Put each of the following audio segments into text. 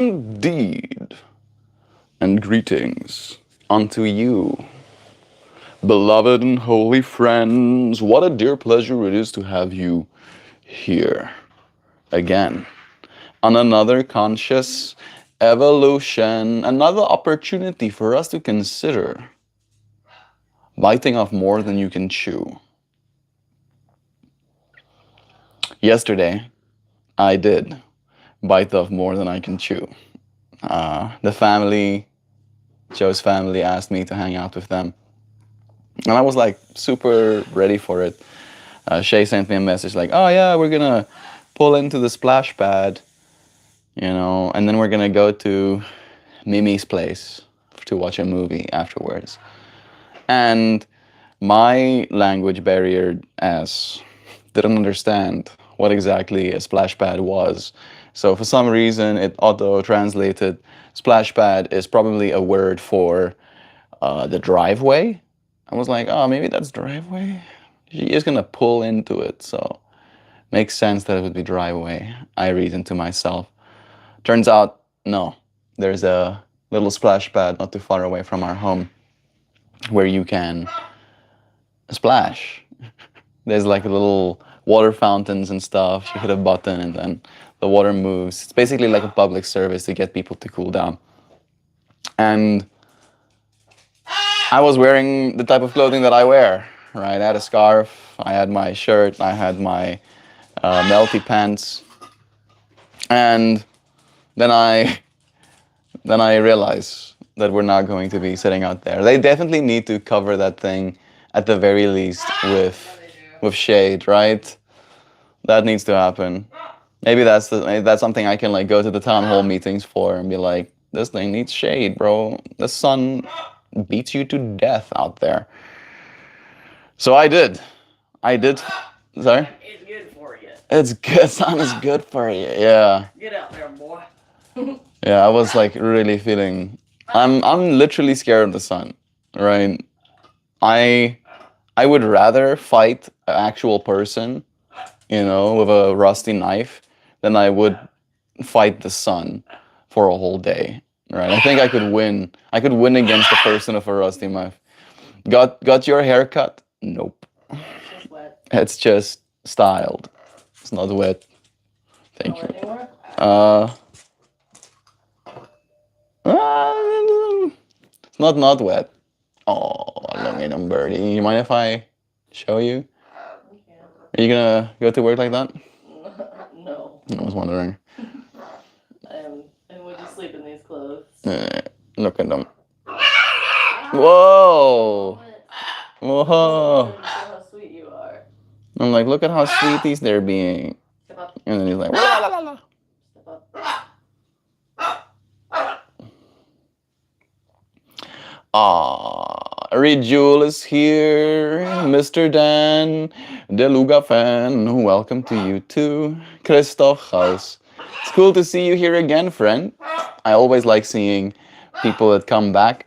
Indeed. And greetings unto you, beloved and holy friends. What a dear pleasure it is to have you here again on another conscious evolution, another opportunity for us to consider biting off more than you can chew. Yesterday, I did bite off more than I can chew. The family, Joe's family, asked me to hang out with them. And I was like super ready for it. Shay sent me a message like, oh yeah, we're gonna pull into the splash pad, and then we're gonna go to Mimi's place to watch a movie afterwards. And my language barrier ass didn't understand what exactly a splash pad was. So for some reason, it auto-translated splash pad is probably a word for the driveway. I was like, oh, maybe that's driveway. She is gonna pull into it, so makes sense that it would be driveway. I reasoned to myself. Turns out, no. There's a little splash pad not too far away from our home where you can splash. There's like little water fountains and stuff. You hit a button and then the water moves. It's basically like a public service to get people to cool down. And I was wearing the type of clothing that I wear, right? I had a scarf, I had my shirt, I had my melty pants. And then I realized that we're not going to be sitting out there. They definitely need to cover that thing at the very least with shade, right? That needs to happen. Maybe that's something I can like go to the town hall meetings for and be like, this thing needs shade, bro. The sun beats you to death out there. So I did. Sorry? It's good for you. It's good. Sun is good for you. Yeah. Get out there, boy. Yeah, I was like really feeling. I'm literally scared of the sun, right? I would rather fight an actual person, with a rusty knife, than I would fight the sun for a whole day, right? I think I could win. I could win against a person with a rusty knife. Got your haircut? Nope. It's wet. It's just styled. It's not wet. Thank you. Anymore? It's not wet. Oh, aluminum birdie. You mind if I show you? Are you gonna go to work like that? No. I was wondering. And would you sleep in these clothes? Look at them. Whoa! Whoa! Look how sweet you are. I'm like, look at how sweeties they're being. Step up. And then he's like, la, la, la, la. Step up. Rejul is here. Mr. Dan, Deluga fan, welcome to you too. Christoph House. It's cool to see you here again, friend. I always like seeing people that come back.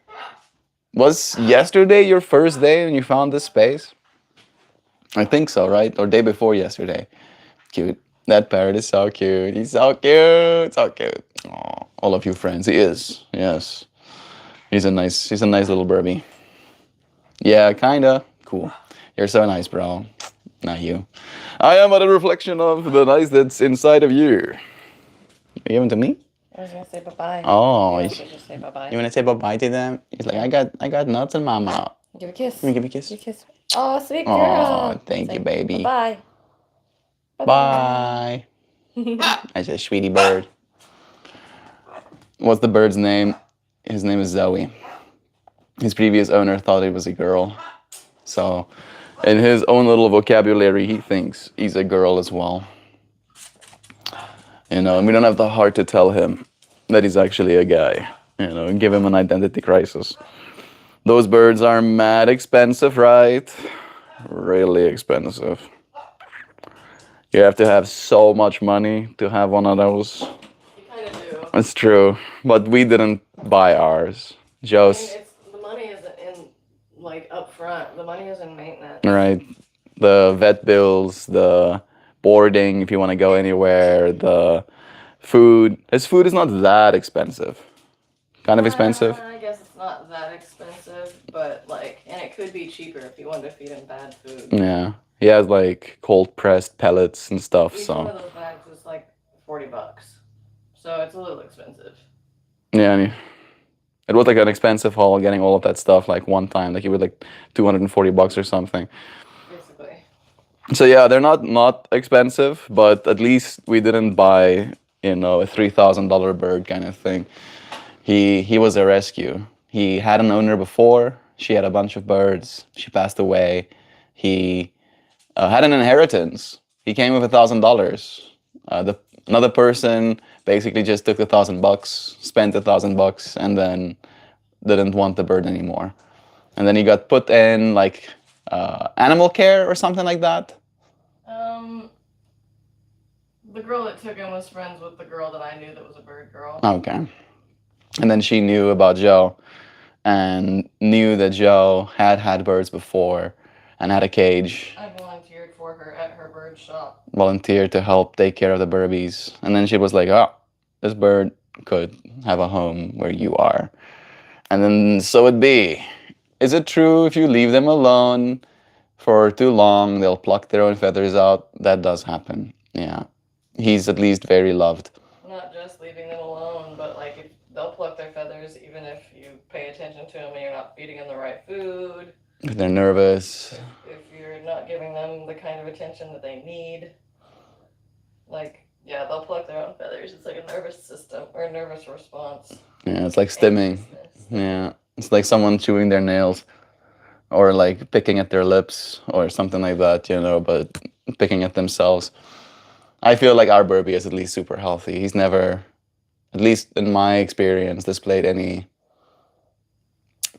Was yesterday your first day when you found this space? I think so, right? Or day before yesterday. Cute. That parrot is so cute. He's so cute. So cute. Aww, all of you friends. He is. Yes. He's a nice little Burby. Yeah, kinda. Cool. You're so nice, bro. Not you. I am but a reflection of the nice that's inside of you. Are you giving to me? I was gonna say bye-bye. Oh, You just say bye-bye. you want to say bye-bye to them? He's like, I got nuts in my mouth. Give a kiss. Let me give you a kiss. Give a kiss. Oh, sweet girl. Oh, thank Say you, baby. Bye. Bye. I said, sweetie bird. What's the bird's name? His name is Zoe. His previous owner thought it was a girl. So, in his own little vocabulary, he thinks he's a girl as well. And we don't have the heart to tell him that he's actually a guy. And give him an identity crisis. Those birds are mad expensive, right? Really expensive. You have to have so much money to have one of those. You kind of do. It's true, but we didn't buy ours. Joe's, The money isn't in, like, up front. The money is in maintenance. right? The vet bills, the boarding if you want to go anywhere, the Food. His food is not that expensive. Kind of expensive. I guess it's not that expensive, but like, and it could be cheaper if you wanted to feed him bad food. Yeah. He has like cold pressed pellets and stuff. Each one So of those bags is like $40, so it's a little expensive. yeah, it was like an expensive haul getting all of that stuff like one time. Like it was like $240 or something. Basically. So yeah, they're not expensive, but at least we didn't buy a $3,000 bird kind of thing. He was a rescue. He had an owner before. She had a bunch of birds. She passed away. He had an inheritance. He came with $1,000. Another person basically just took $1,000, spent $1,000, and then didn't want the bird anymore. And then he got put in like animal care or something like that. The girl that took him was friends with the girl that I knew that was a bird girl. Okay. And then she knew about Joe and knew that Joe had birds before and had a cage. I volunteered for her at her bird shop. Volunteered to help take care of the burbies. And then she was like, oh, this bird could have a home where you are. And then so it be. Is it true if you leave them alone for too long, they'll pluck their own feathers out? That does happen. Yeah. He's at least very loved. Not just leaving them alone, but like if they'll pluck their feathers even if you pay attention to them and you're not feeding them the right food. If they're nervous. If you're not giving them the kind of attention that they need. Like, yeah, they'll pluck their own feathers. It's like a nervous system or a nervous response. Yeah, it's like stimming. Yeah. It's like someone chewing their nails or like picking at their lips or something like that, but picking at themselves. I feel like our Burby is at least super healthy. He's never, at least in my experience, displayed any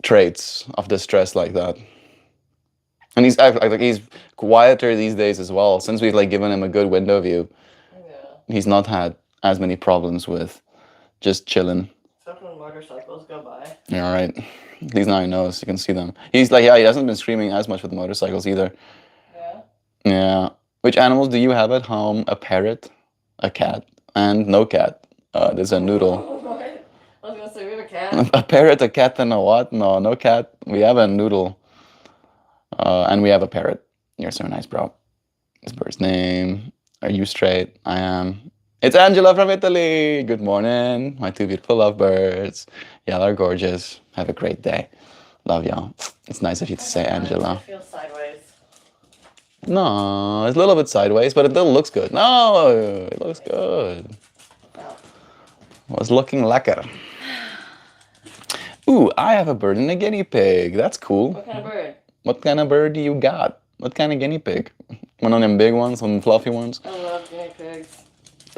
traits of distress like that. And he's quieter these days as well. Since we've like given him a good window view, he's not had as many problems with just chilling. Except when motorcycles go by. Yeah, right. At least now he knows. You can see them. He's like, yeah, he hasn't been screaming as much with the motorcycles either. Yeah. Yeah. Which animals do you have at home? A parrot, a cat, and no cat. There's a noodle. What? I was gonna say we have a cat. A parrot, a cat, and a what? No cat. We have a noodle. And we have a parrot. You're so nice, bro. This bird's name. Are you straight? I am. It's Angela from Italy. Good morning, my two beautiful lovebirds. Y'all are gorgeous. Have a great day. Love y'all. It's nice of you to say Angela. I feel sideways. No, it's a little bit sideways, but it still looks good. No, it looks good. Was looking lekker. Ooh, I have a bird and a guinea pig. That's cool. What kind of bird? What kind of bird do you got? What kind of guinea pig? One of them big ones, one of them fluffy ones? I love guinea pigs.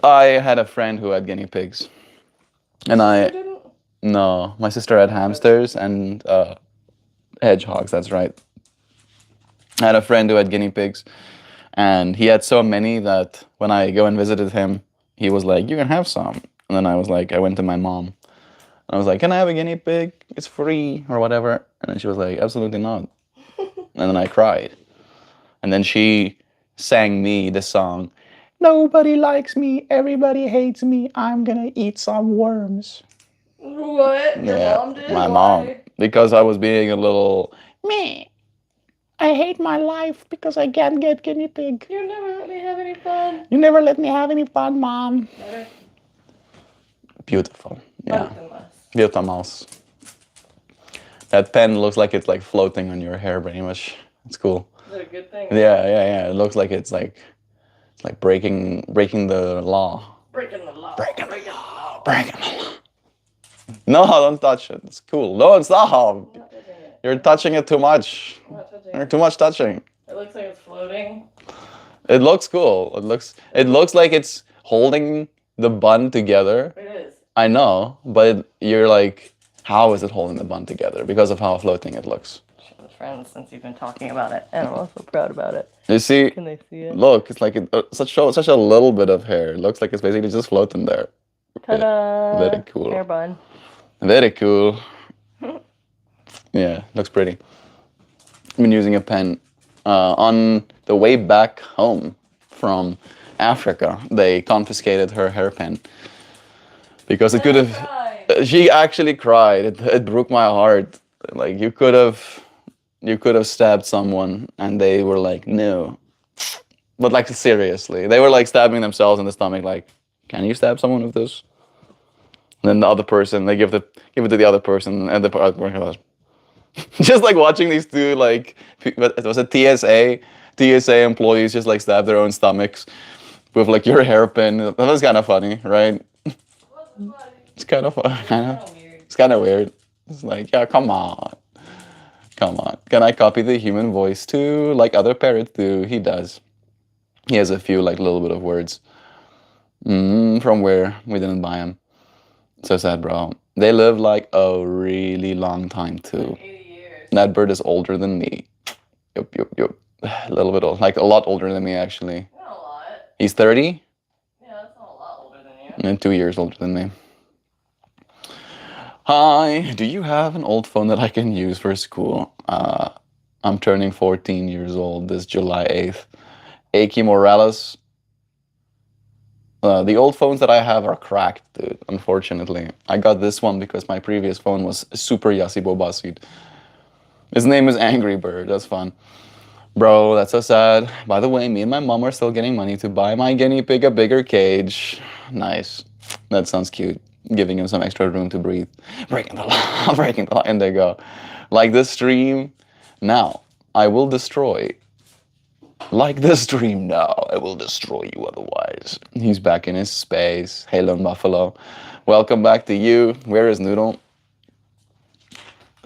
I had a friend who had guinea pigs. And No, my sister had hamsters and hedgehogs, that's right. I had a friend who had guinea pigs. And he had so many that when I go and visited him, he was like, you can have some. And then I went to my mom. And I was like, can I have a guinea pig? It's free or whatever. And then she was like, absolutely not. And then I cried. And then she sang me the song, nobody likes me, everybody hates me, I'm gonna eat some worms. What? Your mom did? My Why? mom. Because I was being a little, meh. I hate my life because I can't get guinea pig. You never let me have any fun. You never let me have any fun, Mom. Better. Beautiful. Yeah. Beautiful. Beautiful. That pen looks like it's like floating on your hair pretty much. It's cool. Is that a good thing? Yeah. It looks like it's like breaking the law. Breaking the law. Breaking the law. No, don't touch it. It's cool. No, stop. I'm not touching it. You're touching it too much. I'm not touching You're it. too much touching. It looks like it's floating. It looks cool. It looks like it's holding the bun together. It is. I know, but you're like, how is it holding the bun together? Because of how floating it looks. We're friends since you've been talking about it, and I'm also proud about it. You see? Can they see it? Look, it's like such a little bit of hair. It looks like it's basically just floating there. Ta-da! Very cool. Hair bun. Very cool. Yeah, looks pretty. I've been using a pen. On the way back home from Africa, they confiscated her hairpin because it could Then I have. cried. She actually cried. It broke my heart. Like you could have stabbed someone, and they were like, no. But like seriously, they were like stabbing themselves in the stomach. Like, can you stab someone with this? And then the other person, they give it to the other person, and the other person goes, just like watching these two like it was a TSA employees just like stab their own stomachs with like your hairpin. That was kind of funny, right? It wasn't funny. It's kind of fun. It was kind of weird. It's kind of weird. It's like, yeah, come on. Come on. Can I copy the human voice too? Like other parrots do. He does. He has a few like little bit of words. From where we didn't buy them. So sad, bro. They live like a really long time too. Like 80 years. That bird is older than me. Yup. A little bit old. Like a lot older than me actually. Not a lot. He's 30 Yeah, that's not a lot older than you. and 2 years older than me. Hi, do you have an old phone that I can use for school? I'm turning 14 years old this July 8th. Aki Morales. The old phones that I have are cracked, dude, unfortunately. I got this one because my previous phone was super Yasibo Basid. His name is Angry Bird, that's fun. Bro, that's so sad. By the way, me and my mom are still getting money to buy my guinea pig a bigger cage. Nice. That sounds cute. Giving him some extra room to breathe. Breaking the law, breaking the law, and they go. Like this stream, now I will destroy. Like this stream now, I will destroy you otherwise. He's back in his space. Hey, Lone Buffalo. Welcome back to you. Where is Noodle?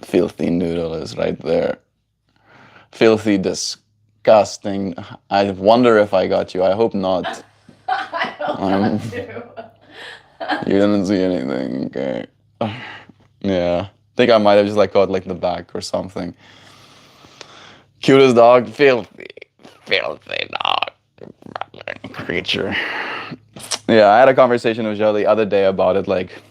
Filthy Noodle is right there. Filthy, disgusting. I wonder if I got you. I hope not. I don't want to. You didn't see anything, okay. Yeah. I think I might have just like got like the back or something. Cutest dog, filthy dog. Creature. Yeah, I had a conversation with Joe the other day about it, like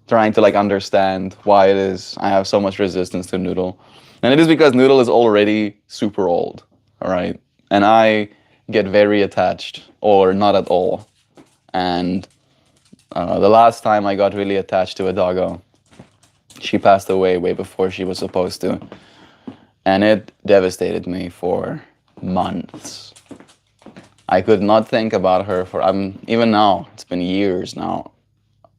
trying to like understand why it is I have so much resistance to Noodle. And it is because Noodle is already super old, all right? And I get very attached, or not at all. And the last time I got really attached to a doggo, she passed away way before she was supposed to. And it devastated me for months. I could not think about her for, even now, it's been years now.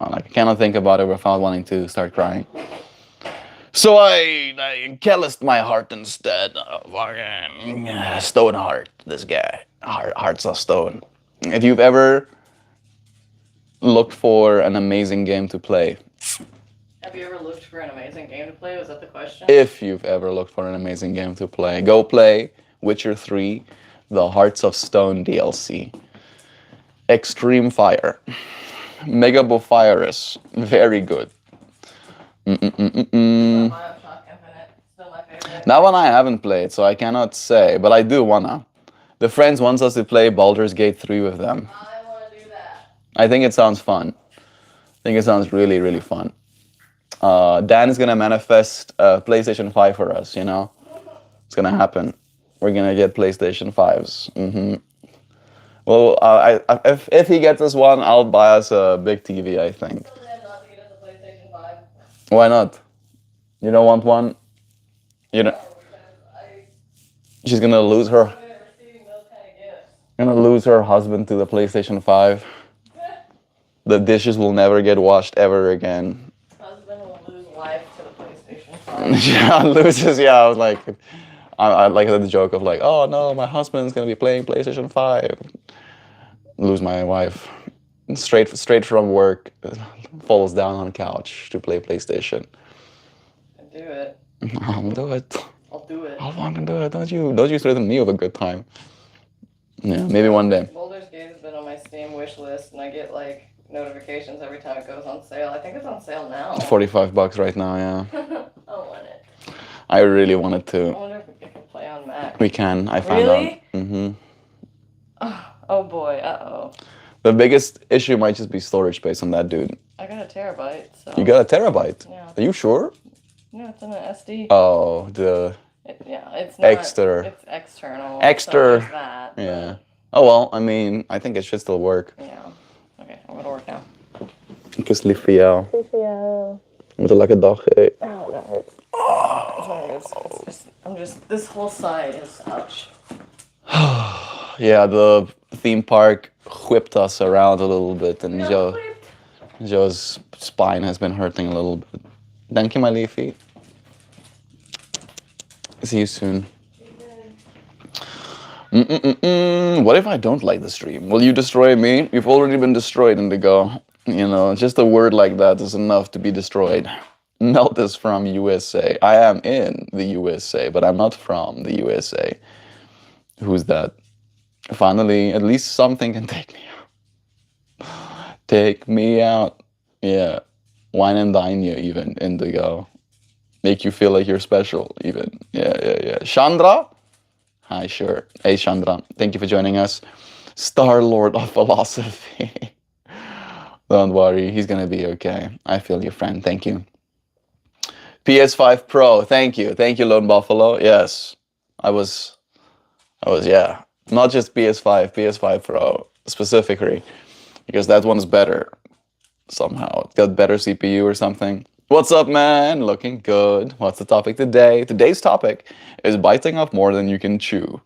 Like, I cannot think about her without wanting to start crying. So I calloused my heart instead. Fucking stone heart, this guy. Heart's of stone. If you've ever looked for an amazing game to play. Have you ever looked for an amazing game to play? Was that the question? If you've ever looked for an amazing game to play, go play Witcher 3, the Hearts of Stone DLC. Extreme Fire. Megabofirus. Very good. Bioshock Infinite. Still my favorite. That one I haven't played, so I cannot say, but I do wanna. The friends wants us to play Baldur's Gate 3 with them. I want to do that. I think it sounds fun. I think it sounds really, really fun. Dan is gonna manifest PlayStation 5 for us, you know? It's gonna happen. We're gonna get PlayStation 5s. Well, if he gets us one, I'll buy us a big TV, I think. Tell Dad not to get us a PlayStation 5. Why not? You don't want one? You don't. No, because She's gonna lose her. I'm good at receiving those kind of gifts. Gonna lose her husband to the PlayStation 5. The dishes will never get washed ever again. Husband will lose life to the PlayStation 5. Yeah, loses. Yeah, I was like, I like the joke of like, oh no, my husband's gonna be playing PlayStation 5. Lose my wife. Straight from work, falls down on the couch to play PlayStation. Do it. I'll do it. I'll do it. I'll fucking do it. Don't you threaten me with a good time. Yeah, maybe one day. Baldur's Gate has been on my Steam wish list, and I get like notifications every time it goes on sale. I think it's on sale now. $45 right now, yeah. I want it. I really wanted I to. wonder if we can play on Mac. We can. I found Really? out. Oh boy. Uh-oh. The biggest issue might just be storage space on that dude. I got a terabyte, so. You got a terabyte? Yeah. Are you sure? No, it's in an SD. Oh, the It's not. extra. It's external. Extra. So there's that. Yeah. Oh well, I mean, I think it should still work. Yeah. Okay, I'm gonna work now. Ik is lief voor jou. Lief voor jou. Met een lekker dag. Hey. Oh, that hurts. I'm just, this whole side is ouch. Yeah, the theme park whipped us around a little bit, and Joe's spine has been hurting a little bit. Thank you, my leafy. See you soon. What if I don't like the stream? Will you destroy me? You've already been destroyed, Indigo. You know, just a word like that is enough to be destroyed. Melt is from USA. I am in the USA, but I'm not from the USA. Who's that? Finally, at least something can take me out. Take me out. Yeah. Wine and dine you even, Indigo. Make you feel like you're special even. Yeah. Chandra? Hi, sure. Hey, Chandra. Thank you for joining us. Star Lord of Philosophy. Don't worry, he's gonna be okay. I feel your friend. Thank you. PS5 Pro. Thank you. Thank you, Lone Buffalo. Yes. I was, yeah. Not just PS5 Pro specifically, because that one's better somehow. It's got better CPU or something. What's up, man? Looking good. What's the topic today? Today's topic is biting off more than you can chew.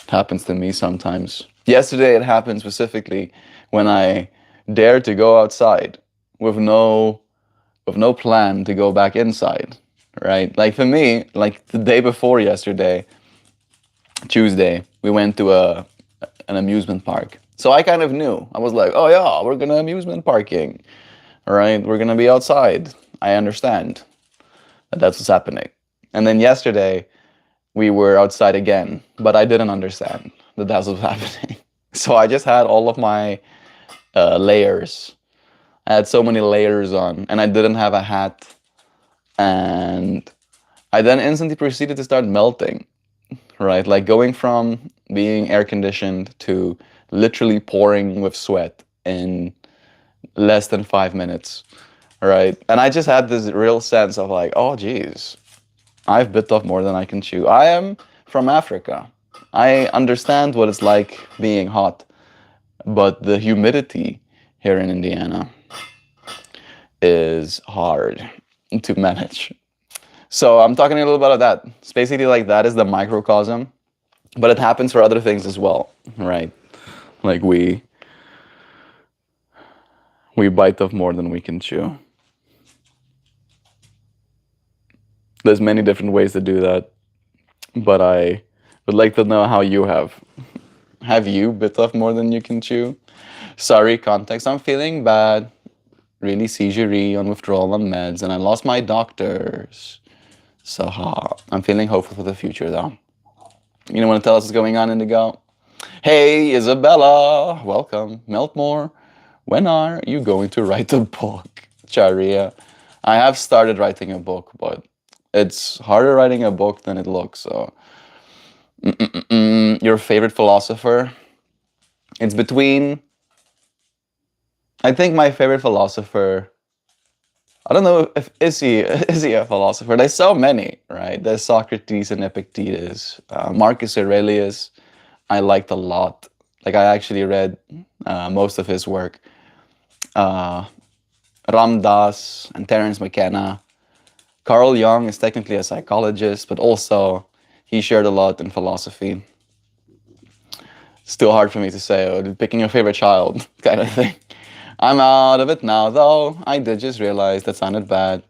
It happens to me sometimes. Yesterday it happened specifically when I dared to go outside with no plan to go back inside, right? Like for me, like the day before yesterday, Tuesday, we went to an amusement park. So I kind of knew. I was like, oh yeah, we're gonna amusement parking, right? We're gonna be outside. I understand that that's what's happening. And then yesterday, we were outside again, but I didn't understand that that's what's happening. So I just had all of my layers. I had so many layers on, and I didn't have a hat. And I then instantly proceeded to start melting, right? Like going from being air conditioned to literally pouring with sweat in less than 5 minutes, right? And I just had this real sense of like, oh, geez, I've bit off more than I can chew. I am from Africa. I understand what it's like being hot, but the humidity here in Indiana is hard to manage. So I'm talking a little bit about that. It's basically like that is the microcosm, but it happens for other things as well, right? Like we bite off more than we can chew. There's many different ways to do that, but I would like to know how you have. Have you bit off more than you can chew? Sorry, context. I'm feeling bad. Really seizure-y on withdrawal on meds, and I lost my doctors. So I'm feeling hopeful for the future, though. You don't want to tell us what's going on, Indigo? Hey, Isabella. Welcome. MeltMore. When are you going to write a book? Charia. I have started writing a book, but it's harder writing a book than it looks, so... Your favorite philosopher? It's between... I think my favorite philosopher... I don't know if is he a philosopher? There's so many, right? There's Socrates and Epictetus. Marcus Aurelius, I liked a lot. Like I actually read most of his work. Ram Dass and Terence McKenna. Carl Jung is technically a psychologist, but also he shared a lot in philosophy. Still hard for me to say, picking a favorite child kind of thing. I'm out of it now, though. I did just realize that sounded bad.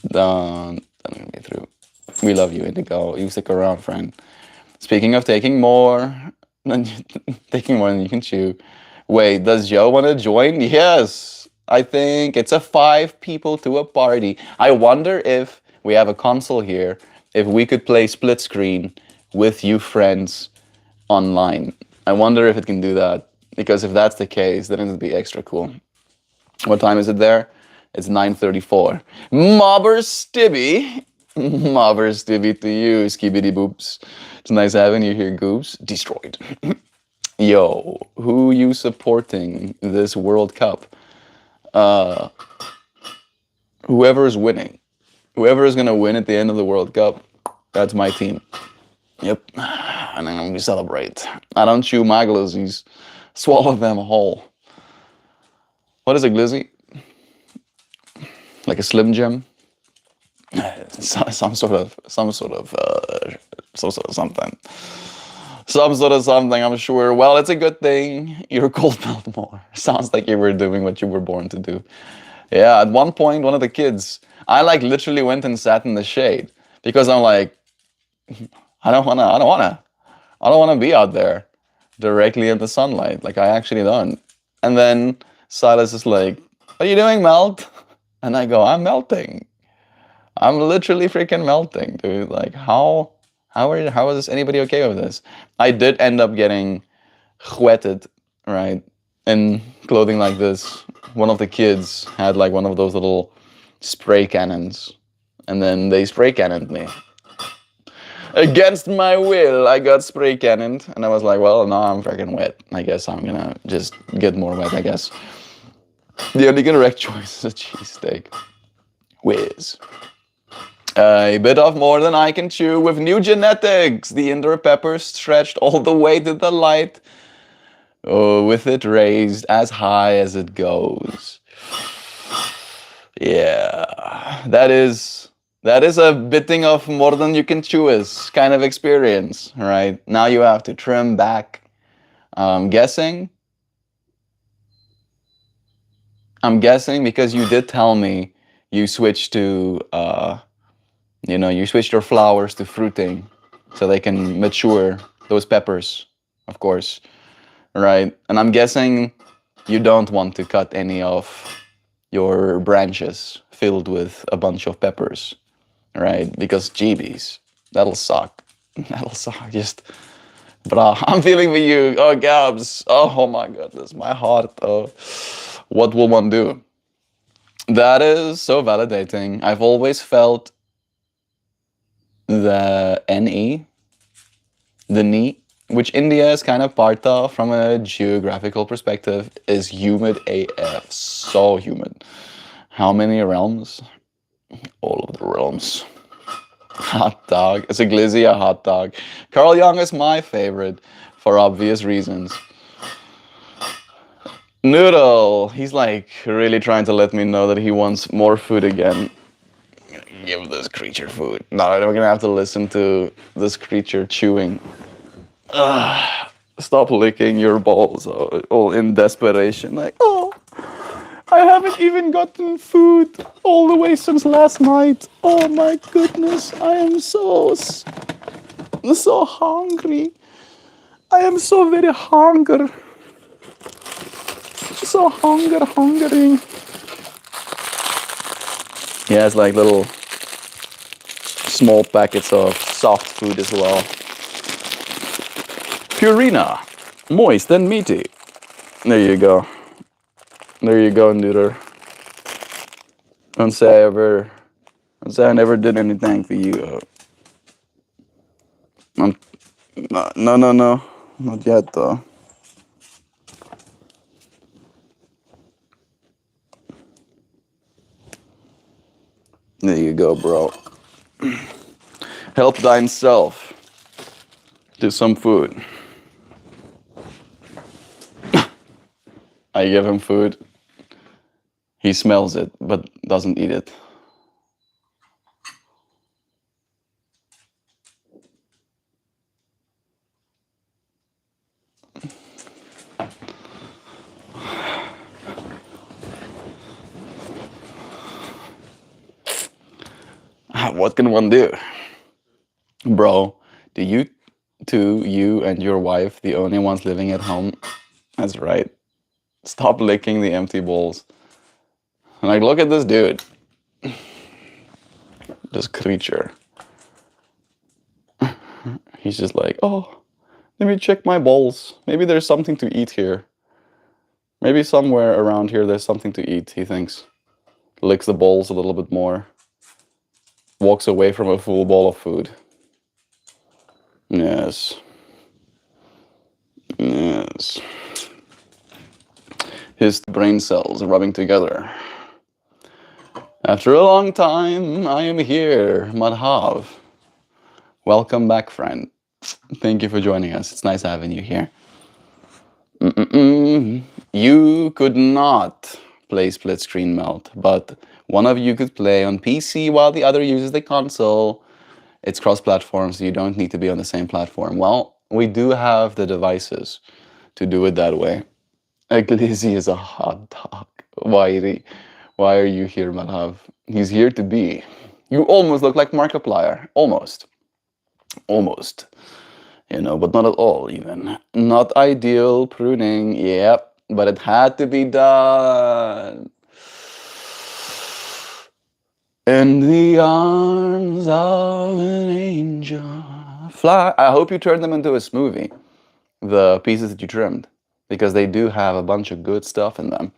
Don't get me through. We love you, Indigo. You stick around, friend. Speaking of taking more than you can chew. Wait, does Joe want to join? Yes. I think it's a 5 people to a party. I wonder if we have a console here, if we could play split screen with you friends online. I wonder if it can do that. Because if that's the case, then it would be extra cool. What time is it there? It's 9:34. Mobber Stibby. Mobber Stibby to you, Skibidi Boops. It's nice having you here, Goops. Destroyed. Yo, who you supporting this World Cup? Whoever is winning. Whoever is going to win at the end of the World Cup, that's my team. Yep. And I'm going to celebrate. I don't chew my glizzies. Swallow them whole. What is a glizzy? Like a Slim Jim? Some sort of something. Some sort of something, I'm sure. Well, it's a good thing you're called MeltMore. Sounds like you were doing what you were born to do. Yeah, at one point, one of the kids, I like literally went and sat in the shade because I'm like, I don't wanna be out there directly in the sunlight. Like I actually don't. And then Silas is like, "What are you doing, Melt?" And I go, "I'm melting. I'm literally freaking melting, dude. Like how is anybody okay with this?" I did end up getting wetted, right? In clothing like this. One of the kids had like one of those little spray cannons, and then they spray cannoned me. Against my will, I got spray cannoned, and I was like, well, now I'm freaking wet. I guess I'm gonna just get more wet, I guess. The only correct choice is a cheesesteak. Whiz. A bit of more than I can chew with new genetics. The indoor pepper stretched all the way to the light. Oh, with it raised as high as it goes. Yeah, that is a bitting of more than you can chew is kind of experience, right? Now you have to trim back. I'm guessing because you did tell me you switched to you switched your flowers to fruiting so they can mature those peppers, of course, right? And I'm guessing you don't want to cut any of your branches filled with a bunch of peppers, right? Because jeebies, that'll suck. That'll suck. Just, brah, I'm feeling for you. Oh, Gabs. Oh my goodness, my heart. Oh, what will one do? That is so validating. I've always felt the NE, the knee, which India is kind of part of from a geographical perspective, is humid AF. So humid. How many realms? All of the realms. Hot dog. Is a glizzy a hot dog? Carl Jung is my favorite for obvious reasons. Noodle. He's like really trying to let me know that he wants more food again. Give this creature food. No, we're gonna have to listen to this creature chewing. Stop licking your balls all in desperation. Like, oh, I haven't even gotten food all the way since last night. Oh my goodness, I am so hungry. I am so very hungry. So hungering. He has like little small packets of soft food as well. Purina, moist and meaty. There you go. There you go, Neuter. Don't say I never did anything for you. No, not yet though. There you go, bro. Help thyself to some food. I give him food. He smells it, but doesn't eat it. What can one do? Bro, do you and your wife the only ones living at home? That's right. Stop licking the empty bowls. And like, look at this dude. This creature. He's just like, oh, let me check my bowls. Maybe there's something to eat here. Maybe somewhere around here there's something to eat, he thinks. Licks the bowls a little bit more. Walks away from a full bowl of food. Yes. Yes. His brain cells rubbing together. After a long time, I am here, Madhav. Welcome back, friend. Thank you for joining us. It's nice having you here. You could not play split screen Melt, but one of you could play on PC while the other uses the console. It's cross-platform, so you don't need to be on the same platform. Well, we do have the devices to do it that way. Glizzy is a hot dog. Why are you here, Madhav? He's here to be. You almost look like Markiplier. Almost. Almost. But not at all, even. Not ideal pruning. Yep. But it had to be done. In the arms of an angel. Fly. I hope you turned them into a smoothie. The pieces that you trimmed. Because they do have a bunch of good stuff in them.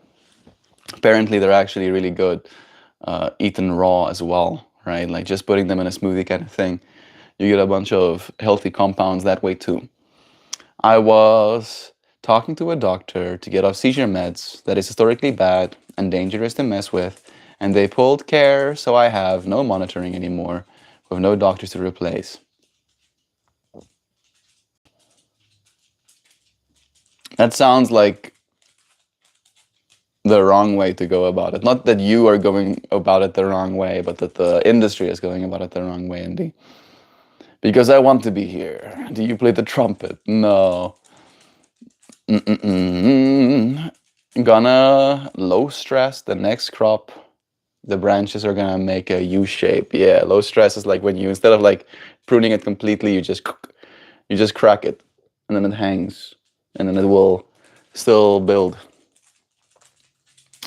Apparently, they're actually really good eaten raw as well, right? Like just putting them in a smoothie kind of thing. You get a bunch of healthy compounds that way too. I was talking to a doctor to get off seizure meds that is historically bad and dangerous to mess with, and they pulled care, so I have no monitoring anymore, with no doctors to replace. That sounds like the wrong way to go about it. Not that you are going about it the wrong way, but that the industry is going about it the wrong way, Indy. Because I want to be here. Do you play the trumpet? No. Gonna low stress the next crop. The branches are gonna make a U shape. Yeah, low stress is like when you, instead of like pruning it completely, you just crack it, and then it hangs, and then it will still build.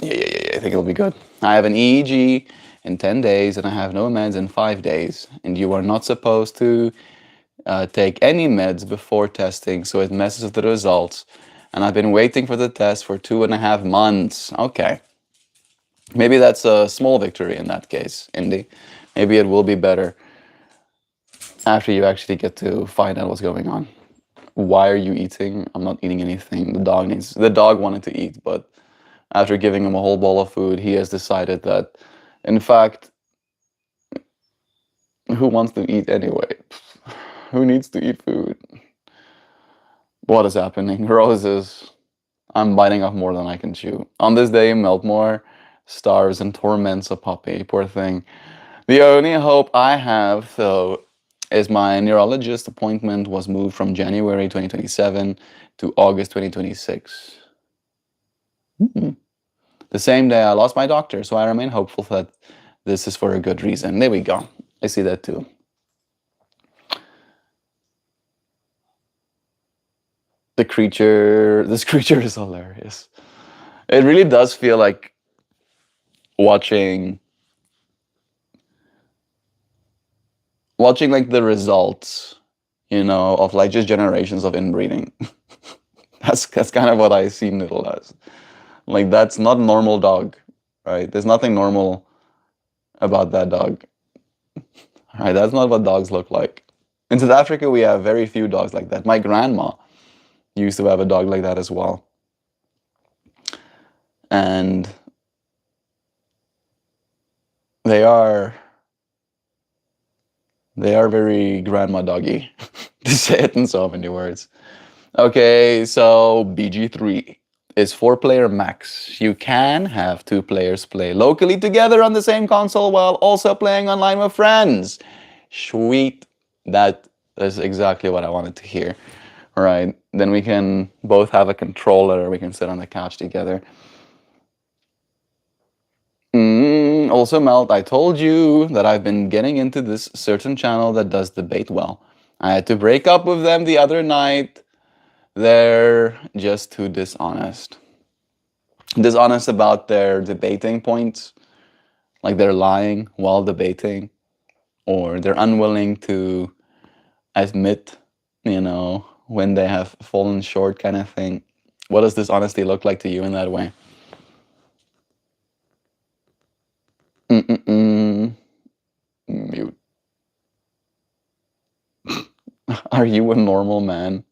Yeah, I think it'll be good. I have an EEG in 10 days, and I have no meds in 5 days. And you are not supposed to take any meds before testing, so it messes with the results. And I've been waiting for the test for 2.5 months. Okay. Maybe that's a small victory in that case, Indy. Maybe it will be better after you actually get to find out what's going on. Why are you eating? I'm not eating anything. The dog wanted to eat, but after giving him a whole bowl of food, he has decided that, in fact, who wants to eat anyway? Who needs to eat food? What is happening? Roses. I'm biting off more than I can chew. On this day, MeltMore starves and torments a puppy. Poor thing. The only hope I have, though, is my neurologist appointment was moved from January 2027 to August 2026. The same day I lost my doctor, so I remain hopeful that this is for a good reason. There we go. I see that too. This creature is hilarious. It really does feel like watching like the results, of like just generations of inbreeding. That's kind of what I see Noodle as. Like, that's not normal dog, right? There's nothing normal about that dog. Right? That's not what dogs look like. In South Africa, we have very few dogs like that. My grandma used to have a dog like that as well. And they are very grandma doggy, to say it in so many words. Okay, so BG3 is 4-player max. You can have 2 players play locally together on the same console while also playing online with friends. Sweet. That is exactly what I wanted to hear. All right, then we can both have a controller. We can sit on the couch together. Also, Melt, I told you that I've been getting into this certain channel that does debate well. I had to break up with them the other night. They're just too dishonest. Dishonest about their debating points. Like they're lying while debating. Or they're unwilling to admit, when they have fallen short kind of thing. What does dishonesty look like to you in that way? Mute. Are you a normal man?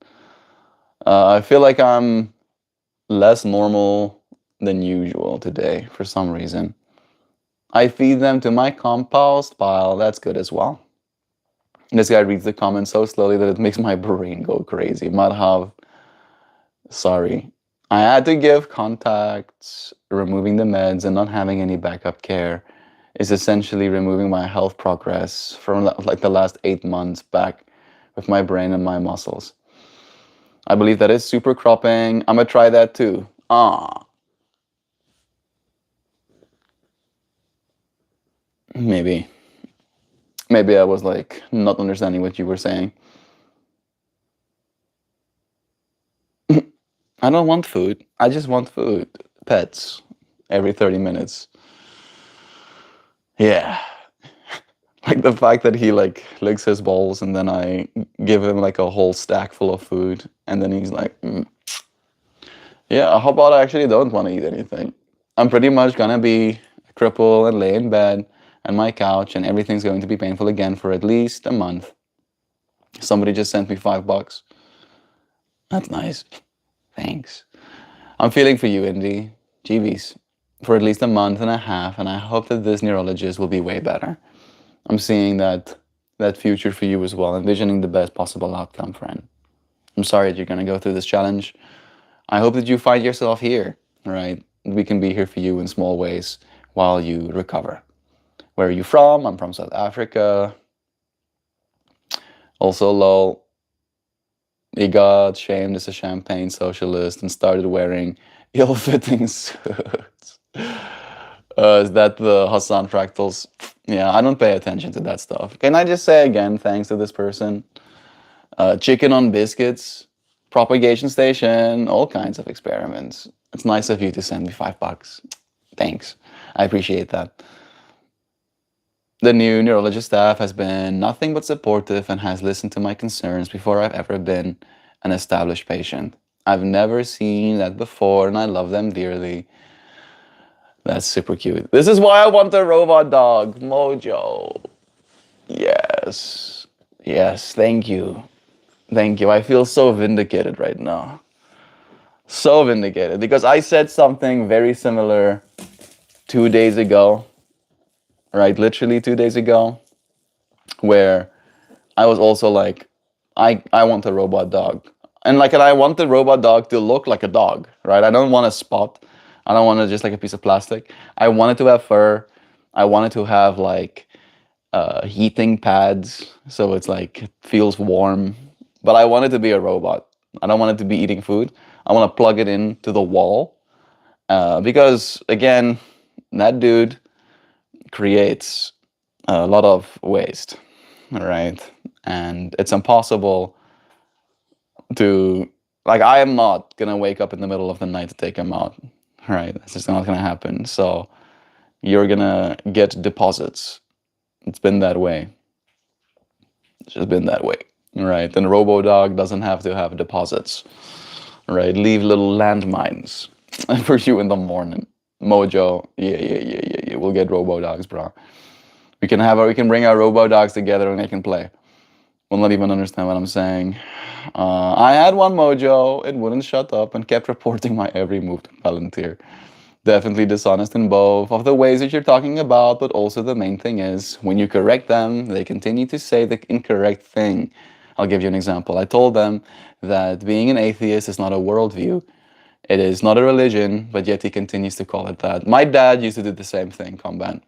I feel like I'm less normal than usual today for some reason. I feed them to my compost pile. That's good as well. This guy reads the comments so slowly that it makes my brain go crazy. Madhav, sorry. I had to give contacts. Removing the meds and not having any backup care is essentially removing my health progress from like the last 8 months back with my brain and my muscles. I believe that is super cropping. I'm gonna try that too. Maybe. Maybe I was like not understanding what you were saying. I don't want food. I just want food. Pets. Every 30 minutes. Yeah. Like the fact that he like licks his balls and then I give him like a whole stack full of food and then he's like, yeah, how about I actually don't want to eat anything? I'm pretty much gonna be a cripple and lay in bed on my couch and everything's going to be painful again for at least a month. Somebody just sent me $5. That's nice. Thanks. I'm feeling for you, Indy. GBs. For at least a month and a half, and I hope that this neurologist will be way better. I'm seeing that future for you as well, envisioning the best possible outcome, friend. I'm sorry that you're gonna go through this challenge. I hope that you find yourself here, right? We can be here for you in small ways while you recover. Where are you from? I'm from South Africa. Also, lol, he got shamed as a champagne socialist and started wearing ill-fitting suits. Is that the Hassan fractals? Yeah, I don't pay attention to that stuff. Can I just say again, thanks to this person? Chicken on biscuits, propagation station, all kinds of experiments. It's nice of you to send me $5. Thanks. I appreciate that. The new neurologist staff has been nothing but supportive and has listened to my concerns before I've ever been an established patient. I've never seen that before and I love them dearly. That's super cute. This is why I want the robot dog, Mojo. Yes. Yes, thank you. Thank you. I feel so vindicated right now. So vindicated because I said something very similar 2 days ago, right? Literally 2 days ago, where I was also like, I want a robot dog. And I want the robot dog to look like a dog, right? I don't want a spot. I don't want it just like a piece of plastic. I want it to have fur. I want it to have like heating pads so it's like it feels warm. But I want it to be a robot. I don't want it to be eating food. I want to plug it into the wall because again, that dude creates a lot of waste, right? And it's impossible to I am not gonna wake up in the middle of the night to take him out, right? That's just not gonna happen. So you're gonna get deposits. It's been that way. It's just been that way, right? And RoboDog doesn't have to have deposits, right? Leave little landmines for you in the morning. Mojo, yeah. We'll get RoboDogs, bro. We can bring our RoboDogs together and they can play. Will not even understand what I'm saying. I had one Mojo. It wouldn't shut up and kept reporting my every move to Palantir. Definitely dishonest in both of the ways that you're talking about, but also the main thing is when you correct them, they continue to say the incorrect thing. I'll give you an example. I told them that being an atheist is not a worldview. It is not a religion, but yet he continues to call it that. My dad used to do the same thing, Combat.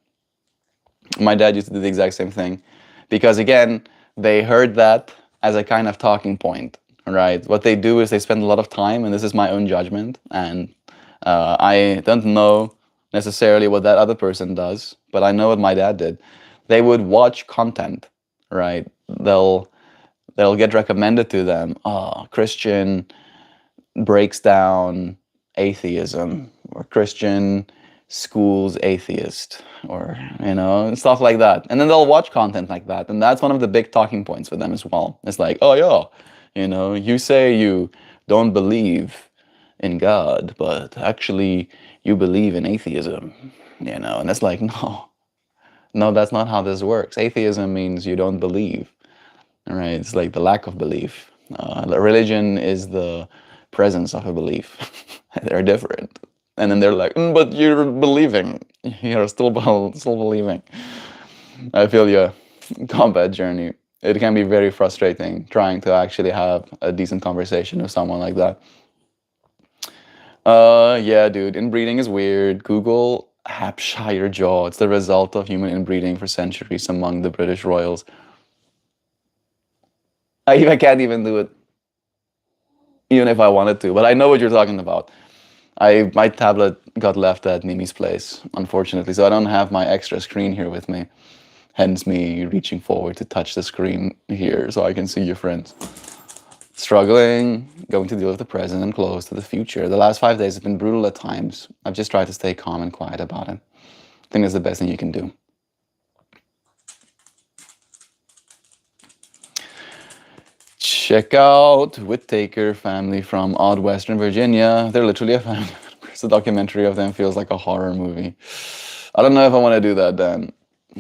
My dad used to do the exact same thing. Because again, they heard that as a kind of talking point, right? What they do is they spend a lot of time, and this is my own judgment, and I don't know necessarily what that other person does, but I know what my dad did. They would watch content, right? They'll get recommended to them. Oh, Christian breaks down atheism, or Christian schools atheist, or stuff like that. And then they'll watch content like that, and that's one of the big talking points for them as well. It's like, oh yeah, you say you don't believe in God, but actually you believe in atheism, and it's like, no, that's not how this works. Atheism means you don't believe, right? It's like the lack of belief. Religion is the presence of a belief. They're different. And then they're like, but you're believing. You're still believing. I feel your combat journey. It can be very frustrating trying to actually have a decent conversation with someone like that. Yeah, dude, inbreeding is weird. Google Hampshire jaw. It's the result of human inbreeding for centuries among the British royals. I can't even do it, even if I wanted to. But I know what you're talking about. My tablet got left at Mimi's place, unfortunately, so I don't have my extra screen here with me. Hence me reaching forward to touch the screen here so I can see your friends. Struggling, going to deal with the present and close to the future. The last 5 days have been brutal at times. I've just tried to stay calm and quiet about it. I think that's the best thing you can do. Check out Whittaker family from odd Western Virginia. They're literally a family. The documentary of them feels like a horror movie. I don't know if I want to do that, Dan.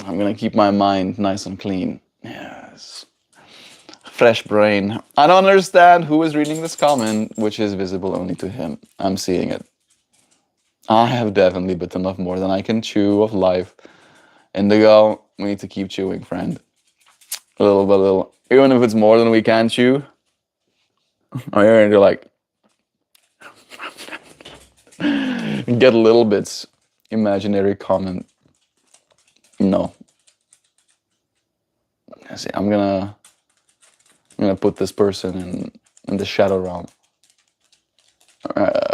I'm gonna keep my mind nice and clean. Yes. Fresh brain. I don't understand who is reading this comment, which is visible only to him. I'm seeing it. I have definitely bitten off more than I can chew of life. Indigo, we need to keep chewing, friend. A little by little. Even if it's more than we can chew, or you're into like get little bits. Imaginary comment. No. See, I'm gonna put this person in the shadow realm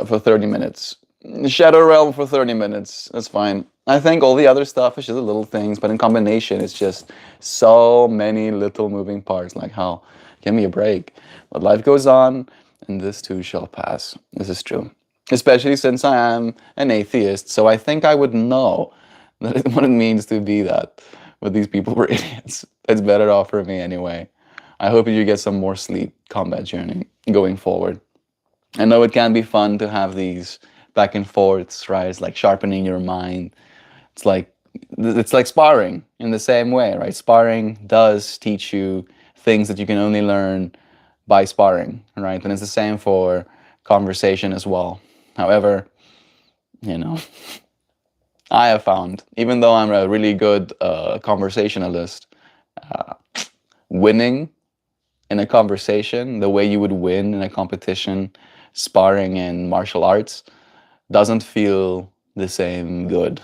for 30 minutes. The shadow realm for 30 minutes. That's fine. I think all the other stuff is just little things, but in combination, it's just so many little moving parts. Like, how? Give me a break. But life goes on, and this too shall pass. This is true. Especially since I am an atheist, so I think I would know what it means to be that. But these people were idiots. It's better off for me anyway. I hope you get some more sleep, combat journey, going forward. I know it can be fun to have these back and forths, right? It's like sharpening your mind. It's like sparring in the same way, right? Sparring does teach you things that you can only learn by sparring, right? And it's the same for conversation as well. However, you know, I have found, even though I'm a really good conversationalist, winning in a conversation, the way you would win in a competition, sparring in martial arts, doesn't feel the same good,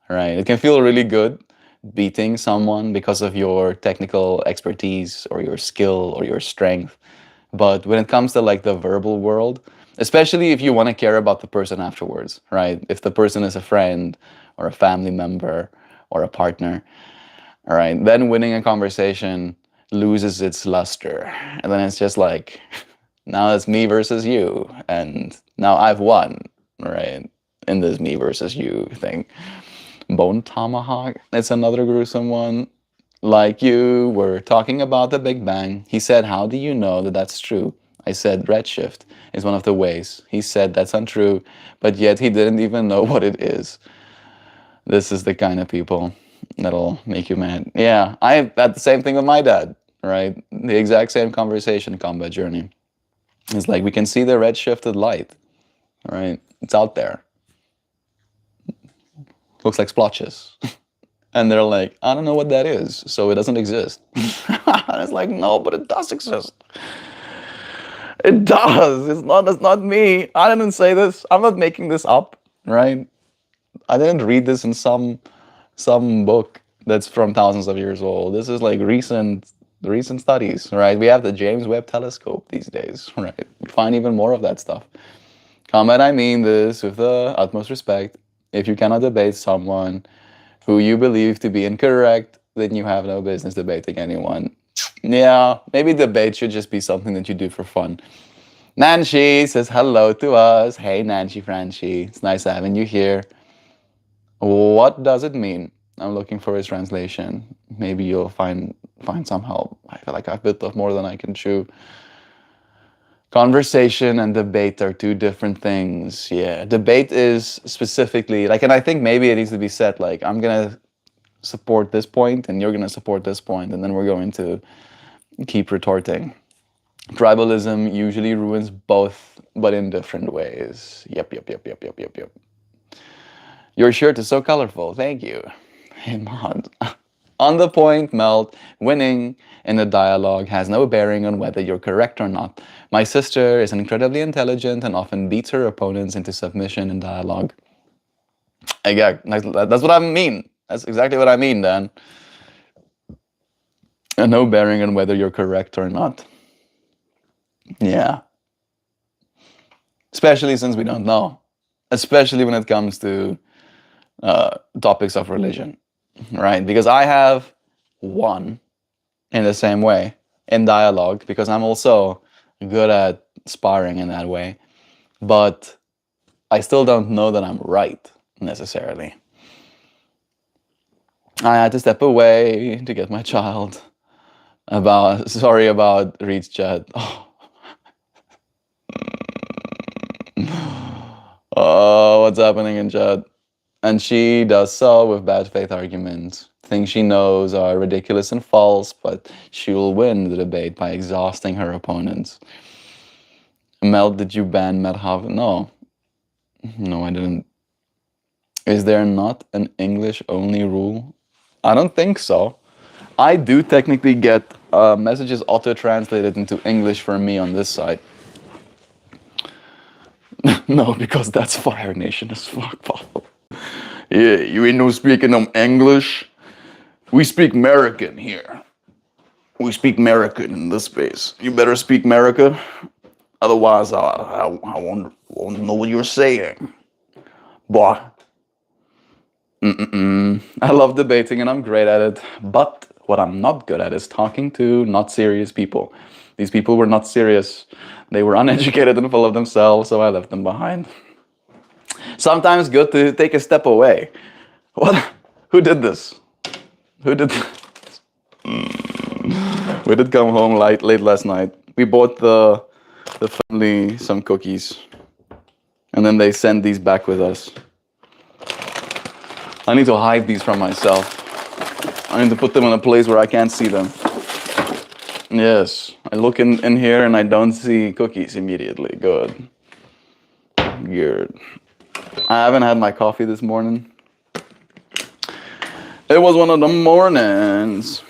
right? It can feel really good beating someone because of your technical expertise or your skill or your strength. But when it comes to like the verbal world, especially if you want to care about the person afterwards, right? If the person is a friend or a family member or a partner, all right, then winning a conversation loses its luster. And then it's just like, now it's me versus you. And now I've won, right? In this me versus you thing. Bone Tomahawk, it's another gruesome one. Like you were talking about the Big Bang. He said, how do you know that that's true? I said, redshift is one of the ways. He said, that's untrue, but yet he didn't even know what it is. This is the kind of people that'll make you mad. Yeah, I had the same thing with my dad, right? The exact same conversation, combat journey. It's like we can see the redshifted light, right? It's out there. Looks like splotches. And they're like, I don't know what that is, so it doesn't exist. And it's like, no, but it does exist. It does. It's not me. I didn't say this. I'm not making this up, right? I didn't read this in some book that's from thousands of years old. This is like recent studies, right? We have the James Webb Telescope these days, right? We find even more of that stuff. Comment, I mean this with the utmost respect. If you cannot debate someone who you believe to be incorrect, then you have no business debating anyone. Yeah, maybe debate should just be something that you do for fun. Nancy says hello to us. Hey, Nancy Franchi. It's nice having you here. What does it mean? I'm looking for his translation. Maybe you'll find some help. I feel like I've bit off more than I can chew. Conversation and debate are two different things. Yeah, debate is specifically like, and I think maybe it needs to be said like, I'm gonna support this point and you're gonna support this point, and then we're going to keep retorting. Tribalism usually ruins both, but in different ways. Yep. Your shirt is so colorful. Thank you. Hey, Mod. On the point, Melt, winning in a dialogue has no bearing on whether you're correct or not. My sister is incredibly intelligent and often beats her opponents into submission in dialogue. Yeah, that's what I mean. That's exactly what I mean, Dan. And no bearing on whether you're correct or not. Yeah. Especially since we don't know. Especially when it comes to topics of religion, right? Because I have won in the same way in dialogue, because I'm also good at sparring in that way. But I still don't know that I'm right necessarily. I had to step away to get my child. Sorry about Reed's chat. Oh, what's happening in chat? And she does so with bad faith arguments. Things she knows are ridiculous and false, but she will win the debate by exhausting her opponents. Mel, did you ban Medhav? No. No, I didn't. Is there not an English-only rule? I don't think so. I do technically get messages auto-translated into English for me on this side. No, because that's Fire Nation as fuck, Paul. Yeah, you ain't no speaking English. We speak American here. We speak American in this space. You better speak America. Otherwise, I won't know what you're saying. Boy. I love debating and I'm great at it. But what I'm not good at is talking to not serious people. These people were not serious. They were uneducated and full of themselves, so I left them behind. Sometimes good to take a step away. What? Who did this? Who did this? We did come home late last night. We bought the family some cookies. And then they sent these back with us. I need to hide these from myself. I need to put them in a place where I can't see them. Yes, I look in here and I don't see cookies immediately. Good. Good. I haven't had my coffee this morning. It was one of the mornings.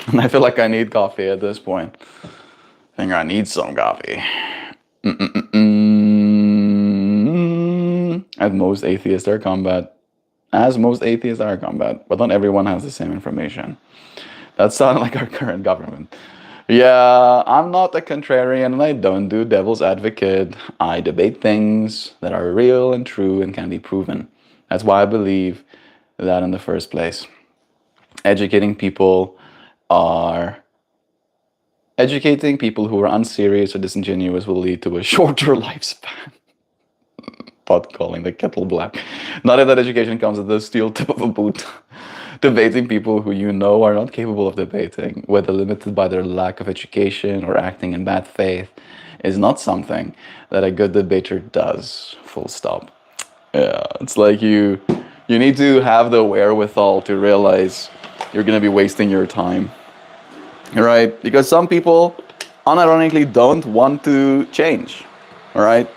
And I feel like I need coffee at this point. I think I need some coffee. As most atheists are combat. But not everyone has the same information. That sounds like our current government. Yeah, I'm not a contrarian and I don't do devil's advocate. I debate things that are real and true and can be proven. That's why I believe that in the first place. Educating people who are unserious or disingenuous will lead to a shorter lifespan. Pot calling the kettle black. Not if that education comes at the steel tip of a boot. Debating people who you know are not capable of debating, whether limited by their lack of education or acting in bad faith, is not something that a good debater does. Full stop. Yeah, it's like you need to have the wherewithal to realize you're gonna be wasting your time. Right? Because some people unironically don't want to change. Right?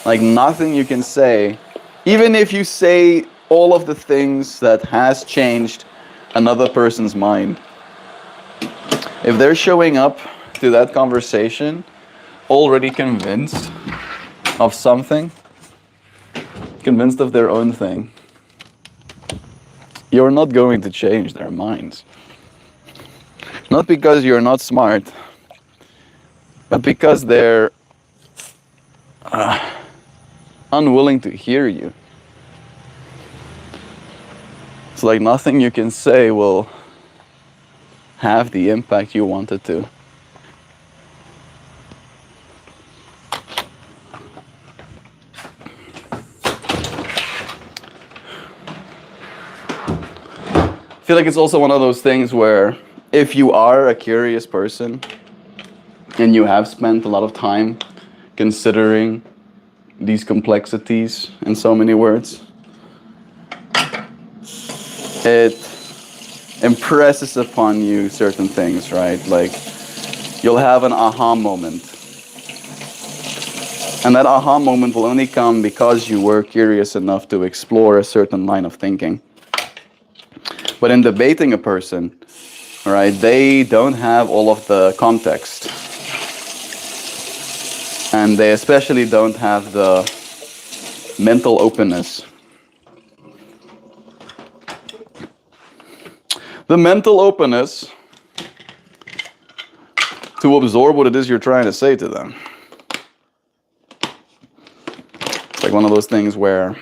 Like nothing you can say, even if you say all of the things that has changed another person's mind, if they're showing up to that conversation already convinced of something, convinced of their own thing, you're not going to change their minds. Not because you're not smart, but because they're unwilling to hear you. It's like nothing you can say will have the impact you want it to. I feel like it's also one of those things where if you are a curious person and you have spent a lot of time considering these complexities in so many words, it impresses upon you certain things, right? Like you'll have an aha moment And that aha moment will only come because you were curious enough to explore a certain line of thinking. But in debating a person, right, they don't have all of the context. And they especially don't have the mental openness. The mental openness to absorb what it is you're trying to say to them. It's like one of those things where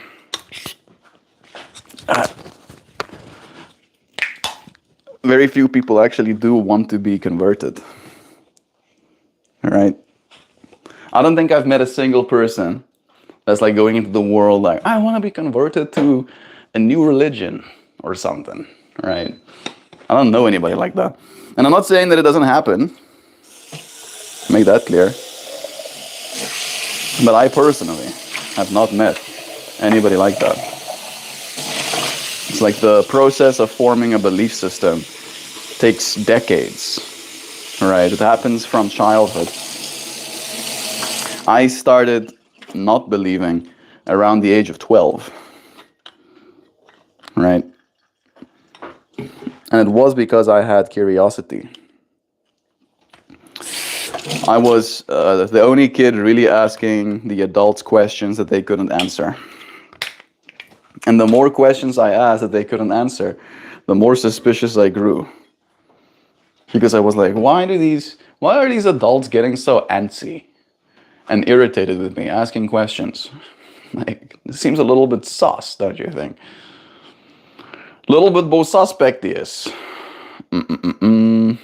very few people actually do want to be converted. All right? I don't think I've met a single person that's like going into the world like, I want to be converted to a new religion or something, right? I don't know anybody like that. And I'm not saying that it doesn't happen. Make that clear. But I personally have not met anybody like that. It's like the process of forming a belief system takes decades, right? It happens from childhood. I started not believing around the age of 12, right? And it was because I had curiosity. I was the only kid really asking the adults questions that they couldn't answer. And the more questions I asked that they couldn't answer, the more suspicious I grew. Because I was like, why are these adults getting so antsy and irritated with me asking questions? Like, it seems a little bit sus, don't you think? A little bit both suspectious. I'm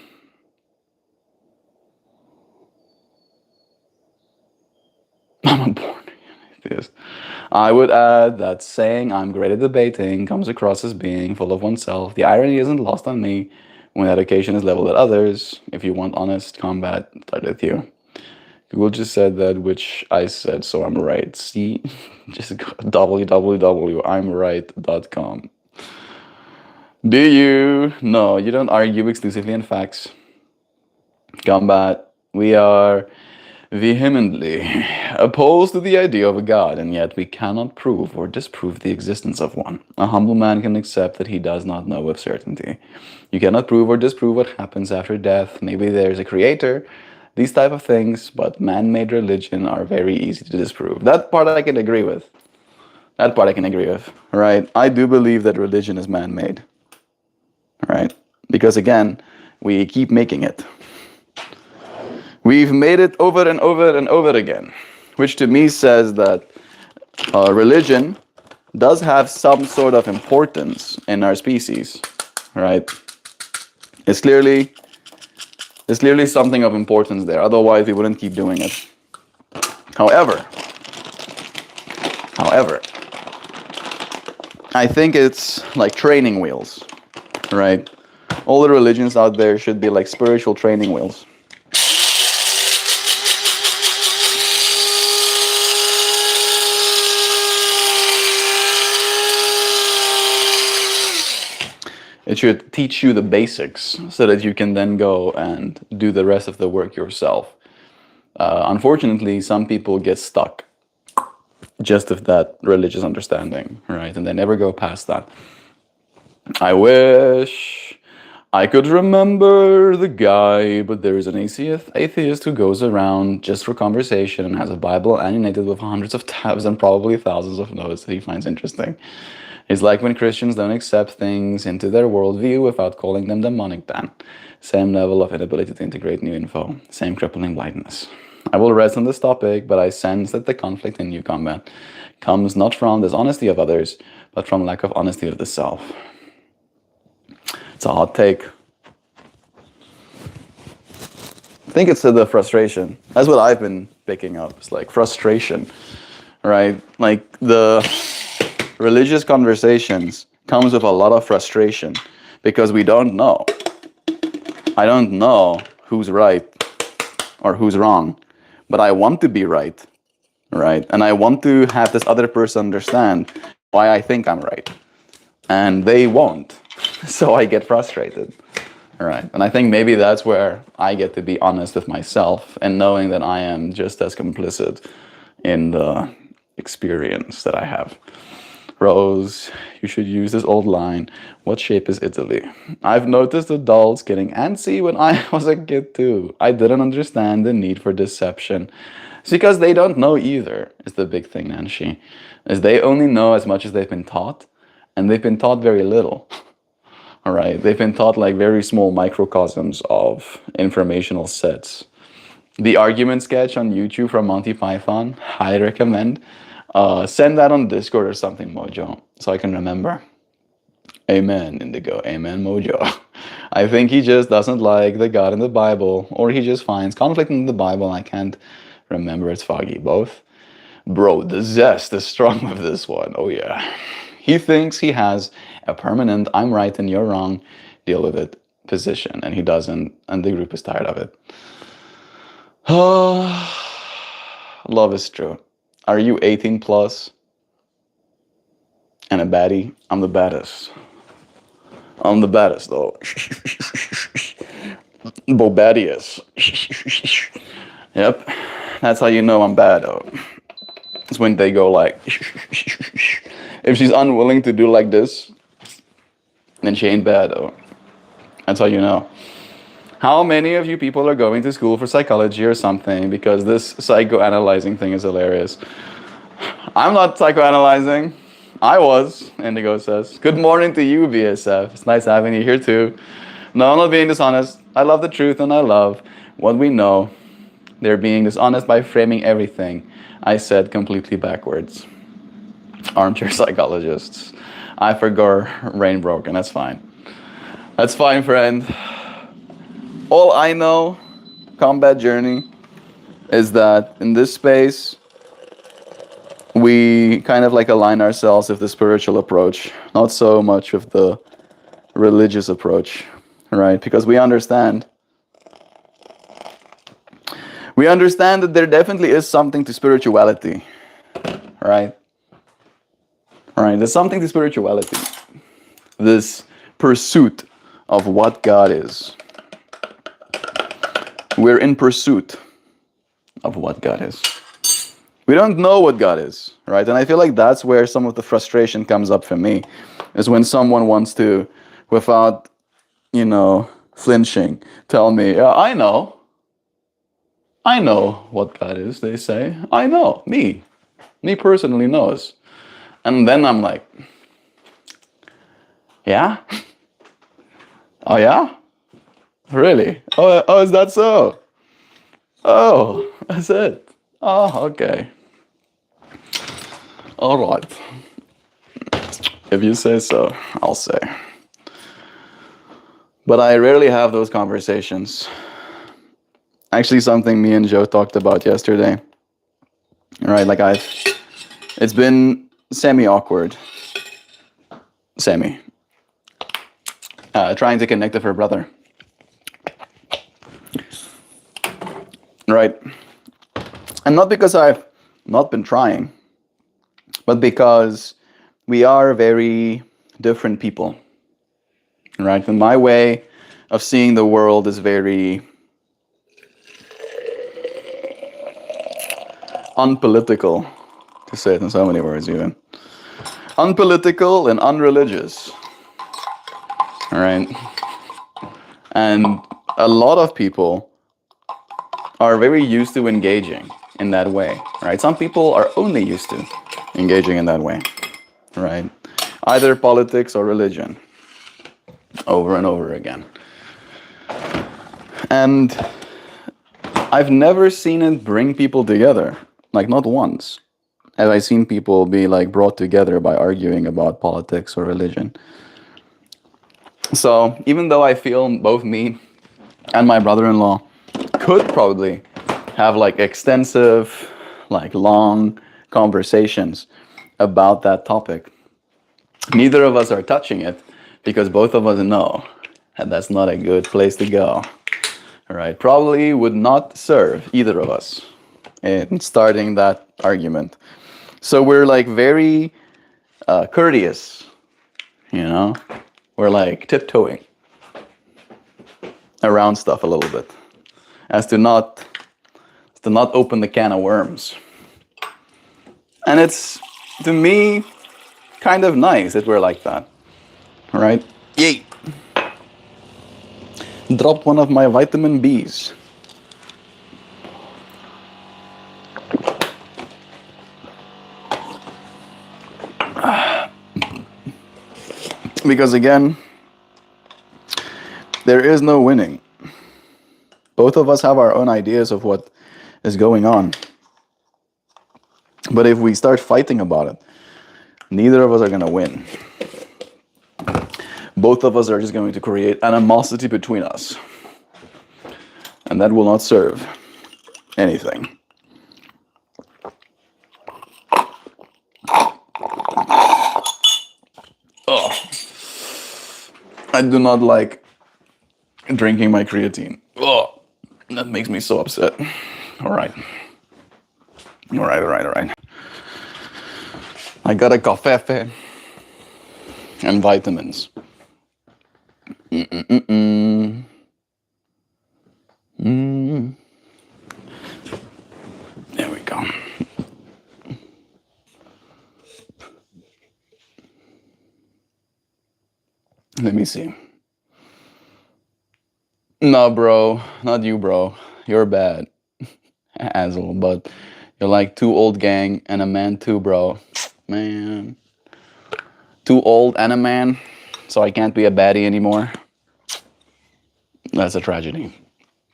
a born atheist. I would add that saying I'm great at debating comes across as being full of oneself. The irony isn't lost on me when that occasion is leveled at others. If you want honest combat, start with you. Google just said that, which I said, so I'm right. See, just go www.imright.com. Do you? No, you don't argue exclusively in facts. Combat. We are vehemently opposed to the idea of a God, and yet we cannot prove or disprove the existence of one. A humble man can accept that he does not know with certainty. You cannot prove or disprove what happens after death. Maybe there's a creator, these type of things, but man-made religion are very easy to disprove. That part I can agree with. Right? I do believe that religion is man-made. Right? Because again, we keep making it. We've made it over and over and over again, which to me says that religion does have some sort of importance in our species, right? It's clearly something of importance there. Otherwise, we wouldn't keep doing it. However, I think it's like training wheels, right? All the religions out there should be like spiritual training wheels. It should teach you the basics so that you can then go and do the rest of the work yourself. Unfortunately, some people get stuck just with that religious understanding, right? And they never go past that. I wish I could remember the guy, but there is an atheist who goes around just for conversation and has a Bible annotated with hundreds of tabs and probably thousands of notes that he finds interesting. It's like when Christians don't accept things into their worldview without calling them demonic then. Same level of inability to integrate new info. Same crippling blindness. I will rest on this topic, but I sense that the conflict in new combat comes not from dishonesty of others, but from lack of honesty of the self. It's a hot take. I think it's the frustration. That's what I've been picking up. It's like frustration, right? Like the religious conversations comes with a lot of frustration because we don't know. I don't know who's right or who's wrong, but I want to be right? And I want to have this other person understand why I think I'm right. And they won't. So I get frustrated. Right? And I think maybe that's where I get to be honest with myself and knowing that I am just as complicit in the experience that I have. Rose, you should use this old line. What shape is Italy? I've noticed adults getting antsy when I was a kid too. I didn't understand the need for deception. It's because they don't know either, is the big thing, Nancy. Is they only know as much as they've been taught, and they've been taught very little. All right, they've been taught like very small microcosms of informational sets. The argument sketch on YouTube from Monty Python, highly recommend. Send that on Discord or something, Mojo, so I can remember. Amen, Indigo. Amen, Mojo. I think he just doesn't like the God in the Bible, or he just finds conflict in the Bible. I can't remember. It's foggy. Both. Bro, the zest is strong with this one. Oh, yeah. He thinks he has a permanent I'm right and you're wrong, deal with it position, and he doesn't, and the group is tired of it. Oh, love is true. Are you 18 plus and a baddie? I'm the baddest. I'm the baddest, though. Bobadius. Yep. That's how you know I'm bad, though. It's when they go like... If she's unwilling to do like this, then she ain't bad, though. That's how you know. How many of you people are going to school for psychology or something? Because this psychoanalyzing thing is hilarious. I'm not psychoanalyzing. I was, Indigo says. Good morning to you, BSF. It's nice having you here too. No, I'm not being dishonest. I love the truth and I love what we know. They're being dishonest by framing everything I said completely backwards. Armchair psychologists. I forgot rain broken. That's fine. That's fine, friend. All I know, combat journey, is that in this space, we kind of like align ourselves with the spiritual approach, not so much with the religious approach, right? Because we understand that there definitely is something to spirituality, right? Right, there's something to spirituality. This pursuit of what God is. We're in pursuit of what God is. We don't know what God is, right? And I feel like that's where some of the frustration comes up for me, is when someone wants to, without, flinching, tell me, yeah, I know what God is, they say. I know, me personally knows. And then I'm like, yeah? Oh, yeah? Really? Oh, is that so? Oh, that's it. Oh, okay. All right. If you say so, I'll say. But I rarely have those conversations. Actually, something me and Joe talked about yesterday. Right, like it's been semi-awkward. Trying to connect with her brother. Right. And not because I've not been trying, but because we are very different people. Right? And my way of seeing the world is very unpolitical, to say it in so many words even. Unpolitical and unreligious. All right? And a lot of people are very used to engaging in that way, right? Some people are only used to engaging in that way, right? Either politics or religion, over and over again. And I've never seen it bring people together, like not once have I seen people be like brought together by arguing about politics or religion. So even though I feel both me and my brother-in-law could probably have like extensive, like long conversations about that topic, neither of us are touching it because both of us know that that's not a good place to go. All right, probably would not serve either of us in starting that argument. So we're like very courteous, We're like tiptoeing around stuff a little bit, as to not open the can of worms. And it's, to me, kind of nice that we're like that. All right? Yay! Dropped one of my vitamin Bs. Because again, there is no winning. Both of us have our own ideas of what is going on. But if we start fighting about it, neither of us are going to win. Both of us are just going to create animosity between us. And that will not serve anything. Oh, I do not like drinking my creatine. Oh, that makes me so upset. All right. I got a coffee and vitamins. Mm. There we go. Let me see. No, bro. Not you, bro. You're bad. Asshole. But you're like too old gang and a man too, bro. Man. Too old and a man. So I can't be a baddie anymore. That's a tragedy.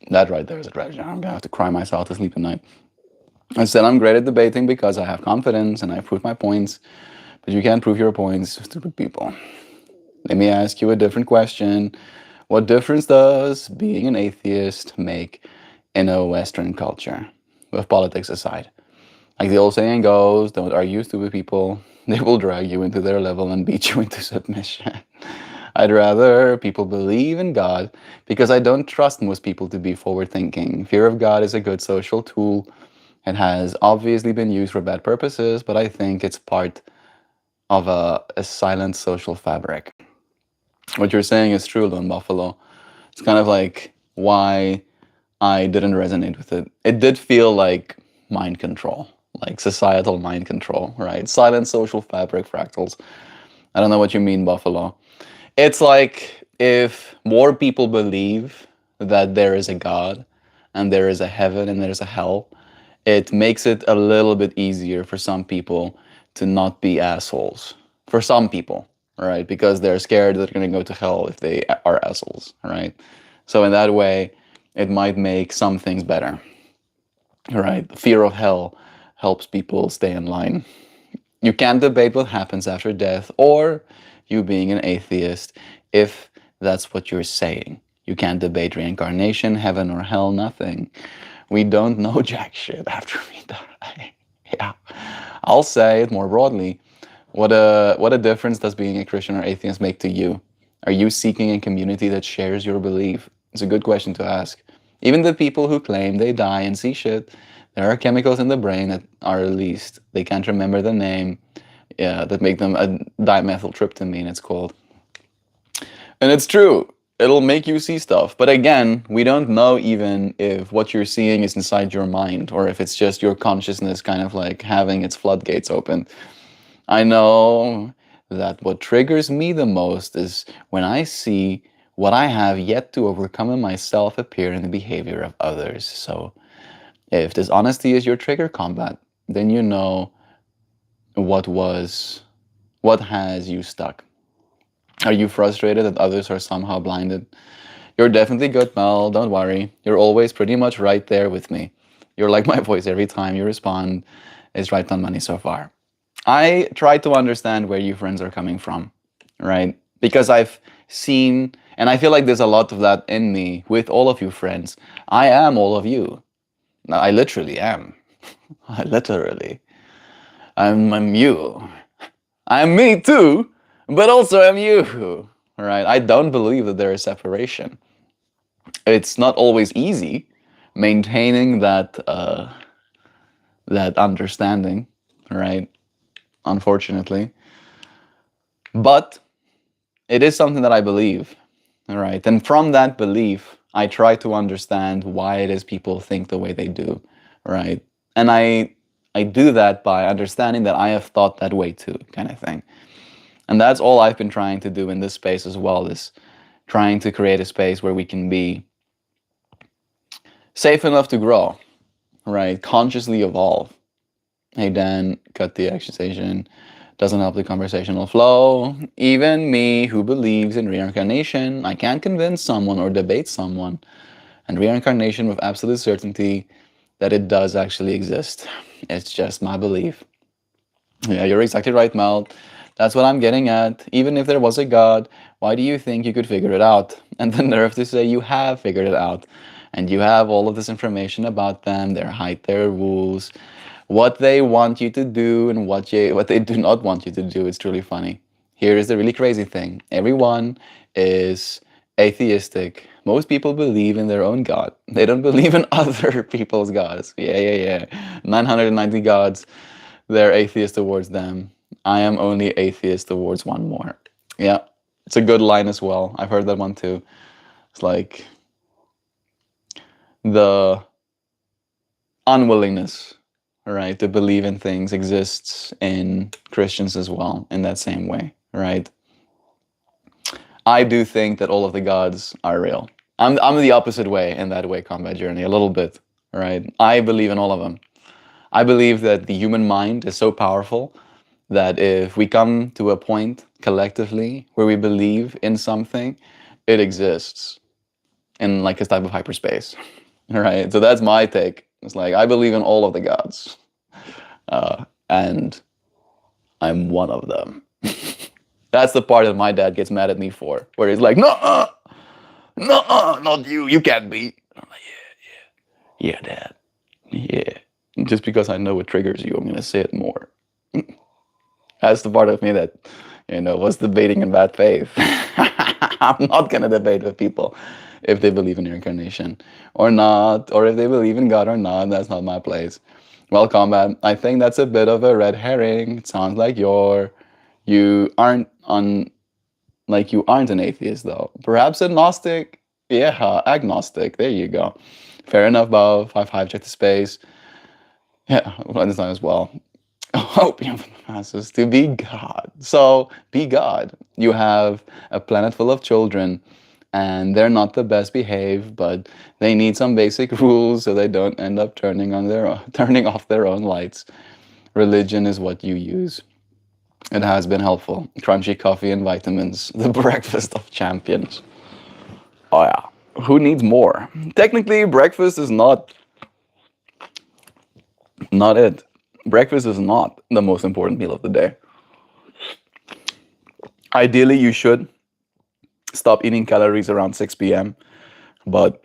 That right there is a tragedy. I'm gonna have to cry myself to sleep at night. I said I'm great at debating because I have confidence and I prove my points. But you can't prove your points, stupid people. Let me ask you a different question. What difference does being an atheist make in a Western culture, with politics aside? Like the old saying goes, don't argue, stupid people. They will drag you into their level and beat you into submission. I'd rather people believe in God because I don't trust most people to be forward-thinking. Fear of God is a good social tool. It has obviously been used for bad purposes, but I think it's part of a silent social fabric. What you're saying is true, Lone Buffalo. It's kind of like why I didn't resonate with it. It did feel like mind control, like societal mind control, right? Silent social fabric fractals. I don't know what you mean, Buffalo. It's like if more people believe that there is a God and there is a heaven and there's a hell, it makes it a little bit easier for some people to not be assholes. For some people, right? Because they're scared that they're going to go to hell if they are assholes, right? So in that way, it might make some things better, right? The fear of hell helps people stay in line. You can't debate what happens after death or you being an atheist if that's what you're saying. You can't debate reincarnation, heaven or hell, nothing. We don't know jack shit after we die. Yeah. I'll say it more broadly. What a difference does being a Christian or atheist make to you? Are you seeking a community that shares your belief? It's a good question to ask. Even the people who claim they die and see shit, there are chemicals in the brain that are released. They can't remember the name. Yeah, that make them a dimethyltryptamine, it's called. And it's true. It'll make you see stuff. But again, we don't know even if what you're seeing is inside your mind or if it's just your consciousness kind of like having its floodgates open. I know that what triggers me the most is when I see what I have yet to overcome in myself appear in the behavior of others. So if dishonesty is your trigger combat, then you know what has you stuck. Are you frustrated that others are somehow blinded? You're definitely good, Mel. Don't worry. You're always pretty much right there with me. You're like my voice every time you respond. It's right on money so far. I try to understand where you friends are coming from, right? Because I've seen, and I feel like there's a lot of that in me with all of you friends. I am all of you. No, I literally am. I'm you. I'm me too, but also I'm you, right? I don't believe that there is separation. It's not always easy maintaining that understanding, right? Unfortunately. But it is something that I believe, right? And from that belief, I try to understand why it is people think the way they do, right? And I do that by understanding that I have thought that way too, kind of thing. And that's all I've been trying to do in this space as well, is trying to create a space where we can be safe enough to grow, right? Consciously evolve. Hey, Dan, cut the accusation. Doesn't help the conversational flow. Even me, who believes in reincarnation, I can't convince someone or debate someone and reincarnation with absolute certainty that it does actually exist. It's just my belief. Yeah, you're exactly right, Mel. That's what I'm getting at. Even if there was a God, why do you think you could figure it out? And the nerve to say you have figured it out. And you have all of this information about them, their height, their rules, what they want you to do and what they do not want you to do. It's truly funny. Here is the really crazy thing. Everyone is atheistic. Most people believe in their own God. They don't believe in other people's gods. Yeah. 990 gods. They're atheist towards them. I am only atheist towards one more. Yeah, it's a good line as well. I've heard that one too. It's like the unwillingness, right, to believe in things exists in Christians as well in that same way, right? I do think that all of the gods are real. I'm the opposite way in that way, combat journey, a little bit, right? I believe in all of them. I believe that the human mind is so powerful that if we come to a point collectively where we believe in something, it exists in like a type of hyperspace, right? So that's my take. It's like, I believe in all of the gods, and I'm one of them. That's the part that my dad gets mad at me for, where he's like, no, not you. You can't be. I'm like, yeah, Dad, yeah. Just because I know it triggers you, I'm gonna say it more. That's the part of me that, was debating in bad faith. I'm not gonna debate with people if they believe in reincarnation or not, or if they believe in God or not. That's not my place. Well, combat, I think that's a bit of a red herring. It sounds like you aren't an atheist though. Perhaps agnostic. Yeah, agnostic. There you go. Fair enough, Bob. I've hijacked the space. Yeah, well, this time as well. Opium for the masses to be God. So be God. You have a planet full of children, and they're not the best behaved, but they need some basic rules so they don't end up turning off their own lights. Religion is what you use. It has been helpful. Crunchy coffee and vitamins. The breakfast of champions. Oh yeah. Who needs more? Technically, breakfast is not it. Breakfast is not the most important meal of the day. Ideally, you should stop eating calories around 6 p.m., but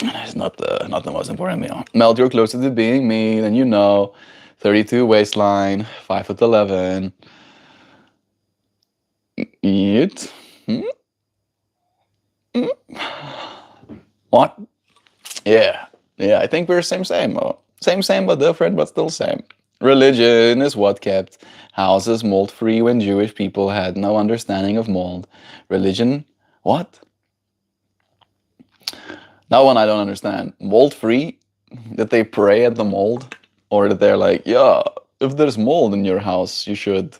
it's not the most important meal. Melt, you're closer to being me than you know. 32 waistline, 5'11". Eat? What? Yeah. I think we're same. Same, but different, but still same. Religion is what kept houses mold-free when Jewish people had no understanding of mold. Religion, what? That one I don't understand. Mold-free? Did they pray at the mold? Or did they're like, yeah, if there's mold in your house, you should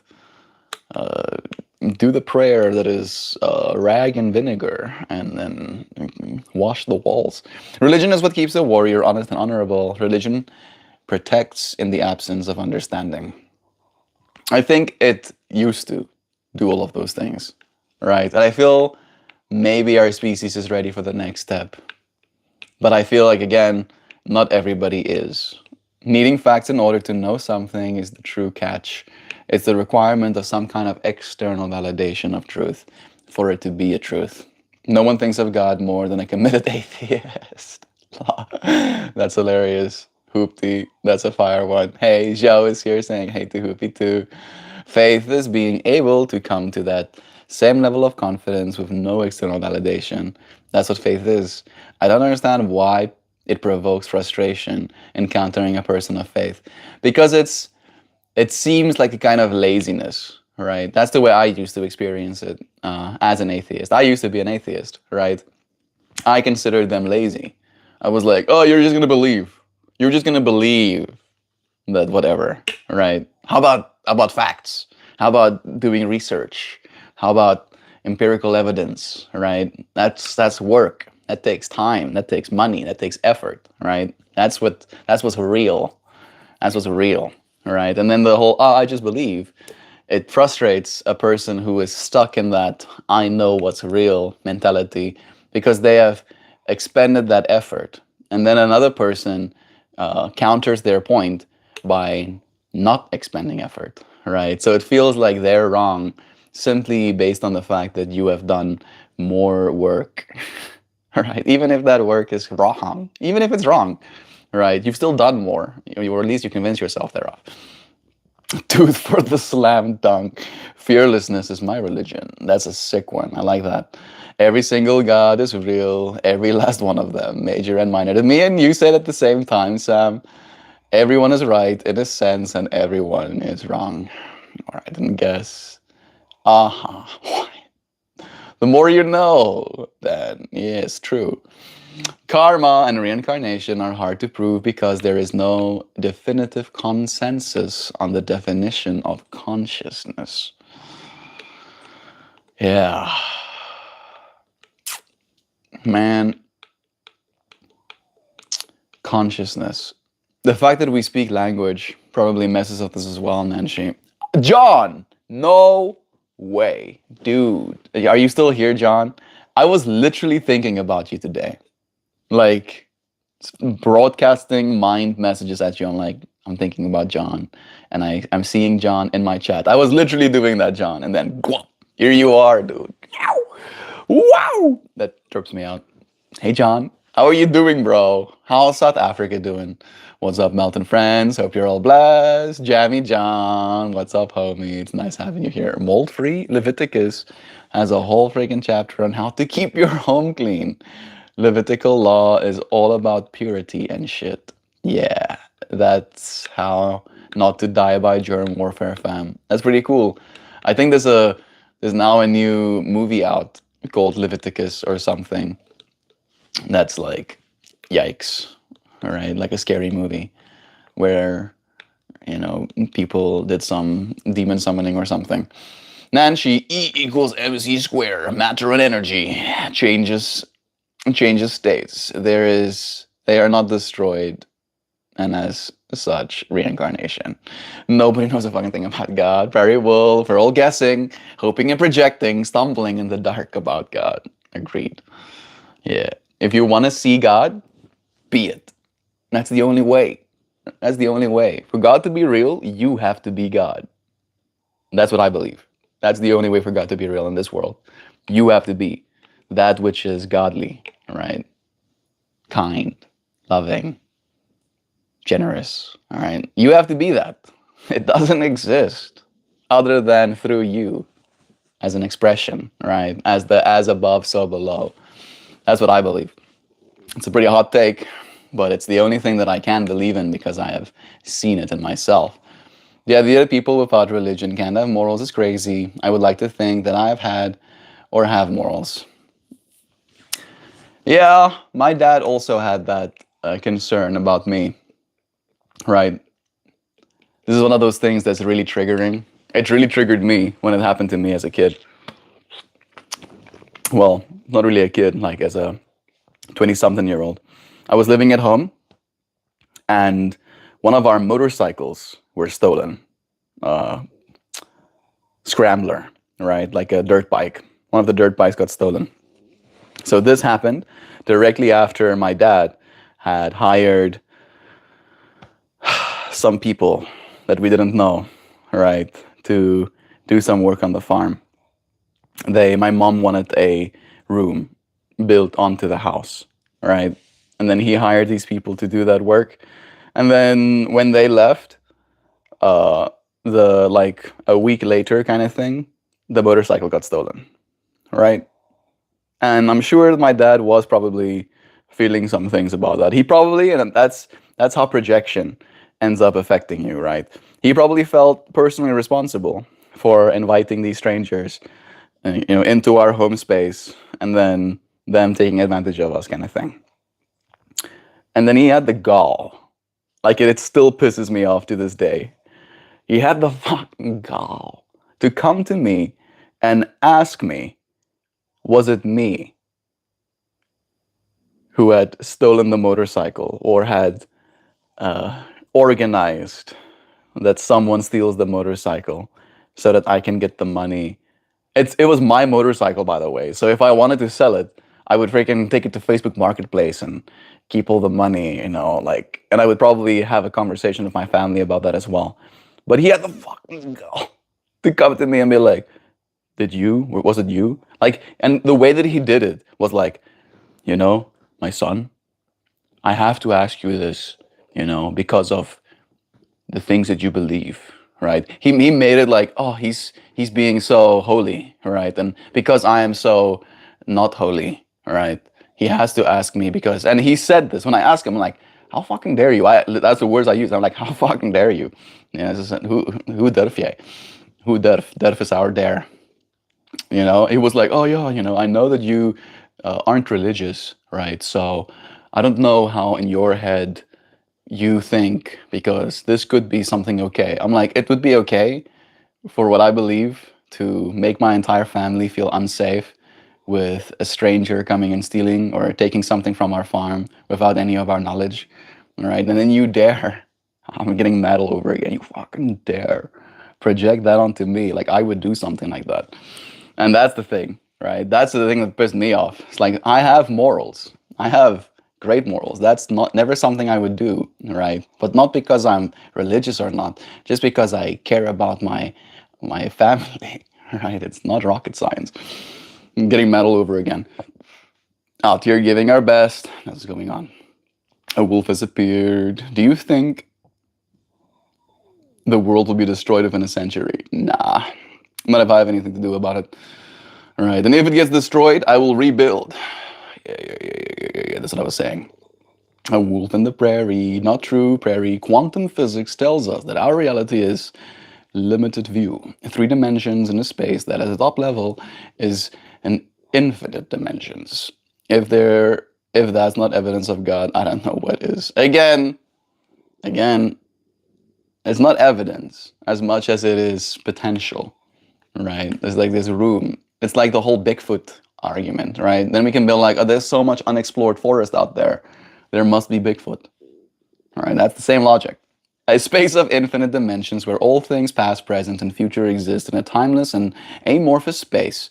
do the prayer that is rag and vinegar and then wash the walls. Religion is what keeps a warrior honest and honorable. Religion protects in the absence of understanding. I think it used to do all of those things, right? And I feel maybe our species is ready for the next step. But I feel like, again, not everybody is. Needing facts in order to know something is the true catch. It's the requirement of some kind of external validation of truth for it to be a truth. No one thinks of God more than a committed atheist. That's hilarious. Hoopty, that's a fire one. Hey, Joe is here saying hey to Hoopy too. Faith is being able to come to that same level of confidence with no external validation. That's what faith is. I don't understand why it provokes frustration encountering a person of faith. Because it seems like a kind of laziness, right? That's the way I used to experience it as an atheist. I used to be an atheist, right? I considered them lazy. I was like, oh, you're just going to believe. You're just going to believe. that whatever, right? How about facts? How about doing research? How about empirical evidence, right? That's work. That takes time. That takes money. That takes effort, right? That's what's real. That's what's real, right? And then the whole I just believe, it frustrates a person who is stuck in that I know what's real mentality because they have expended that effort. And then another person counters their point by not expending effort, right? So it feels like they're wrong simply based on the fact that you have done more work, right? Even if that work is wrong, even if it's wrong, right? You've still done more, or at least you convince yourself thereof. Tooth for the slam dunk. Fearlessness is my religion. That's a sick one. I like that. Every single God is real. Every last one of them, major and minor. To me and you said at the same time, Sam. Everyone is right in a sense, and everyone is wrong. Or I didn't guess. Aha. The more you know, then yes, true. Karma and reincarnation are hard to prove because there is no definitive consensus on the definition of consciousness. Yeah. Man, consciousness. The fact that we speak language probably messes up this as well, Nancy. John! No way. Dude. Are you still here, John? I was literally thinking about you today. Like, broadcasting mind messages at you. I'm thinking about John, and I'm seeing John in my chat. I was literally doing that, John, and then here you are, dude. Wow, that trips me out. Hey, John, how are you doing, bro? How's South Africa doing? What's up, Melton friends? Hope you're all blessed. Jammy John, what's up, homie? It's nice having you here. Mold-free Leviticus has a whole freaking chapter on how to keep your home clean. Levitical law is all about purity and shit. Yeah, that's how not to die by germ warfare, fam. That's pretty cool. I think there's now a new movie out called Leviticus or something. That's like, yikes, all right, like a scary movie where, people did some demon summoning or something. Nancy, E equals mc squared, matter and energy changes states. They are not destroyed, and as such, reincarnation. Nobody knows a fucking thing about God. Very well, we're all guessing, hoping and projecting, stumbling in the dark about God. Agreed. Yeah. If you want to see God, be it. That's the only way. That's the only way. For God to be real, you have to be God. That's what I believe. That's the only way for God to be real in this world. You have to be that which is godly, right? Kind, loving, generous, all right? You have to be that. It doesn't exist other than through you as an expression, right? As above, so below. That's what I believe. It's a pretty hot take, but it's the only thing that I can believe in because I have seen it in myself. The idea that people without religion can't have morals is crazy. I would like to think that I've had or have morals. Yeah, my dad also had that concern about me, right? This is one of those things that's really triggering. It really triggered me when it happened to me as a kid. Well, not really a kid, like as a 20-something-year-old. I was living at home, and one of our motorcycles were stolen. Scrambler, right? Like a dirt bike. One of the dirt bikes got stolen. So this happened directly after my dad had hired some people that we didn't know, right, to do some work on the farm. My mom wanted a room built onto the house, right? And then he hired these people to do that work. And then when they left, like a week later kind of thing, the motorcycle got stolen, right? And I'm sure my dad was probably feeling some things about that. He probably, and that's how projection ends up affecting you, right? He probably felt personally responsible for inviting these strangers, into our home space, and then them taking advantage of us, kind of thing. And then he had the gall Like it still pisses me off to this day. He had the fucking gall to come to me and ask me, was it me who had stolen the motorcycle or had organized that someone steals the motorcycle so that I can get the money. It was my motorcycle, by the way. So if I wanted to sell it, I would freaking take it to Facebook Marketplace and keep all the money, like, and I would probably have a conversation with my family about that as well. But he had the fucking gall to come to me and be like, was it you? Like, and the way that he did it was like, my son, I have to ask you this, because of the things that you believe, right? He made it like, oh, he's being so holy, right? And because I am so not holy, right? He has to ask me because, and he said this when I asked him, I'm like, how fucking dare you? That's the words I use. I'm like, how fucking dare you? Yeah, who durf jij? Who durf? Durf is our dare. He was like, oh yeah, I know that you aren't religious, right? So I don't know how in your head you think, because this could be something okay. I'm like, it would be okay for what I believe to make my entire family feel unsafe with a stranger coming and stealing or taking something from our farm without any of our knowledge, right? And then you dare, I'm getting mad all over again, you fucking dare project that onto me, like I would do something like that. And that's the thing, right? That's the thing that pissed me off. It's like, I have morals. I have great morals. That's never something I would do, right? But not because I'm religious or not, just because I care about my family, right? It's not rocket science. I'm getting mad all over again. Out here giving our best. That's going on. A wolf has appeared. Do you think the world will be destroyed within a century? Nah. Not if I have anything to do about it. Right. And if it gets destroyed, I will rebuild. Yeah. That's what I was saying. A wolf in the prairie. Not true, prairie. Quantum physics tells us that our reality is limited view. 3 dimensions in a space that at the top level is an infinite dimensions. If that's not evidence of God, I don't know what is. Again, it's not evidence as much as it is potential, right? There's like this room. It's like the whole Bigfoot argument, right? Then we can be like, oh, there's so much unexplored forest out there. There must be Bigfoot. All right, that's the same logic. A space of infinite dimensions where all things past, present, and future exist in a timeless and amorphous space.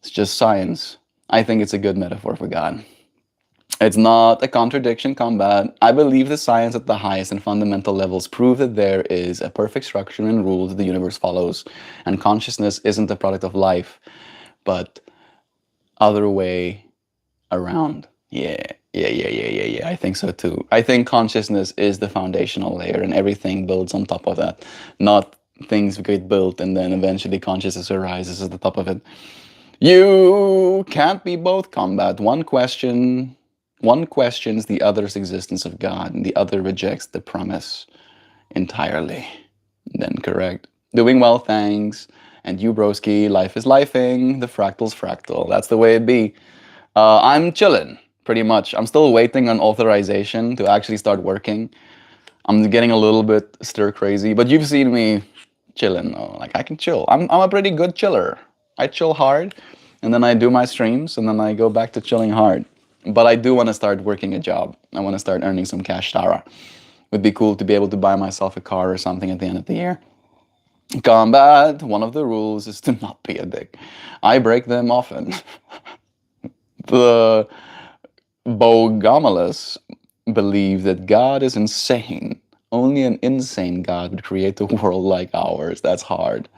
It's just science. I think it's a good metaphor for God. It's not a contradiction, combat. I believe the science at the highest and fundamental levels prove that there is a perfect structure and rules that the universe follows, and consciousness isn't a product of life, but other way around. Yeah. I think so too. I think consciousness is the foundational layer and everything builds on top of that. Not things get built and then eventually consciousness arises at the top of it. You can't be both, combat. One questions the other's existence of God, and the other rejects the premise entirely. Then correct. Doing well, thanks. And you, broski, life is lifing. The fractal's fractal. That's the way it be. I'm chilling, pretty much. I'm still waiting on authorization to actually start working. I'm getting a little bit stir crazy, but you've seen me chilling. Like I can chill. I'm a pretty good chiller. I chill hard, and then I do my streams, and then I go back to chilling hard. But I do want to start working a job. I want to start earning some cash, Tara. Would be cool to be able to buy myself a car or something at the end of the year. Combat, one of the rules is to not be a dick. I break them often. The Bogomolus believe that God is insane. Only an insane God would create a world like ours. That's hard.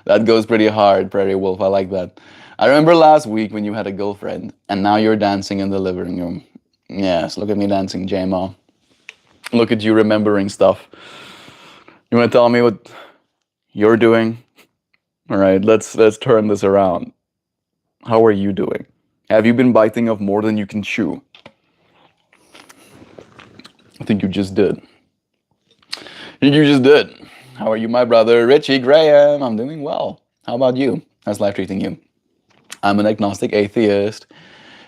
That goes pretty hard, Prairie Wolf. I like that. I remember last week when you had a girlfriend, and now you're dancing in the living room. Yes, look at me dancing, J-Mo. Look at you remembering stuff. You want to tell me what you're doing? All right, let's turn this around. How are you doing? Have you been biting off more than you can chew? I think you just did. You just did. How are you, my brother? Richie Graham. I'm doing well. How about you? How's life treating you? I'm an agnostic atheist.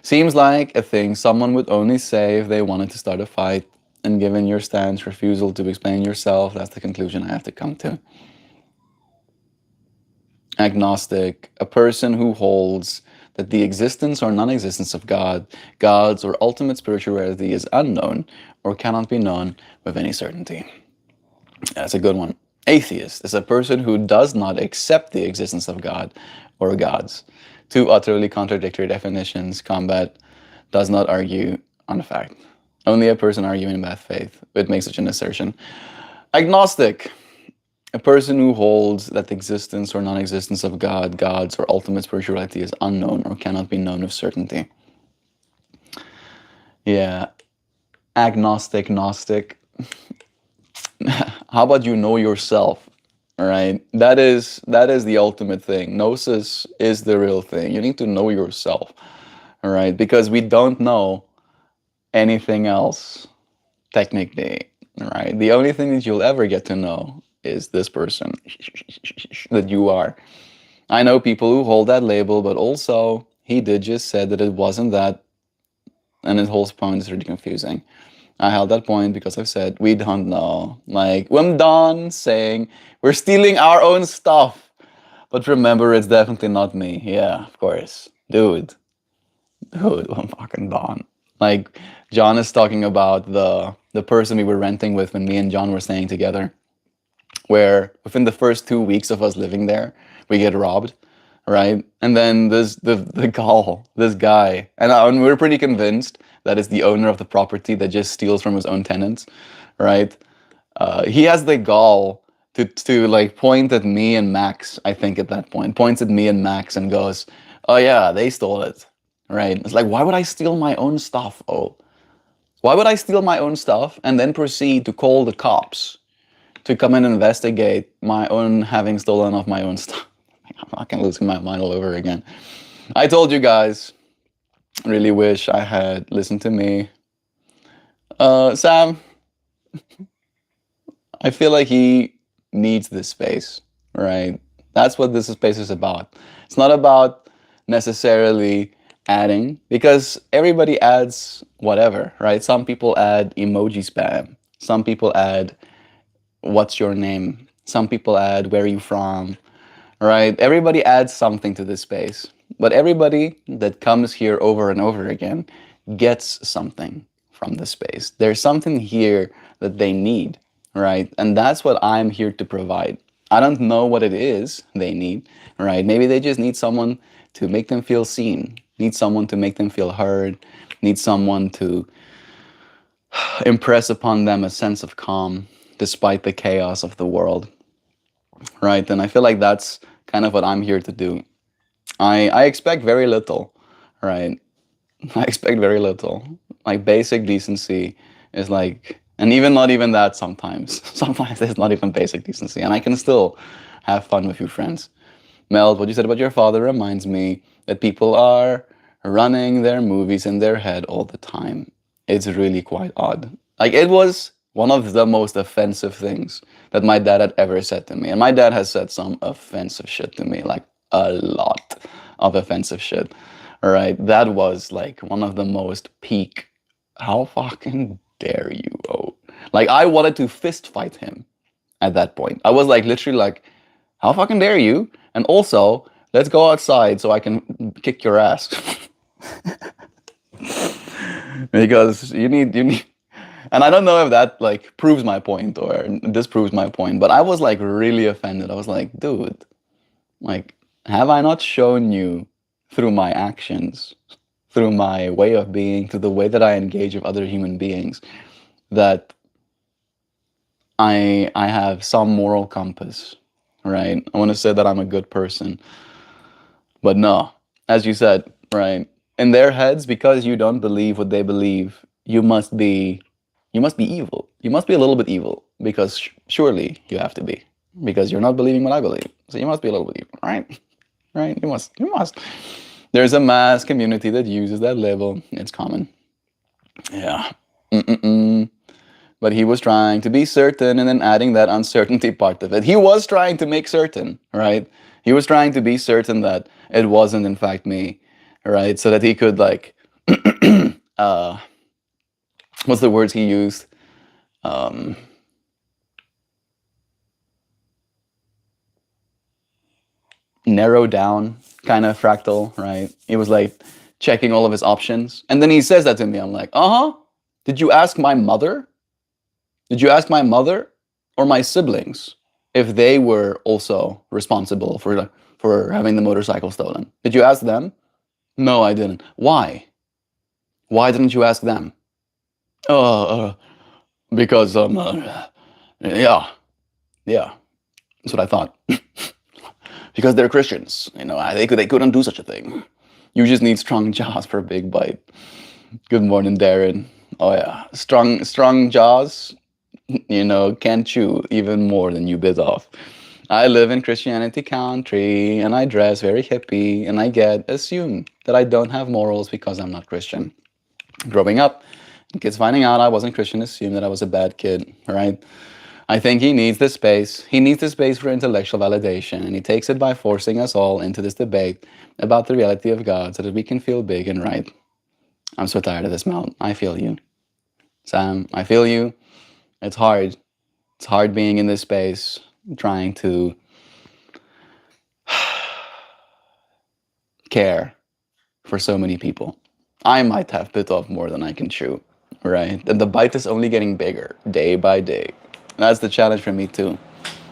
Seems like a thing someone would only say if they wanted to start a fight. And given your stance, refusal to explain yourself, that's the conclusion I have to come to. Agnostic, a person who holds that the existence or non-existence of God, God's or ultimate spirituality is unknown or cannot be known with any certainty. That's a good one. Atheist is a person who does not accept the existence of God or gods. Two utterly contradictory definitions. Combat does not argue on the fact. Only a person arguing in bad faith would make such an assertion. Agnostic, a person who holds that the existence or non-existence of God, gods, or ultimate spirituality is unknown or cannot be known with certainty. Yeah, agnostic, gnostic. How about you know yourself? All right, that is the ultimate thing. Gnosis is the real thing. You need to know yourself. All right, because we don't know anything else technically. All right, the only thing that you'll ever get to know is this person that you are. I know people who hold that label, but also he did just said that it wasn't that, and his whole point is really confusing. I held that point because I've said we don't know. Like when Don saying we're stealing our own stuff, but remember it's definitely not me. Yeah, of course, dude, I'm fucking Don. Like John is talking about the person we were renting with when me and John were staying together, where within the first 2 weeks of us living there, we get robbed, right? And then this guy, and we're pretty convinced that it's the owner of the property that just steals from his own tenants, right? He has the gall to like point at me and Max. I think at that point points at me and Max and goes, "Oh yeah, they stole it." Right? It's like, why would I steal my own stuff? Oh, why would I steal my own stuff and then proceed to call the cops to come and investigate my own having stolen off my own stuff? I'm fucking losing my mind all over again. I told you guys, really wish I had listened to me. Sam, I feel like he needs this space, right? That's what this space is about. It's not about necessarily adding, because everybody adds whatever, right? Some people add emoji spam. Some people add what's your name. Some people add where are you from, right? Everybody adds something to this space. But everybody that comes here over and over again gets something from this space. There's something here that they need, right? And that's what I'm here to provide. I don't know what it is they need, right? Maybe they just need someone to make them feel seen, need someone to make them feel heard, need someone to impress upon them a sense of calm despite the chaos of the world, right? And I feel like that's kind of what I'm here to do. I expect very little, right? I expect very little. Like basic decency is like, and even not even that sometimes. Sometimes there's not even basic decency, and I can still have fun with your friends. Mel, what you said about your father reminds me that people are running their movies in their head all the time. It's really quite odd. Like it was one of the most offensive things that my dad had ever said to me. And my dad has said some offensive shit to me, like a lot of offensive shit. All right, that was like one of the most peak. How fucking dare you? Oh, like I wanted to fist fight him at that point. I was like literally like, how fucking dare you? And also, let's go outside so I can kick your ass. Because you need, and I don't know if that like proves my point or disproves my point, but I was like really offended. I was like, dude, like, have I not shown you through my actions, through my way of being, through the way that I engage with other human beings, that I have some moral compass, right? I want to say that I'm a good person, but no, as you said, right? In their heads, because you don't believe what they believe, you must be evil. You must be a little bit evil, because surely you have to be, because you're not believing what I believe. So you must be a little bit evil, right? Right? You must. There's a mass community that uses that label. It's common. Yeah. But he was trying to be certain and then adding that uncertainty part of it. He was trying to make certain, right? He was trying to be certain that it wasn't in fact me, right? So that he could like, what's the words he used? um, narrow down kind of fractal, right? He was like checking all of his options. And then he says that to me. I'm like, uh-huh. Did you ask my mother? Did you ask my mother or my siblings if they were also responsible for having the motorcycle stolen? Did you ask them? No, I didn't. Why? Why didn't you ask them? Uh, because yeah, yeah. That's what I thought. Because they're Christians, they couldn't do such a thing. You just need strong jaws for a big bite. Good morning, Darren. Oh yeah, strong jaws. Can chew even more than you bit off. I live in Christianity country, and I dress very hippie, and I get assumed that I don't have morals because I'm not Christian. Growing up, kids finding out I wasn't Christian assumed that I was a bad kid, right? I think he needs the space. He needs the space for intellectual validation, and he takes it by forcing us all into this debate about the reality of God so that we can feel big and right. I'm so tired of this, Mel. I feel you. Sam, I feel you. It's hard. It's hard being in this space, trying to care for so many people. I might have bit off more than I can chew, right? And the bite is only getting bigger day by day. That's the challenge for me too.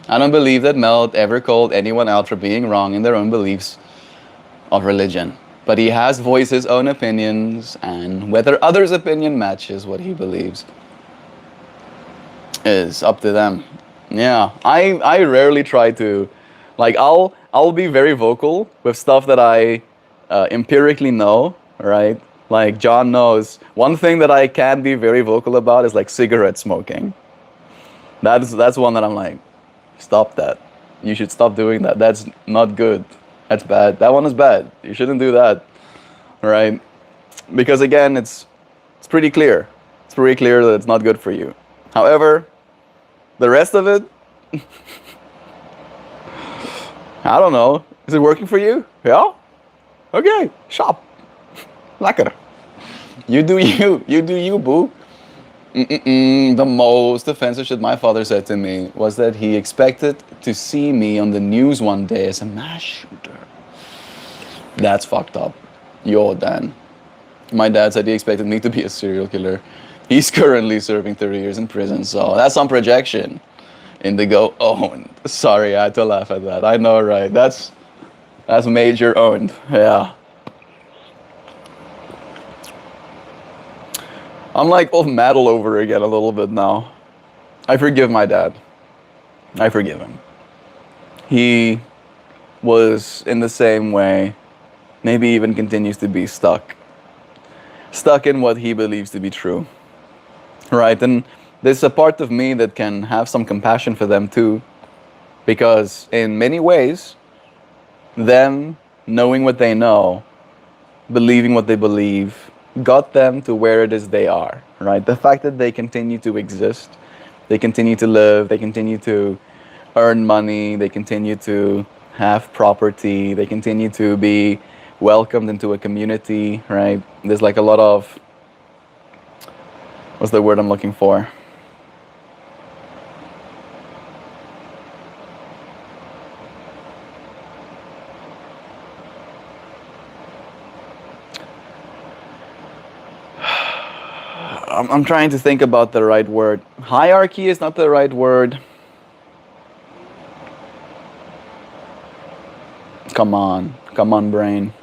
I don't believe that Melt ever called anyone out for being wrong in their own beliefs of religion. But he has voiced his own opinions, and whether others' opinion matches what he believes is up to them. Yeah, I rarely try to, like, I'll be very vocal with stuff that I empirically know, right? Like John knows one thing that I can be very vocal about is like cigarette smoking. That's one that I'm like, stop that. You should stop doing that. That's not good. That's bad. That one is bad. You shouldn't do that, right? Because again, it's pretty clear. It's pretty clear that it's not good for you. However, the rest of it, I don't know. Is it working for you? Yeah? Okay, shop. Lekker. You do you. You do you, boo. The most offensive shit my father said to me was that he expected to see me on the news one day as a mass shooter. That's fucked up. Yo, Dan. My dad said he expected me to be a serial killer. He's currently serving 30 years in prison, so that's some projection. Indigo owned. Sorry, I had to laugh at that. I know, right? That's major owned. Yeah. I'm like old Matt all over again a little bit now. I forgive my dad. I forgive him. He was in the same way, maybe even continues to be stuck in what he believes to be true. Right? And there's a part of me that can have some compassion for them too, because in many ways, them knowing what they know, believing what they believe, got them to where it is they are, right? The fact that they continue to exist, they continue to live, they continue to earn money, they continue to have property, they continue to be welcomed into a community, right? There's like a lot of, what's the word I'm looking for? I'm trying to think about the right word. Hierarchy is not the right word. Come on, brain.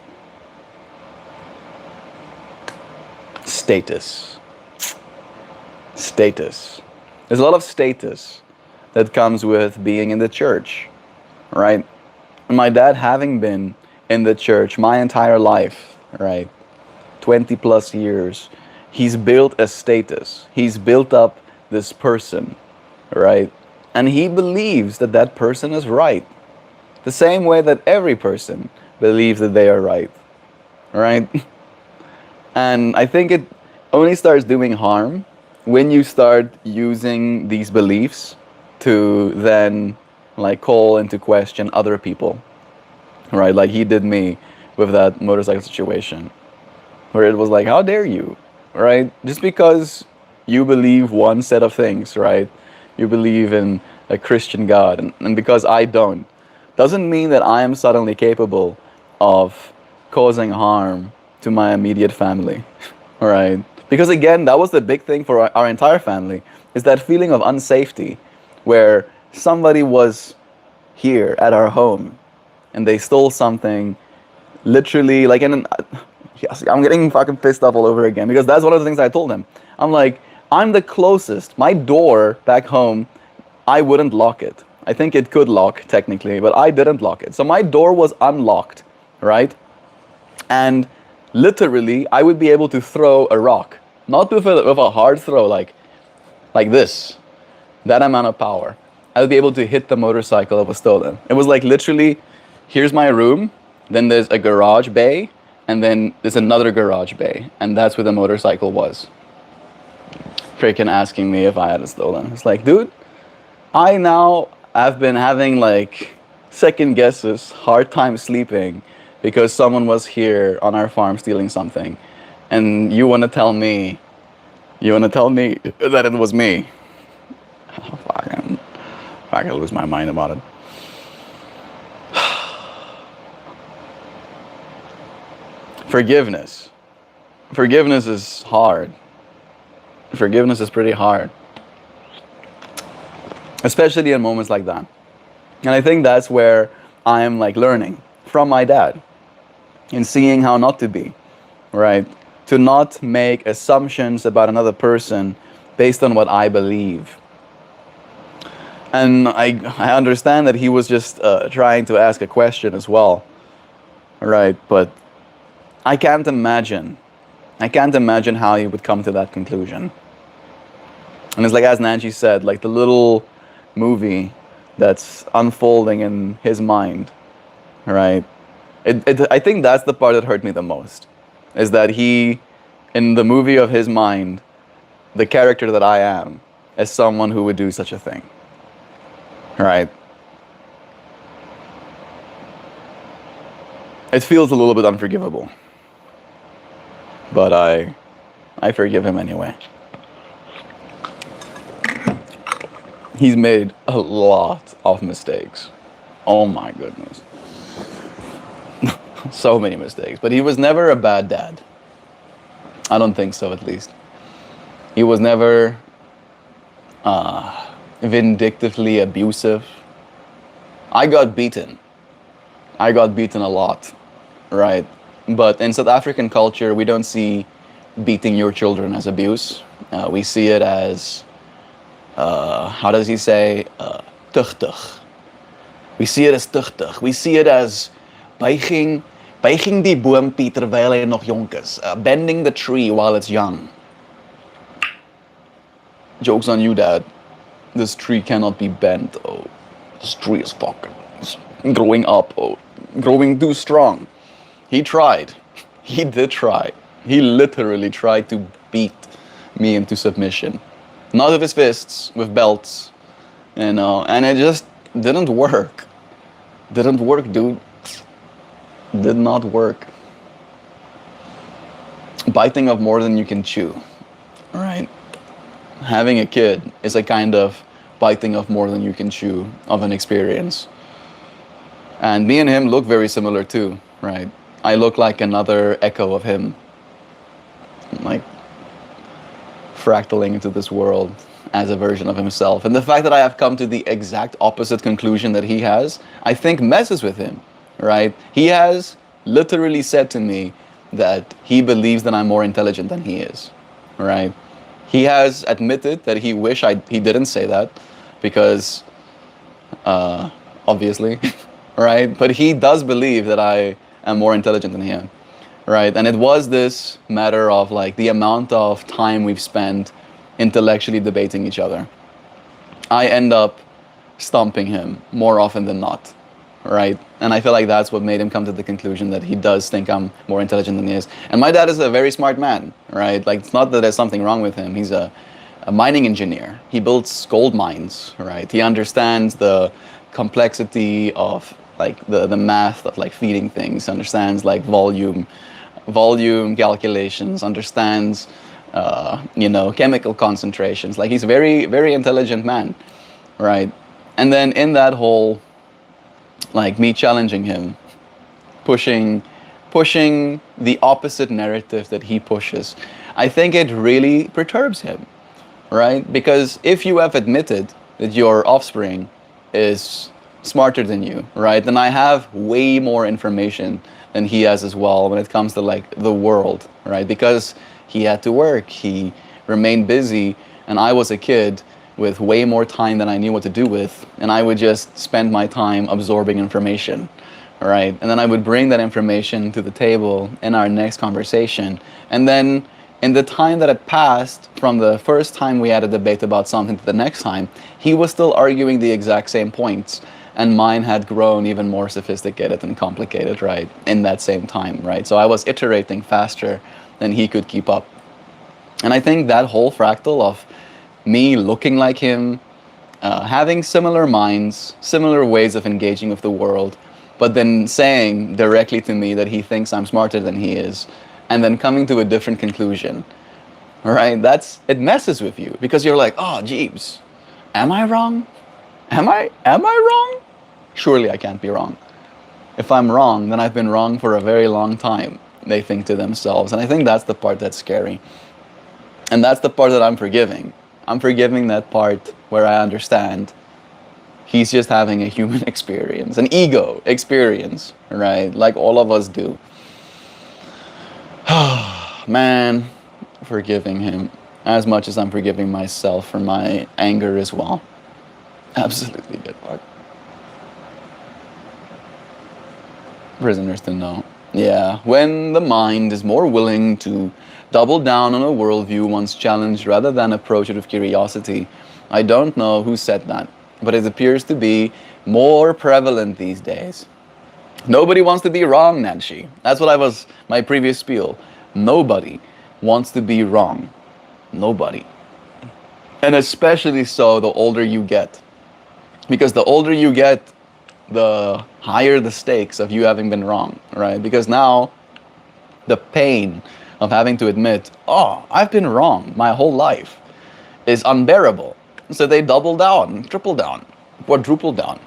Status. There's a lot of status that comes with being in the church, right? And my dad having been in the church my entire life, right? 20 plus years. He's built a status. He's built up this person, right? And he believes that that person is right. The same way that every person believes that they are right, right? And I think it only starts doing harm when you start using these beliefs to then like call into question other people, right? Like he did me with that motorcycle situation, where it was like, how dare you? Right? Just because you believe one set of things, right? You believe in a Christian God, and because I don't, doesn't mean that I am suddenly capable of causing harm to my immediate family, all right? Because again, that was the big thing for our entire family, is that feeling of unsafety, where somebody was here at our home and they stole something, literally, like, yes, I'm getting fucking pissed off all over again, because that's one of the things I told him. I'm like, I'm the closest. My door back home, I wouldn't lock it. I think it could lock technically, but I didn't lock it. So my door was unlocked, right? And literally, I would be able to throw a rock, not with a hard throw like this, that amount of power. I would be able to hit the motorcycle that was stolen. It was like literally, here's my room, then there's a garage bay, and then there's another garage bay, and that's where the motorcycle was. Freaking asking me if I had it stolen. It's like, dude, I now have been having like second guesses, hard time sleeping, because someone was here on our farm stealing something, and you want to tell me that it was me? Oh, I can lose my mind about it. Forgiveness is hard. Forgiveness is pretty hard, especially in moments like that. And I think that's where I am like learning from my dad, and seeing how not to be, right? To not make assumptions about another person based on what I believe. And I understand that he was just trying to ask a question as well, right? But I can't imagine how he would come to that conclusion. And it's like, as Nancy said, like the little movie that's unfolding in his mind, right? I think that's the part that hurt me the most, is that he, in the movie of his mind, the character that I am, is someone who would do such a thing, right? It feels a little bit unforgivable, but I forgive him anyway. He's made a lot of mistakes. Oh my goodness. So many mistakes. But he was never a bad dad. I don't think so, at least. He was never vindictively abusive. I got beaten a lot, right? But in South African culture, we don't see beating your children as abuse. We see it as, how does he say? Tuchtig. We see it as tuchtig. We see it as buiging die boompie terwyl hy nog jonk is. Bending the tree while it's young. Joke's on you, Dad. This tree cannot be bent. Oh, this tree is fucking growing up. Oh, growing too strong. He tried. He did try. He literally tried to beat me into submission. Not with his fists, with belts, you know, and it just didn't work. Didn't work, dude. Did not work. Biting off more than you can chew, right? Having a kid is a kind of biting off more than you can chew of an experience. And me and him look very similar too, right? I look like another echo of him, like fractaling into this world as a version of himself. And the fact that I have come to the exact opposite conclusion that he has, I think messes with him, right? He has literally said to me that he believes that I'm more intelligent than he is, right? He has admitted that he wish he didn't say that, because obviously, right? But he does believe that I am more intelligent than him, right? And it was this matter of like the amount of time we've spent intellectually debating each other. I end up stumping him more often than not, right? And I feel like that's what made him come to the conclusion that he does think I'm more intelligent than he is. And my dad is a very smart man, right? Like, it's not that there's something wrong with him. He's a mining engineer. He builds gold mines, right? He understands the complexity of like the math of like feeding things, understands like volume calculations, understands chemical concentrations. Like he's a very, very intelligent man, right? And then in that whole, like me challenging him, pushing, pushing the opposite narrative that he pushes, I think it really perturbs him, right? Because if you have admitted that your offspring is smarter than you, right, then I have way more information than he has as well when it comes to like the world, right? Because he had to work, he remained busy, and I was a kid with way more time than I knew what to do with, and I would just spend my time absorbing information, right? And then I would bring that information to the table in our next conversation. And then in the time that had passed from the first time we had a debate about something to the next time, he was still arguing the exact same points. And mine had grown even more sophisticated and complicated, right? In that same time, right? So I was iterating faster than he could keep up. And I think that whole fractal of me looking like him, having similar minds, similar ways of engaging with the world, but then saying directly to me that he thinks I'm smarter than he is, and then coming to a different conclusion, right? It messes with you because you're like, oh, jeebs, am I wrong? Am I wrong? Surely I can't be wrong. If I'm wrong, then I've been wrong for a very long time, they think to themselves. And I think that's the part that's scary. And that's the part that I'm forgiving. I'm forgiving that part where I understand he's just having a human experience, an ego experience, right? Like all of us do. Man, forgiving him as much as I'm forgiving myself for my anger as well. Absolutely good part. Prisoners to know. Yeah, when the mind is more willing to double down on a worldview once challenged rather than approach it with curiosity. I don't know who said that, but it appears to be more prevalent these days. Nobody wants to be wrong, Nancy. That's what my previous spiel. Nobody wants to be wrong. Nobody. And especially so the older you get. Because the older you get, the higher the stakes of you having been wrong, right? Because now the pain of having to admit, oh, I've been wrong my whole life is unbearable. So they double down, triple down, quadruple down.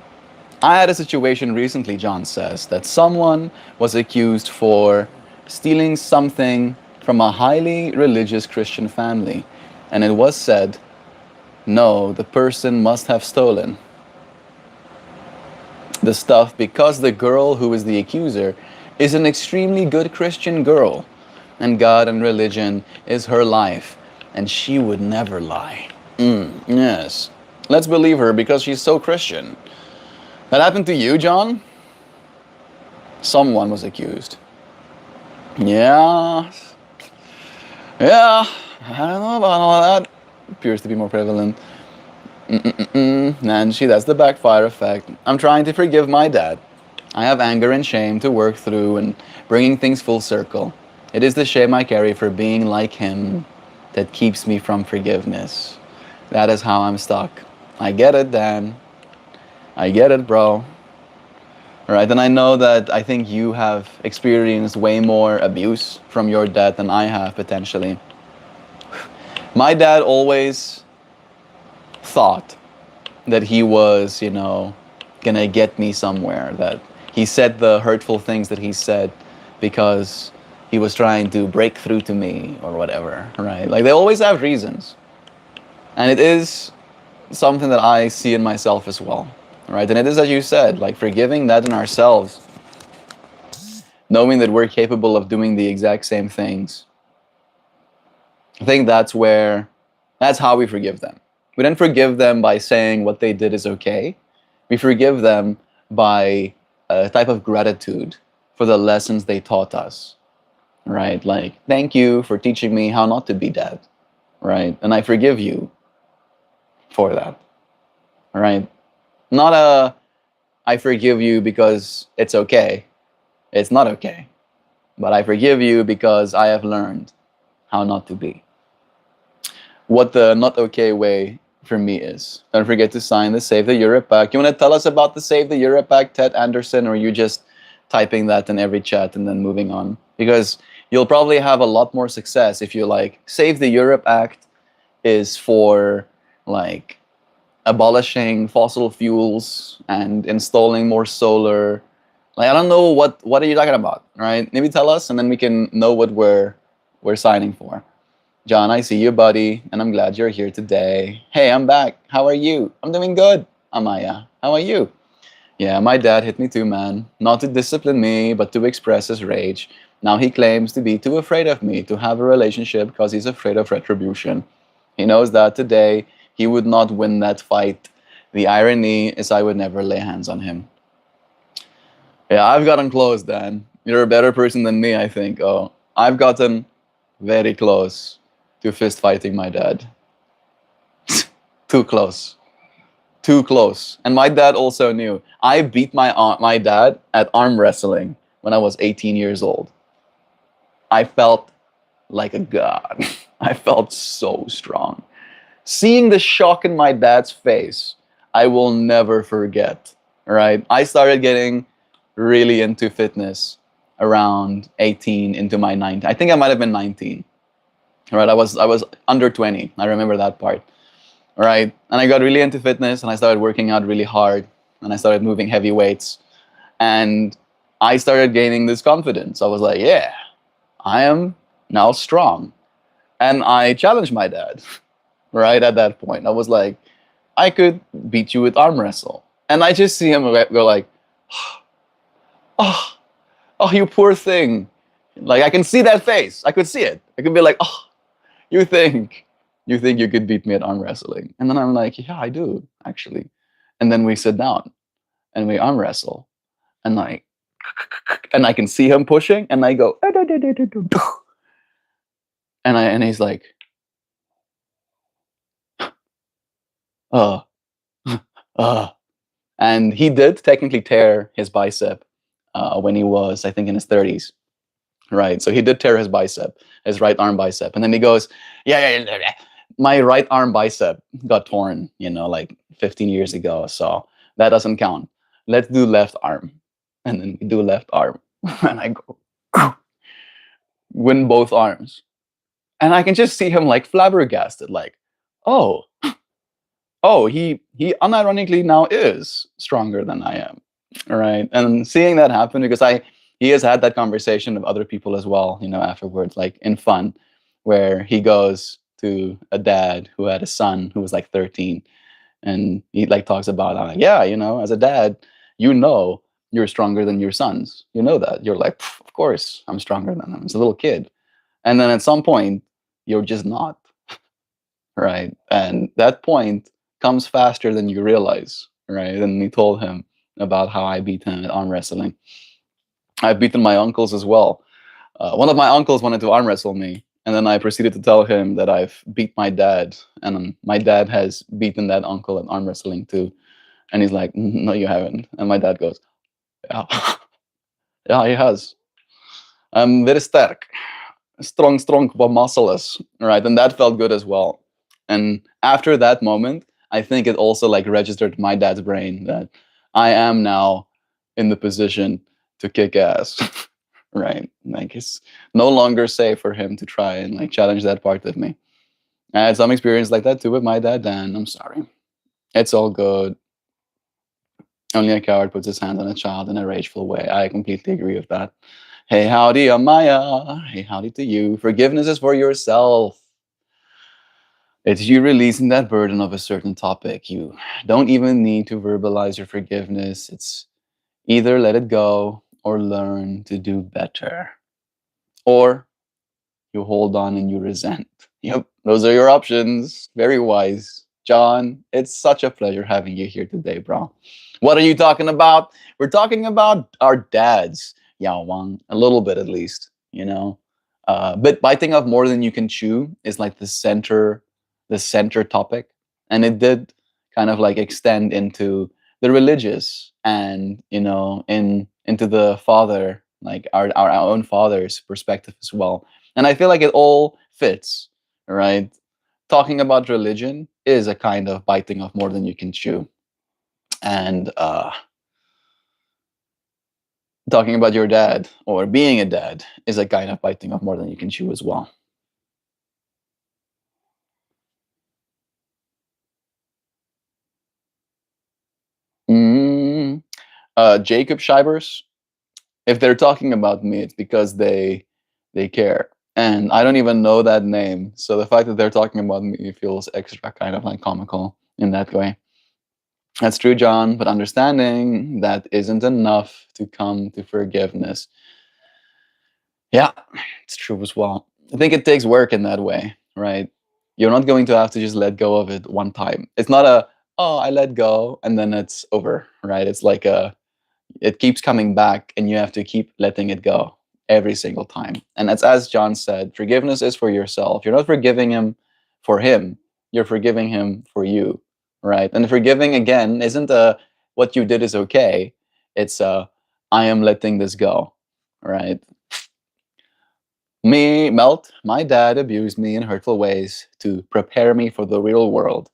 I had a situation recently, John says, that someone was accused for stealing something from a highly religious Christian family. And it was said, no, the person must have stolen the stuff because the girl who is the accuser is an extremely good Christian girl, and God and religion is her life, and she would never lie. Yes, let's believe her because she's so Christian. That happened to you, John? Someone was accused. Yeah, I don't know about all that. Appears to be more prevalent. Nancy, that's the backfire effect. I'm trying to forgive my dad. I have anger and shame to work through and bringing things full circle. It is the shame I carry for being like him that keeps me from forgiveness. That is how I'm stuck. I get it, Dan. I get it, bro. Alright, and I know that I think you have experienced way more abuse from your dad than I have, potentially. My dad always thought that he was, gonna get me somewhere, that he said the hurtful things that he said because he was trying to break through to me or whatever, right? Like, they always have reasons. And it is something that I see in myself as well, right? And it is, as you said, like forgiving that in ourselves, knowing that we're capable of doing the exact same things. I think that's how we forgive them. We don't forgive them by saying what they did is okay. We forgive them by a type of gratitude for the lessons they taught us, right? Like, thank you for teaching me how not to be dead, right? And I forgive you for that, right? Not I forgive you because it's okay. It's not okay. But I forgive you because I have learned how not to be. What the not okay way for me is. Don't forget to sign the Save the Europe Pact. You want to tell us about the Save the Europe Pact, Ted Anderson, or are you just typing that in every chat and then moving on? Because You'll probably have a lot more success if you like Save the Europe Act is for like abolishing fossil fuels and installing more solar. Like I don't know what are you talking about, right? Maybe tell us and then we can know what we're signing for. John, I see you, buddy, and I'm glad you're here today. Hey, I'm back. How are you? I'm doing good. Amaya, how are you? Yeah, my dad hit me too, man. Not to discipline me, but to express his rage. Now he claims to be too afraid of me to have a relationship because he's afraid of retribution. He knows that today he would not win that fight. The irony is I would never lay hands on him. Yeah, I've gotten close, Dan. You're a better person than me, I think. Oh, I've gotten very close to fist fighting my dad. Too close. Too close. And my dad also knew. I beat my dad at arm wrestling when I was 18 years old. I felt like a god. I felt so strong. Seeing the shock in my dad's face, I will never forget. Right? I started getting really into fitness around 18 into my 19. I think I might have been 19. Right? I was under 20. I remember that part. Right? And I got really into fitness and I started working out really hard and I started moving heavy weights and I started gaining this confidence. I was like, yeah, I am now strong. And I challenged my dad right at that point. I was like, I could beat you with arm wrestle. And I just see him go like, oh, oh, you poor thing. Like I can see that face. I could see it. I could be like, oh, you think you could beat me at arm wrestling? And then I'm like, yeah, I do actually. And then we sit down and we arm wrestle, and like, and I can see him pushing, and I go, and he's like, uh, uh, and he did technically tear his bicep when he was, I think, in his 30s. Right. So he did tear his bicep, his right arm bicep. And then he goes, yeah. My right arm bicep got torn, like 15 years ago. So that doesn't count. Let's do left arm. And then we do left arm. And I go, win both arms. And I can just see him like flabbergasted, like, oh, he unironically now is stronger than I am. Right. And seeing that happen because he has had that conversation with other people as well, afterwards, like in fun, where he goes to a dad who had a son who was like 13 and he like talks about like, yeah, as a dad, you're stronger than your sons. You know that. You're like, of course I'm stronger than them. It's a little kid. And then at some point, you're just not. Right. And that point comes faster than you realize. Right. And he told him about how I beat him at arm wrestling. I've beaten my uncles as well. One of my uncles wanted to arm wrestle me, and then I proceeded to tell him that I've beat my dad, and my dad has beaten that uncle at arm wrestling too. And he's like, "No, you haven't." And my dad goes, "Yeah, yeah, he has. I'm very stark, strong, but muscleless." Right, and that felt good as well. And after that moment, I think it also like registered my dad's brain that I am now in the position to kick ass. Right, like it's no longer safe for him to try and like challenge that part of me. I had some experience like that too with my dad, Dan. I'm sorry. It's all good. Only a coward puts his hand on a child in a rageful way. I completely agree with that. Hey, howdy, Amaya. Hey, howdy to you. Forgiveness is for yourself. It's you releasing that burden of a certain topic. You don't even need to verbalize your forgiveness. It's either let it go or learn to do better. Or you hold on and you resent. Yep, those are your options. Very wise. John, it's such a pleasure having you here today, bro. What are you talking about? We're talking about our dads, Yao Wang, a little bit at least, But biting off more than you can chew is like the center topic. And it did kind of like extend into the religious and, into the father, like our own father's perspective as well. And I feel like it all fits, right? Talking about religion is a kind of biting off more than you can chew. And Talking about your dad or being a dad is a kind of biting off more than you can chew as well. Mm, Jacob Shivers. If they're talking about me, it's because they care, and I don't even know that name. So the fact that they're talking about me feels extra kind of like comical in that way. That's true, John. But understanding that isn't enough to come to forgiveness. Yeah, it's true as well. I think it takes work in that way, right? You're not going to have to just let go of it one time. It's not a, oh, I let go and then it's over, right? It's like it keeps coming back and you have to keep letting it go every single time. And it's as John said, forgiveness is for yourself. You're not forgiving him for him, you're forgiving him for you, right? And forgiving again isn't a what you did is okay. It's a I am letting this go, right? Me, Melt, my dad abused me in hurtful ways to prepare me for the real world.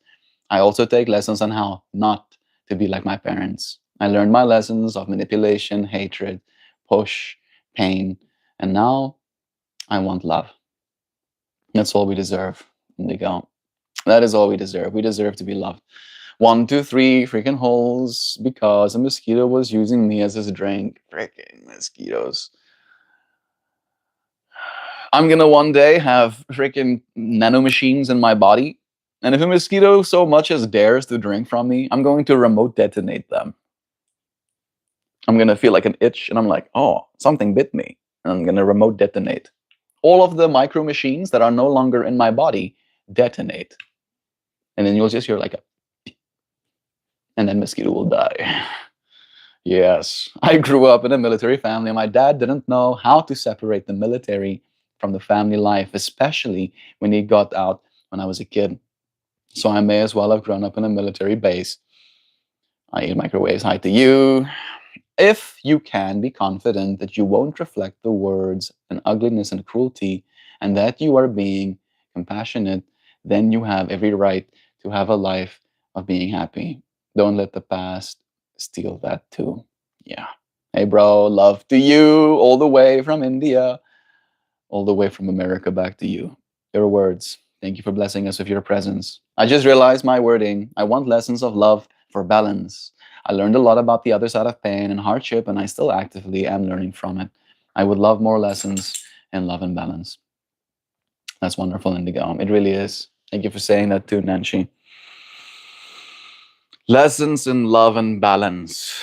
I also take lessons on how not to be like my parents. I learned my lessons of manipulation, hatred, push, pain, and now I want love. That's all we deserve, Indigo. That is all we deserve. We deserve to be loved. 1, 2, 3 freaking holes because a mosquito was using me as his drink. Freaking mosquitoes. I'm gonna one day have freaking nanomachines in my body. And if a mosquito so much as dares to drink from me, I'm going to remote detonate them. I'm gonna feel like an itch, and I'm like, oh, something bit me, and I'm gonna remote detonate. All of the micro machines that are no longer in my body detonate, and then you'll just hear like a, and then mosquito will die. Yes, I grew up in a military family. My dad didn't know how to separate the military from the family life, especially when he got out when I was a kid. So I may as well have grown up in a military base. I eat microwaves. Hi to you. If you can be confident that you won't reflect the words and ugliness and cruelty, and that you are being compassionate, then you have every right to have a life of being happy. Don't let the past steal that too. Yeah. Hey, bro, love to you all the way from India, all the way from America back to you. Your words. Thank you for blessing us with your presence. I just realized my wording. I want lessons of love for balance. I learned a lot about the other side of pain and hardship, and I still actively am learning from it. I would love more lessons in love and balance. That's wonderful, Indigo. It really is. Thank you for saying that too, Nancy. Lessons in love and balance.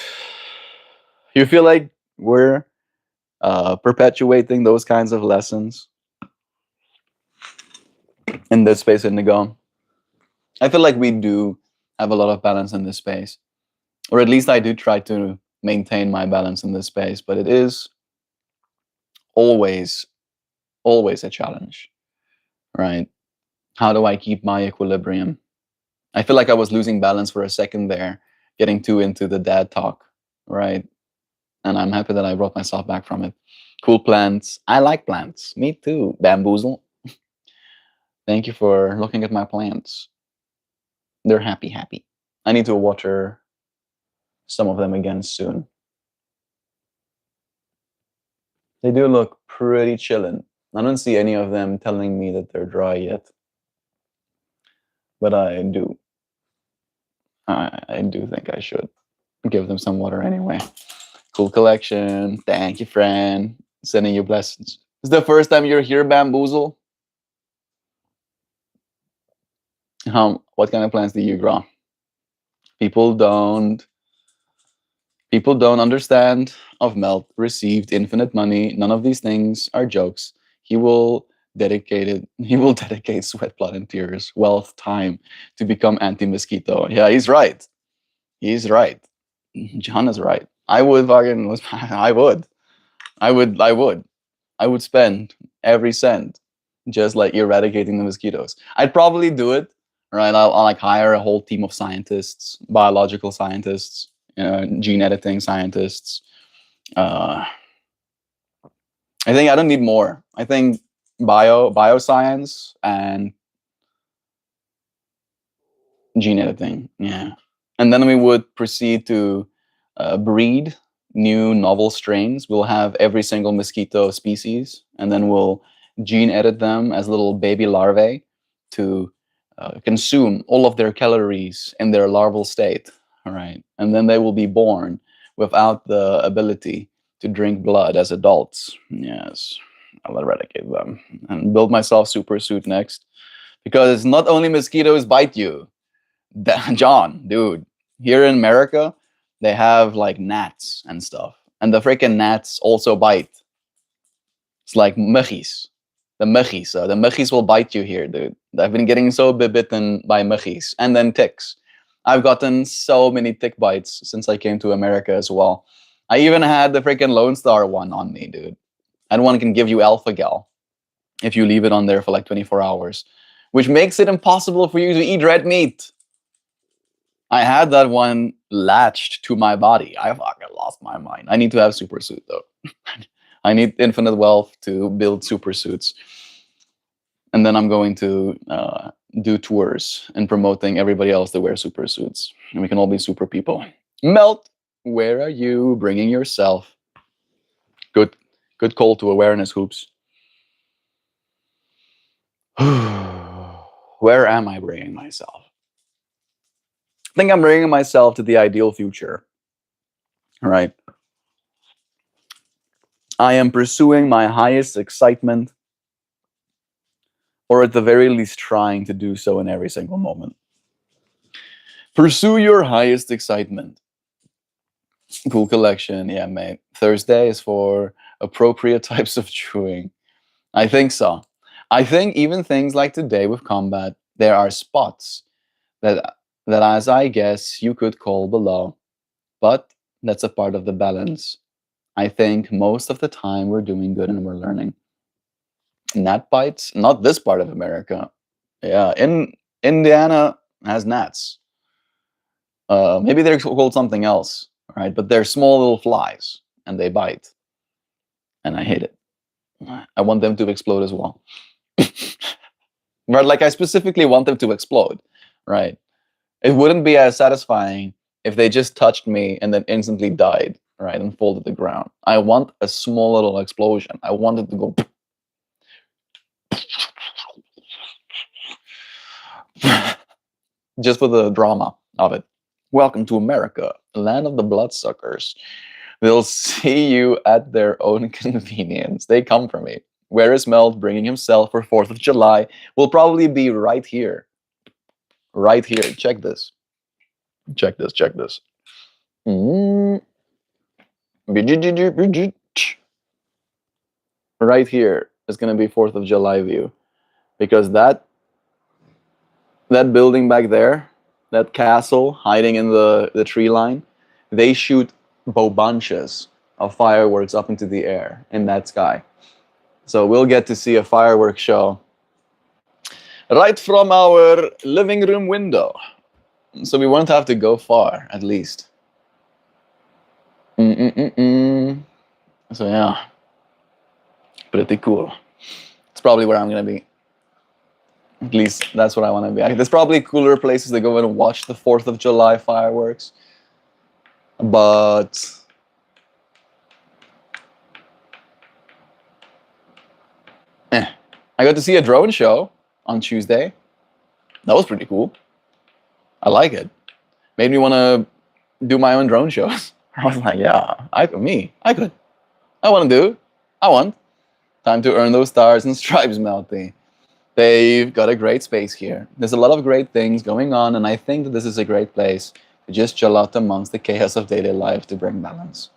You feel like we're perpetuating those kinds of lessons in this space, Indigo? I feel like we do have a lot of balance in this space, or at least I do try to maintain my balance in this space, but it is always, always a challenge, right? How do I keep my equilibrium? I feel like I was losing balance for a second there, getting too into the dad talk, right? And I'm happy that I brought myself back from it. Cool plants. I like plants. Me too, Bamboozle. Thank you for looking at my plants. They're happy, happy. I need to water some of them again soon. They do look pretty chillin'. I don't see any of them telling me that they're dry yet. But I do. I do think I should give them some water anyway. Cool collection. Thank you, friend. Sending you blessings. It's the first time you're here, Bamboozle. What kind of plants do you grow? People don't People don't understand of Melt received infinite money. None of these things are jokes. He will dedicate sweat, blood, and tears, wealth, time to become anti-mosquito. Yeah, he's right. He's right. John is right. I would fucking I would. I would spend every cent just like eradicating the mosquitoes. I'd probably do it, right? I'll like hire a whole team of scientists, biological scientists, gene editing scientists. Uh, I think I don't need more. I think bioscience and gene editing, yeah. And then we would proceed to breed new novel strains. We'll have every single mosquito species, and then we'll gene edit them as little baby larvae to consume all of their calories in their larval state. All right, and then they will be born without the ability to drink blood as adults. Yes, I'll eradicate them and build myself super suit next, because not only mosquitoes bite you, John, dude, here in America, they have like gnats and stuff. And the freaking gnats also bite. It's like muggies. The muggies will bite you here, dude. I've been getting so bitten by muggies and then ticks. I've gotten so many tick bites since I came to America as well. I even had the freaking Lone Star one on me, dude. And one can give you alpha gal if you leave it on there for like 24 hours, which makes it impossible for you to eat red meat. I had that one latched to my body. I fucking lost my mind. I need to have super suit though. I need infinite wealth to build super suits, and then I'm going to do tours and promoting everybody else to wear super suits, and we can all be super people. Melt, where are you bringing yourself? Good, good call to awareness, hoops. Where am I bringing myself? I think I'm bringing myself to the ideal future. All right. I am pursuing my highest excitement, or at the very least trying to do so in every single moment. Pursue your highest excitement. Cool collection. Yeah, mate. Thursday is for appropriate types of chewing. I think so. I think even things like today with combat, there are spots that as I guess you could call below, but that's a part of the balance. I think most of the time we're doing good and we're learning. Gnat bites, not this part of America. Yeah, in Indiana has gnats. Maybe they're called something else, right? But they're small little flies and they bite, and I hate it. I want them to explode as well. But like, I specifically want them to explode, right? It wouldn't be as satisfying if they just touched me and then instantly died, right, and fall to the ground. I want a small little explosion. I want it to go just for the drama of it. Welcome to America, land of the bloodsuckers. They'll see you at their own convenience. They come for me. Where is Melt bringing himself for 4th of July? Will probably be right here. Right here. Check this. Check this. Check this. Right here is going to be 4th of July view. Because that building back there, that castle hiding in the tree line, they shoot bunches of fireworks up into the air in that sky. So we'll get to see a fireworks show right from our living room window. So we won't have to go far, at least. So yeah, pretty cool. It's probably where I'm gonna be. At least that's what I want to be. There's probably cooler places to go and watch the 4th of July fireworks. But I got to see a drone show on Tuesday. That was pretty cool. I like it. Made me want to do my own drone shows. I was like, yeah, I could. I want to do. I want. Time to earn those stars and stripes, Melty. They've got a great space here. There's a lot of great things going on, and I think that this is a great place to just chill out amongst the chaos of daily life to bring balance.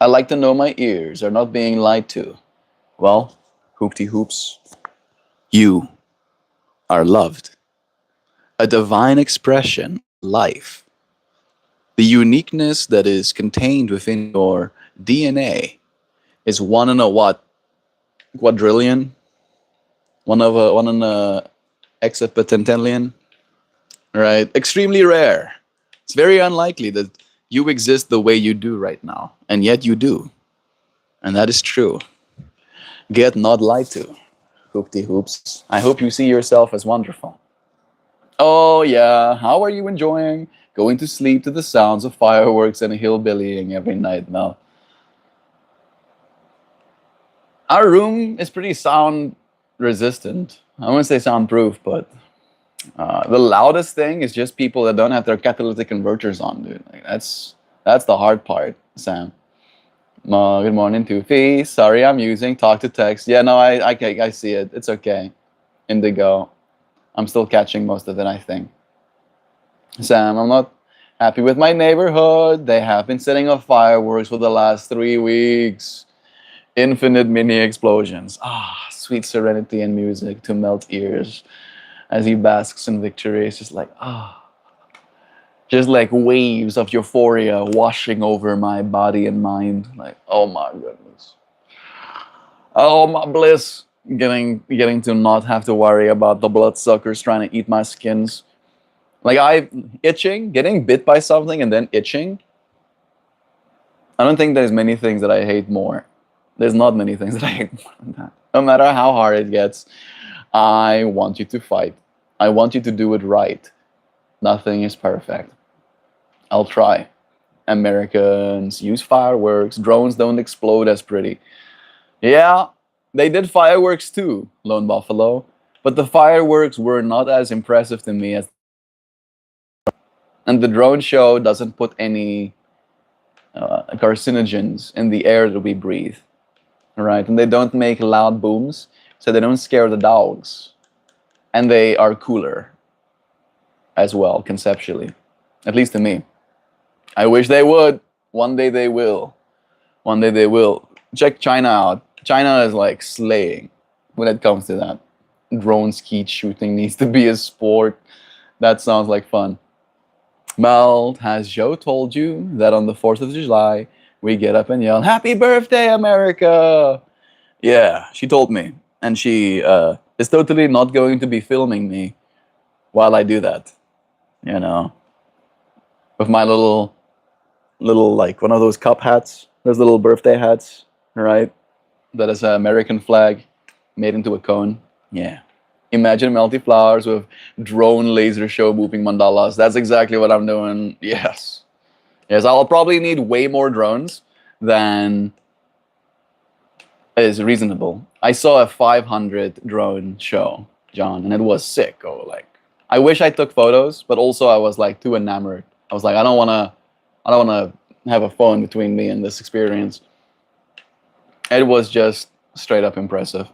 I like to know my ears are not being lied to. Well, hoopty hoops, you are loved. A divine expression of life. The uniqueness that is contained within your DNA is one in a what? Quadrillion? One in a exapetentillion? Right? Extremely rare. It's very unlikely that you exist the way you do right now, and yet you do. And that is true. Get not lied to, hoopty hoops. I hope you see yourself as wonderful. Oh yeah, how are you enjoying going to sleep to the sounds of fireworks and hillbillying every night, Mel. Our room is pretty sound resistant. I wouldn't say soundproof, but the loudest thing is just people that don't have their catalytic converters on, dude. Like, that's the hard part, Sam. Good morning, Toofy. Sorry, I'm using talk to text. Yeah, no, I see it. It's okay. Indigo. I'm still catching most of it, I think. Sam, I'm not happy with my neighborhood. They have been setting off fireworks for the last 3 weeks. Infinite mini explosions. Ah, sweet serenity and music to melt ears as he basks in victory. It's just like, just like waves of euphoria washing over my body and mind. Like, oh my goodness. Oh my bliss. Getting to not have to worry about the bloodsuckers trying to eat my skins. Like getting bit by something and then itching. I don't think there's many things that I hate more. There's not many things that I hate more than that. No matter how hard it gets, I want you to fight. I want you to do it right. Nothing is perfect. I'll try. Americans use fireworks. Drones don't explode as pretty. Yeah, they did fireworks too, Lone Buffalo. But the fireworks were not as impressive to me as. And the drone show doesn't put any carcinogens in the air that we breathe. Right? And they don't make loud booms, so they don't scare the dogs. And they are cooler as well, conceptually. At least to me. I wish they would. One day they will. One day they will. Check China out. China is like slaying when it comes to that. Drone skeet shooting needs to be a sport. That sounds like fun. Mel, has Joe told you that on the 4th of July, we get up and yell, "Happy birthday, America!" Yeah, she told me. And she is totally not going to be filming me while I do that. You know, with my little, like one of those cup hats, those little birthday hats, right? That is an American flag made into a cone. Yeah. Imagine Melty Flowers with drone laser show moving mandalas. That's exactly what I'm doing. Yes. Yes, I'll probably need way more drones than is reasonable. I saw a 500 drone show, John, and it was sick. Oh, like, I wish I took photos, but also I was like too enamored. I was like, I don't wanna have a phone between me and this experience. It was just straight up impressive.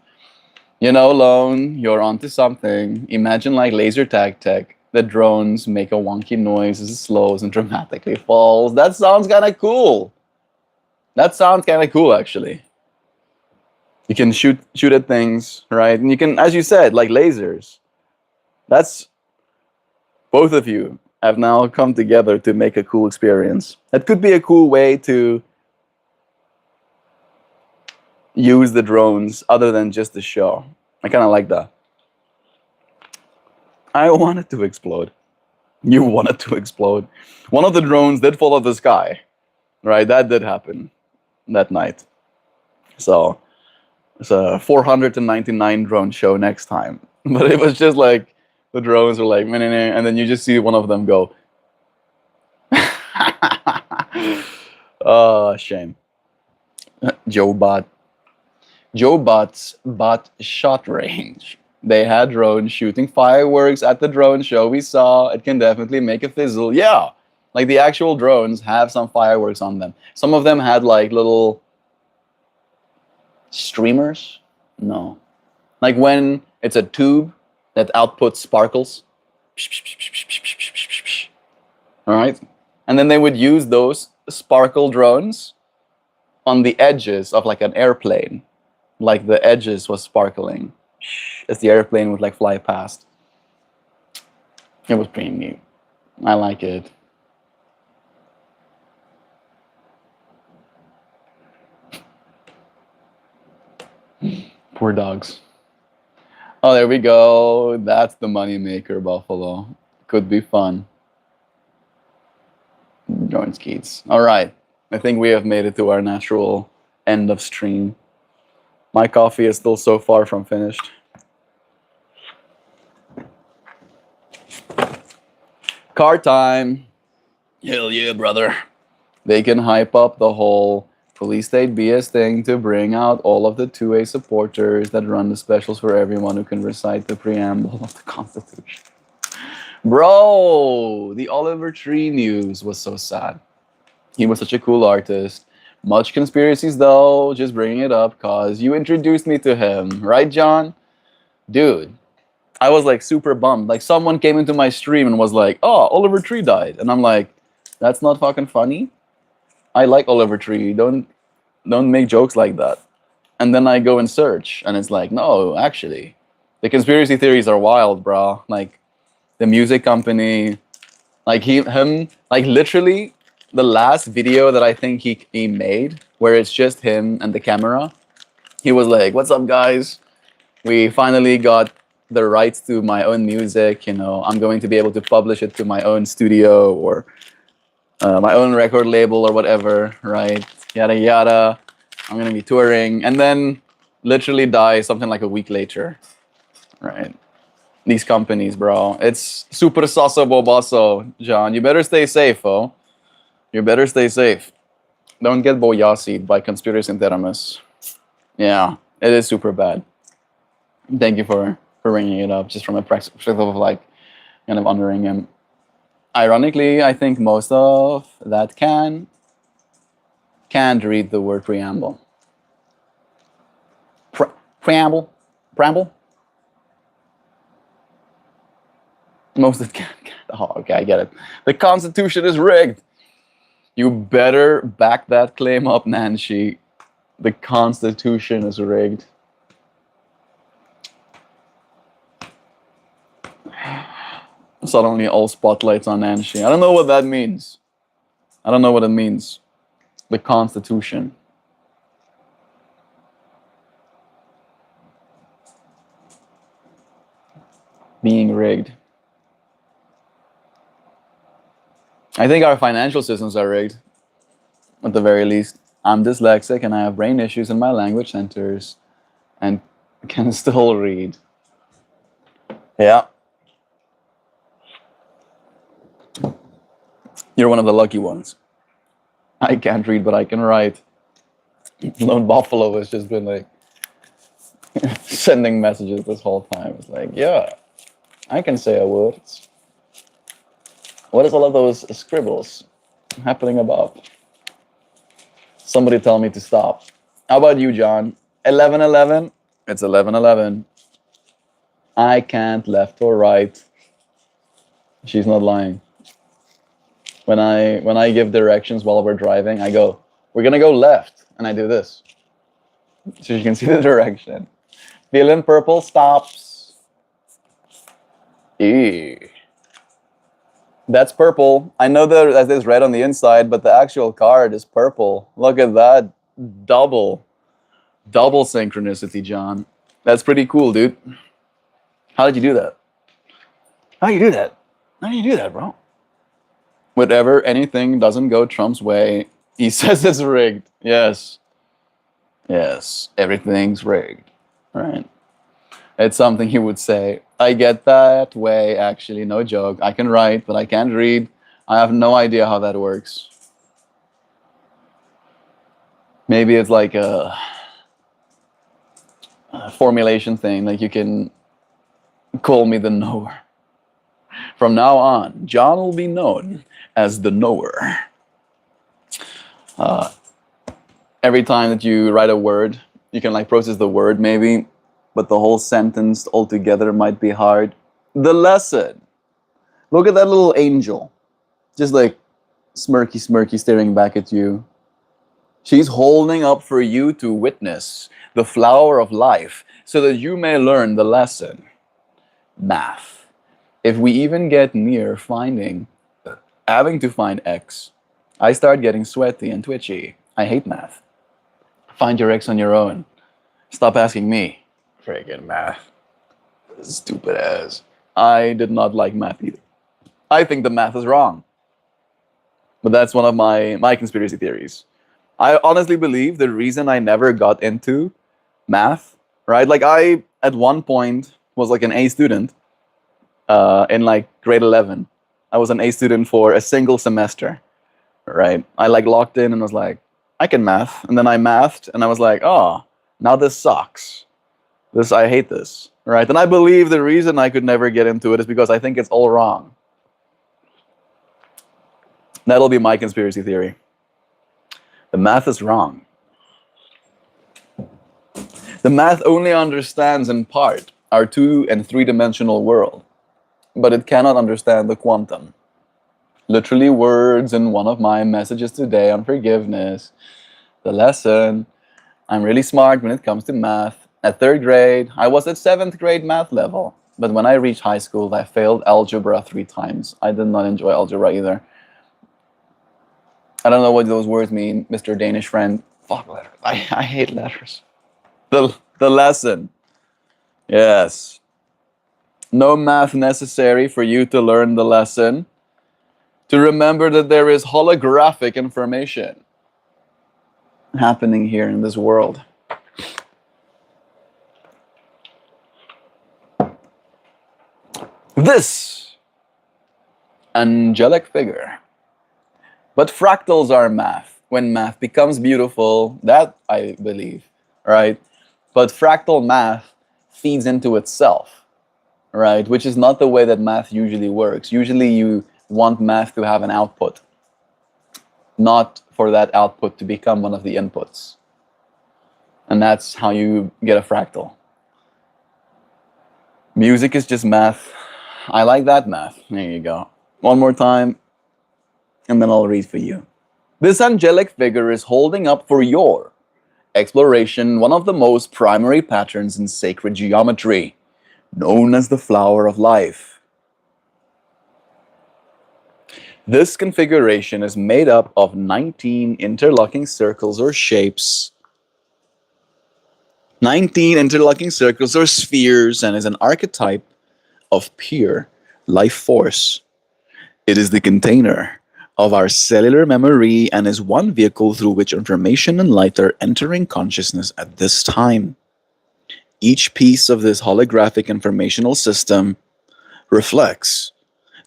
You know, Lone, you're onto something. Imagine like laser tag tech. The drones make a wonky noise as it slows and dramatically falls. That sounds kind of cool. That sounds kind of cool, actually. You can shoot at things, right? And you can, as you said, like lasers. That's both of you have now come together to make a cool experience. That could be a cool way to use the drones other than just the show. I kind of like that. I want it to explode. You want it to explode. One of the drones did fall out of the sky, right? That did happen that night. So it's a 499 drone show next time. But it was just like the drones were like, meh, meh, meh, and then you just see one of them go. Oh, shame. Joe Bot's bot shot range. They had drones shooting fireworks at the drone show we saw. It can definitely make a fizzle. Yeah, like the actual drones have some fireworks on them. Some of them had like little streamers. No, like when it's a tube that outputs sparkles. All right, and then they would use those sparkle drones on the edges of like an airplane. Like the edges was sparkling as the airplane would like fly past. It was pretty neat. I like it. Poor dogs. Oh, there we go. That's the money maker, Buffalo. Could be fun. Join Skeets. All right. I think we have made it to our natural end of stream. My coffee is still so far from finished. Car time. Hell yeah, brother. They can hype up the whole police state BS thing to bring out all of the 2A supporters that run the specials for everyone who can recite the preamble of the Constitution. Bro, the Oliver Tree news was so sad. He was such a cool artist. Much conspiracies though, just bringing it up because you introduced me to him, right, John? Dude, I was like super bummed. Like someone came into my stream and was like, "Oh, Oliver Tree died," and I'm like, "That's not fucking funny. I like Oliver Tree. Don't make jokes like that." And then I go and search, and it's like, no, actually, the conspiracy theories are wild, bro. Like the music company, like him, like literally the last video that I think he made, where it's just him and the camera. He was like, "What's up, guys? We finally got the rights to my own music. You know, I'm going to be able to publish it to my own studio or my own record label or whatever, right? Yada yada. I'm gonna be touring," and then literally die something like a week later, right? These companies, bro. It's super sasso bobasso, John. You better stay safe, oh. You better stay safe. Don't get boyasied by conspiracy theorists. Yeah, it is super bad. Thank you for bringing it up, just from a perspective of like kind of honoring him. Ironically, I think most of that can't read the word preamble. Preamble? Preamble? Most of it can't. Oh, okay, I get it. The Constitution is rigged. You better back that claim up, Nancy. The Constitution is rigged. Suddenly all spotlights on Nancy. I don't know what that means. I don't know what it means. The Constitution. Being rigged. I think our financial systems are rigged, at the very least. I'm dyslexic and I have brain issues in my language centers and can still read. Yeah. You're one of the lucky ones. I can't read, but I can write. Lone Buffalo has just been like sending messages this whole time. It's like, yeah, I can say a word. What is all of those scribbles happening above? Somebody tell me to stop. How about you, John? 11:11? It's 11:11. I can't left or right. She's not lying. When I give directions while we're driving, I go, "We're gonna go left," and I do this, so you can see the direction. Feeling purple stops. Eee. That's purple. I know that there's red on the inside, but the actual card is purple. Look at that. Double synchronicity, John. That's pretty cool, dude. How did you do that? How do you do that? How do you do that, bro? Whatever, anything doesn't go Trump's way, he says it's rigged. Yes. Yes, everything's rigged. Right. It's something he would say. I get that way, actually, no joke. I can write, but I can't read. I have no idea how that works. Maybe it's like a formulation thing, like you can call me the knower. From now on, John will be known as the knower. Every time that you write a word, you can like process the word maybe, but the whole sentence altogether might be hard. The lesson. Look at that little angel. Just like smirky staring back at you. She's holding up for you to witness the flower of life so that you may learn the lesson. Math. If we even get near having to find X, I start getting sweaty and twitchy. I hate math. Find your X on your own. Stop asking me. Friggin' math. Stupid ass. I did not like math either. I think the math is wrong. But that's one of my conspiracy theories. I honestly believe the reason I never got into math, right? Like I, at one point, was like an A student in like grade 11. I was an A student for a single semester, right? I like locked in and was like, I can math. And then I mathed and I was like, oh, now this sucks. I hate this, right? And I believe the reason I could never get into it is because I think it's all wrong. That'll be my conspiracy theory. The math is wrong. The math only understands in part our 2 and 3-dimensional world, but it cannot understand the quantum. Literally words in one of my messages today on forgiveness, the lesson. I'm really smart when it comes to math. At 3rd grade, I was at 7th grade math level. But when I reached high school, I failed algebra 3 times. I did not enjoy algebra either. I don't know what those words mean, Mr. Danish friend. Fuck letters. I hate letters. The lesson. Yes. No math necessary for you to learn the lesson. To remember that there is holographic information happening here in this world. This angelic figure. But fractals are math. When math becomes beautiful, that I believe, right? But fractal math feeds into itself, right? Which is not the way that math usually works. Usually you want math to have an output, not for that output to become one of the inputs. And that's how you get a fractal. Music is just math. I like that math. There you go. One more time, and then I'll read for you. This angelic figure is holding up for your exploration one of the most primary patterns in sacred geometry, known as the flower of life. This configuration is made up of 19 interlocking circles or shapes, 19 interlocking circles or spheres, and is an archetype of pure life force. It is the container of our cellular memory and is one vehicle through which information and light are entering consciousness at this time. Each piece of this holographic informational system reflects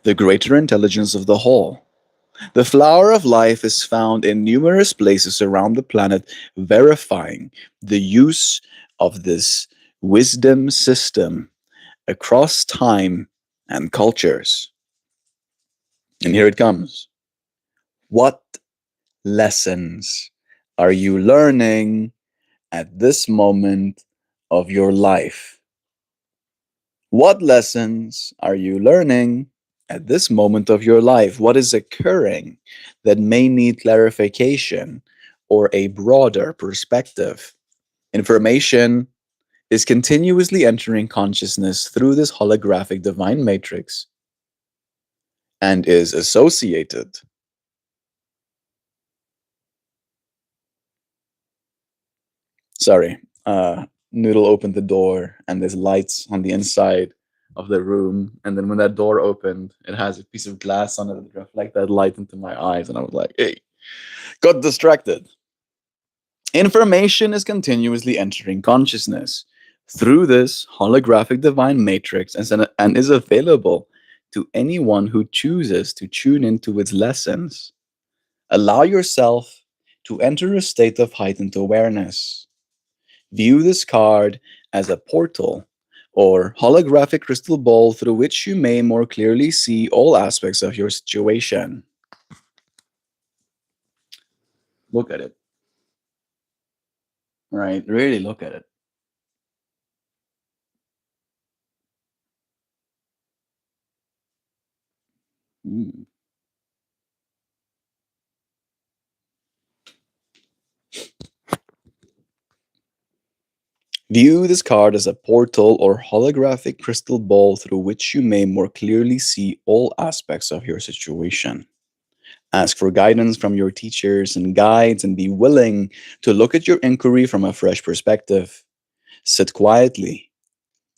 the greater intelligence of the whole. The flower of life is found in numerous places around the planet, verifying the use of this wisdom system across time and cultures. And here it comes. What lessons are you learning at this moment of your life? What lessons are you learning at this moment of your life? What is occurring that may need clarification or a broader perspective? Information is continuously entering consciousness through this holographic divine matrix and is associated. Sorry, Noodle opened the door and there's lights on the inside of the room. And then when that door opened, it has a piece of glass on it that reflect that light into my eyes. And I was like, hey, got distracted. Information is continuously entering consciousness through this holographic divine matrix and is available to anyone who chooses to tune into its lessons. Allow yourself to enter a state of heightened awareness. View this card as a portal or holographic crystal ball through which you may more clearly see all aspects of your situation. Look at it. Right? Really look at it. Mm. View this card as a portal or holographic crystal ball through which you may more clearly see all aspects of your situation. Ask for guidance from your teachers and guides and be willing to look at your inquiry from a fresh perspective. Sit quietly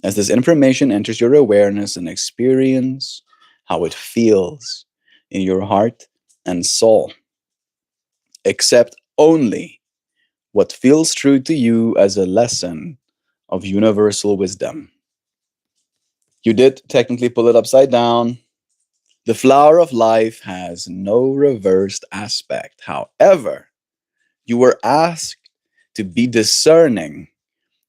as this information enters your awareness and experience how it feels in your heart and soul. Accept only what feels true to you as a lesson of universal wisdom. You did technically pull it upside down. The flower of life has no reversed aspect. However, you were asked to be discerning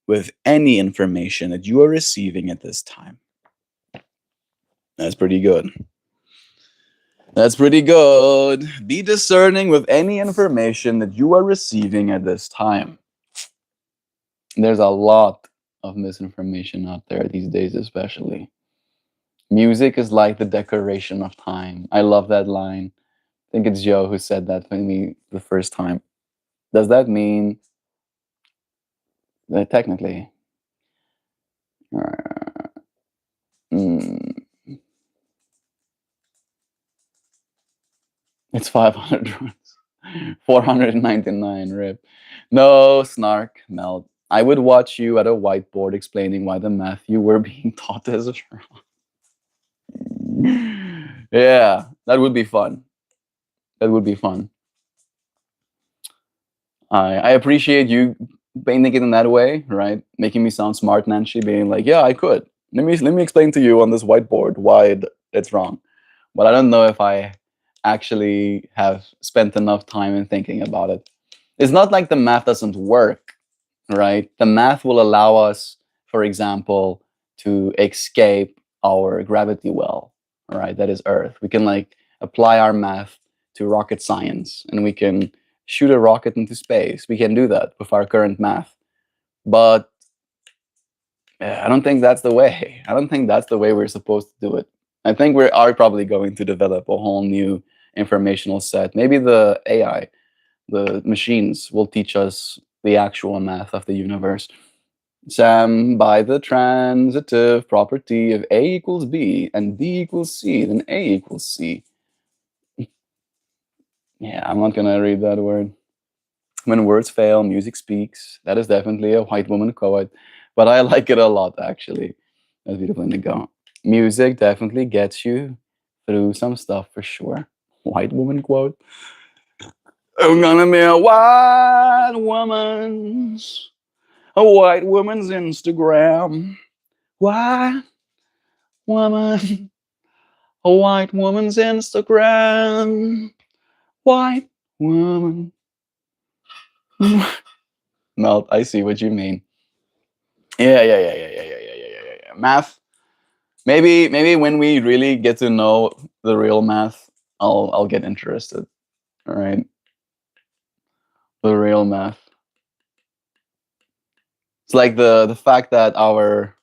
with any information that you are receiving at this time. That's pretty good. That's pretty good. Be discerning with any information that you are receiving at this time. There's a lot of misinformation out there these days, especially. Music is like the decoration of time. I love that line. I think it's Joe who said that to me the first time. Does that mean that technically? Mm, it's 500 runs. 499 rip. No, snark, melt. I would watch you at a whiteboard explaining why the math you were being taught is wrong. Yeah, that would be fun. That would be fun. I appreciate you painting it in that way, right? Making me sound smart, Nancy, being like, yeah, I could. Let me explain to you on this whiteboard why it's wrong. But I don't know if I actually have spent enough time in thinking about it. It's not like the math doesn't work, right? The math will allow us, for example, to escape our gravity well, right? That is Earth. We can like apply our math to rocket science and we can shoot a rocket into space. We can do that with our current math. But I don't think that's the way. I don't think that's the way we're supposed to do it. I think we are probably going to develop a whole new informational set. Maybe the AI, the machines, will teach us the actual math of the universe. Sam, by the transitive property of A equals B and B equals C, then A equals C. Yeah, I'm not gonna read that word. When words fail, music speaks. That is definitely a white woman quote, but I like it a lot actually. That's beautiful indigo. Music definitely gets you through some stuff for sure. White woman quote. I'm gonna be a white woman's Instagram. White woman, a white woman's Instagram. White woman. Melt, I see what you mean. Yeah. Math. Maybe when we really get to know the real math, I'll get interested. All right. The real math. It's like the fact that our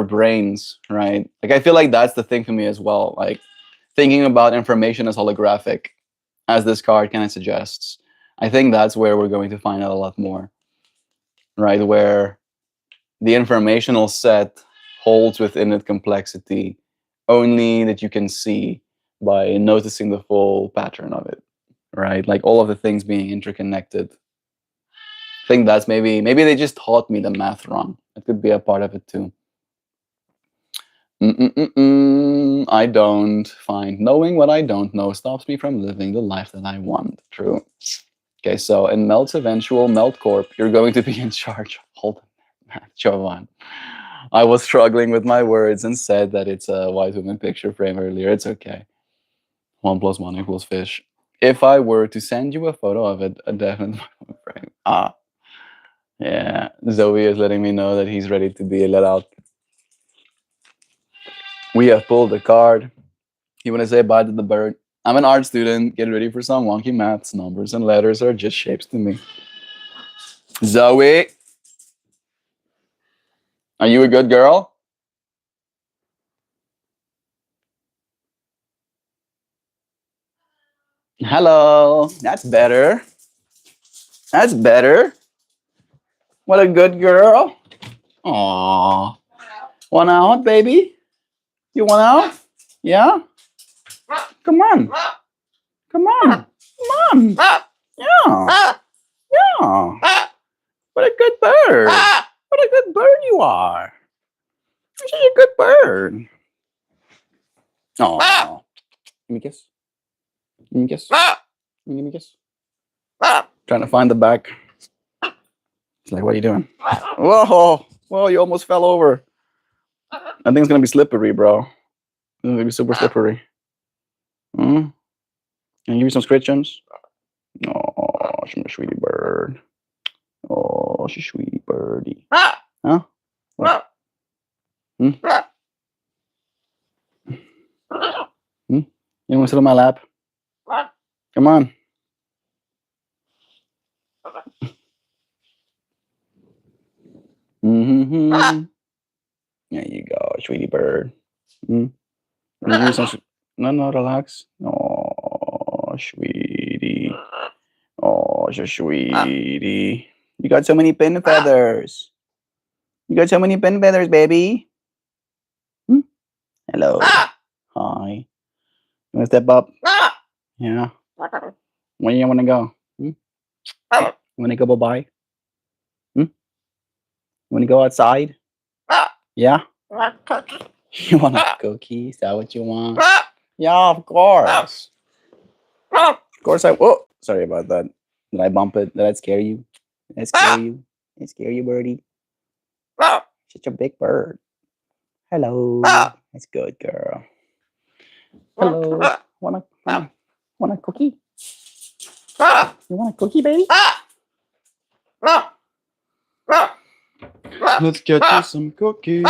brains, right? Like I feel like that's the thing for me as well. Like thinking about information as holographic, as this card kind of suggests. I think that's where we're going to find out a lot more, right? Where the informational set holds within it complexity only that you can see by noticing the full pattern of it, right? Like all of the things being interconnected. I think that's maybe they just taught me the math wrong. It could be a part of it too. I don't find knowing what I don't know stops me from living the life that I want. True. Okay, so in Melt's eventual Melt Corp, you're going to be in charge. Hold on, Jovan. I was struggling with my words and said that it's a white woman picture frame earlier. It's okay. 1 + 1 = fish. If I were to send you a photo of it, a definite frame. Ah, yeah. Zoe is letting me know that he's ready to be let out. We have pulled the card. You want to say bye to the bird? I'm an art student. Get ready for some wonky maths. Numbers and letters are just shapes to me. Zoe, are you a good girl? Hello. That's better. That's better. What a good girl. Aww. Want out, baby? You want out? Yeah? Come on. Come on. Come on. Yeah. Yeah. What a good bird. What a good bird you are. You're such a good bird. Aww. Give me a kiss. Give me a kiss. Give me a kiss. Trying to find the back. It's like, what are you doing? Whoa. Whoa, you almost fell over. I think it's gonna be slippery, bro. It's gonna be super slippery. Hmm? Can you give me some scritchums? Oh, she's my sweetie bird. Oh, she's sweetie birdie. Huh? What? Hmm? Hmm? You want to sit on my lap? Come on. Mm-hmm. There you go, sweetie bird. Hmm? Can you give me some no, relax. Oh, sweetie. Oh, so sweetie. You got so many pin feathers. You got so many pin feathers, baby. Hmm? Hello. Hi. You want to step up? Yeah. Where you want to go? Hmm? You want to go bye-bye? Hmm? You want to go outside? Yeah? You want a cookie? Is that what you want? Yeah, of course. Of course I... Oh, sorry about that. Did I bump it? Did that scare you? Did that scare you? Did it scare you, birdie? Such a big bird. Hello. That's good, girl. Hello. Want a cookie? You want a cookie, baby? Let's get you some cookies.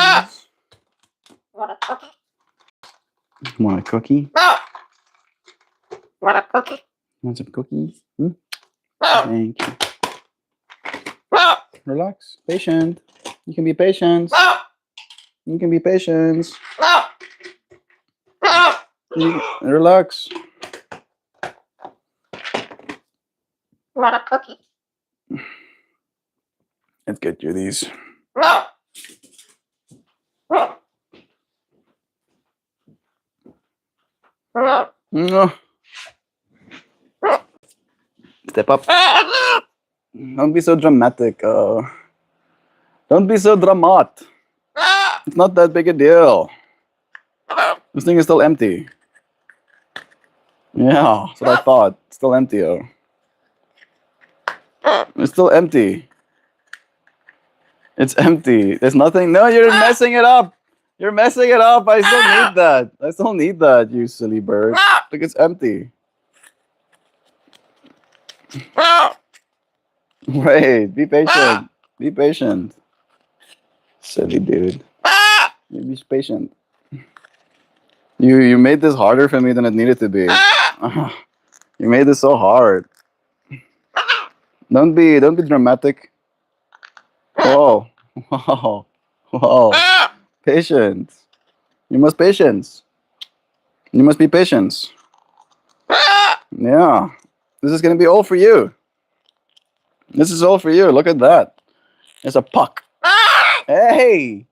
Want a cookie? Want some cookies? Hmm? Thank you. Relax. Patient. You can be patient. You can be patient. Relax. Let's get you these. No. Step up. Don't be so dramatic. Don't be so dramat. It's not that big a deal. This thing is still empty. Yeah, that's what I thought. It's still empty, oh. It's still empty. It's empty. There's nothing. No, you're messing it up. You're messing it up. I still need that. I still need that, you silly bird. Look, it's empty. Wait, be patient. Be patient. Silly dude. Be patient. You made this harder for me than it needed to be. You made this so hard. Don't be dramatic. Whoa. Whoa. Whoa. Patience. You must patience. You must be patient. Yeah. This is gonna be all for you. This is all for you. Look at that. It's a puck. Hey.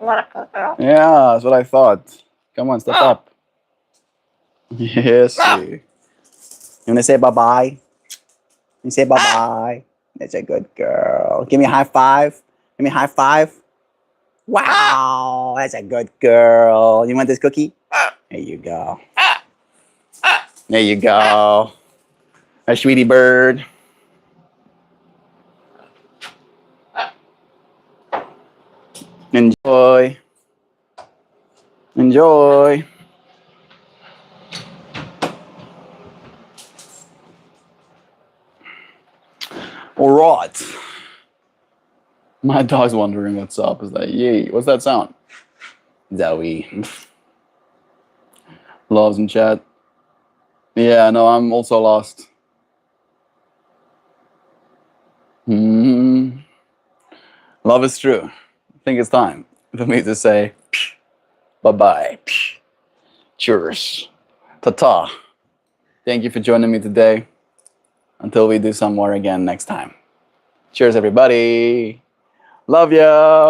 Yeah, that's what I thought. Come on, step up. Yes. You wanna say bye-bye? You say bye-bye. That's a good girl. Give me a high five. Give me a high five. Wow, that's a good girl. You want this cookie? There you go. There you go. A sweetie bird. Enjoy. Enjoy. All right. My dog's wondering what's up. Is that yay? What's that sound? Zoe. Loves in chat. Yeah, no, I'm also lost. Love is true. I think it's time for me to say bye-bye. Cheers. Ta-ta. Thank you for joining me today. Until we do some more again next time. Cheers, everybody. Love ya.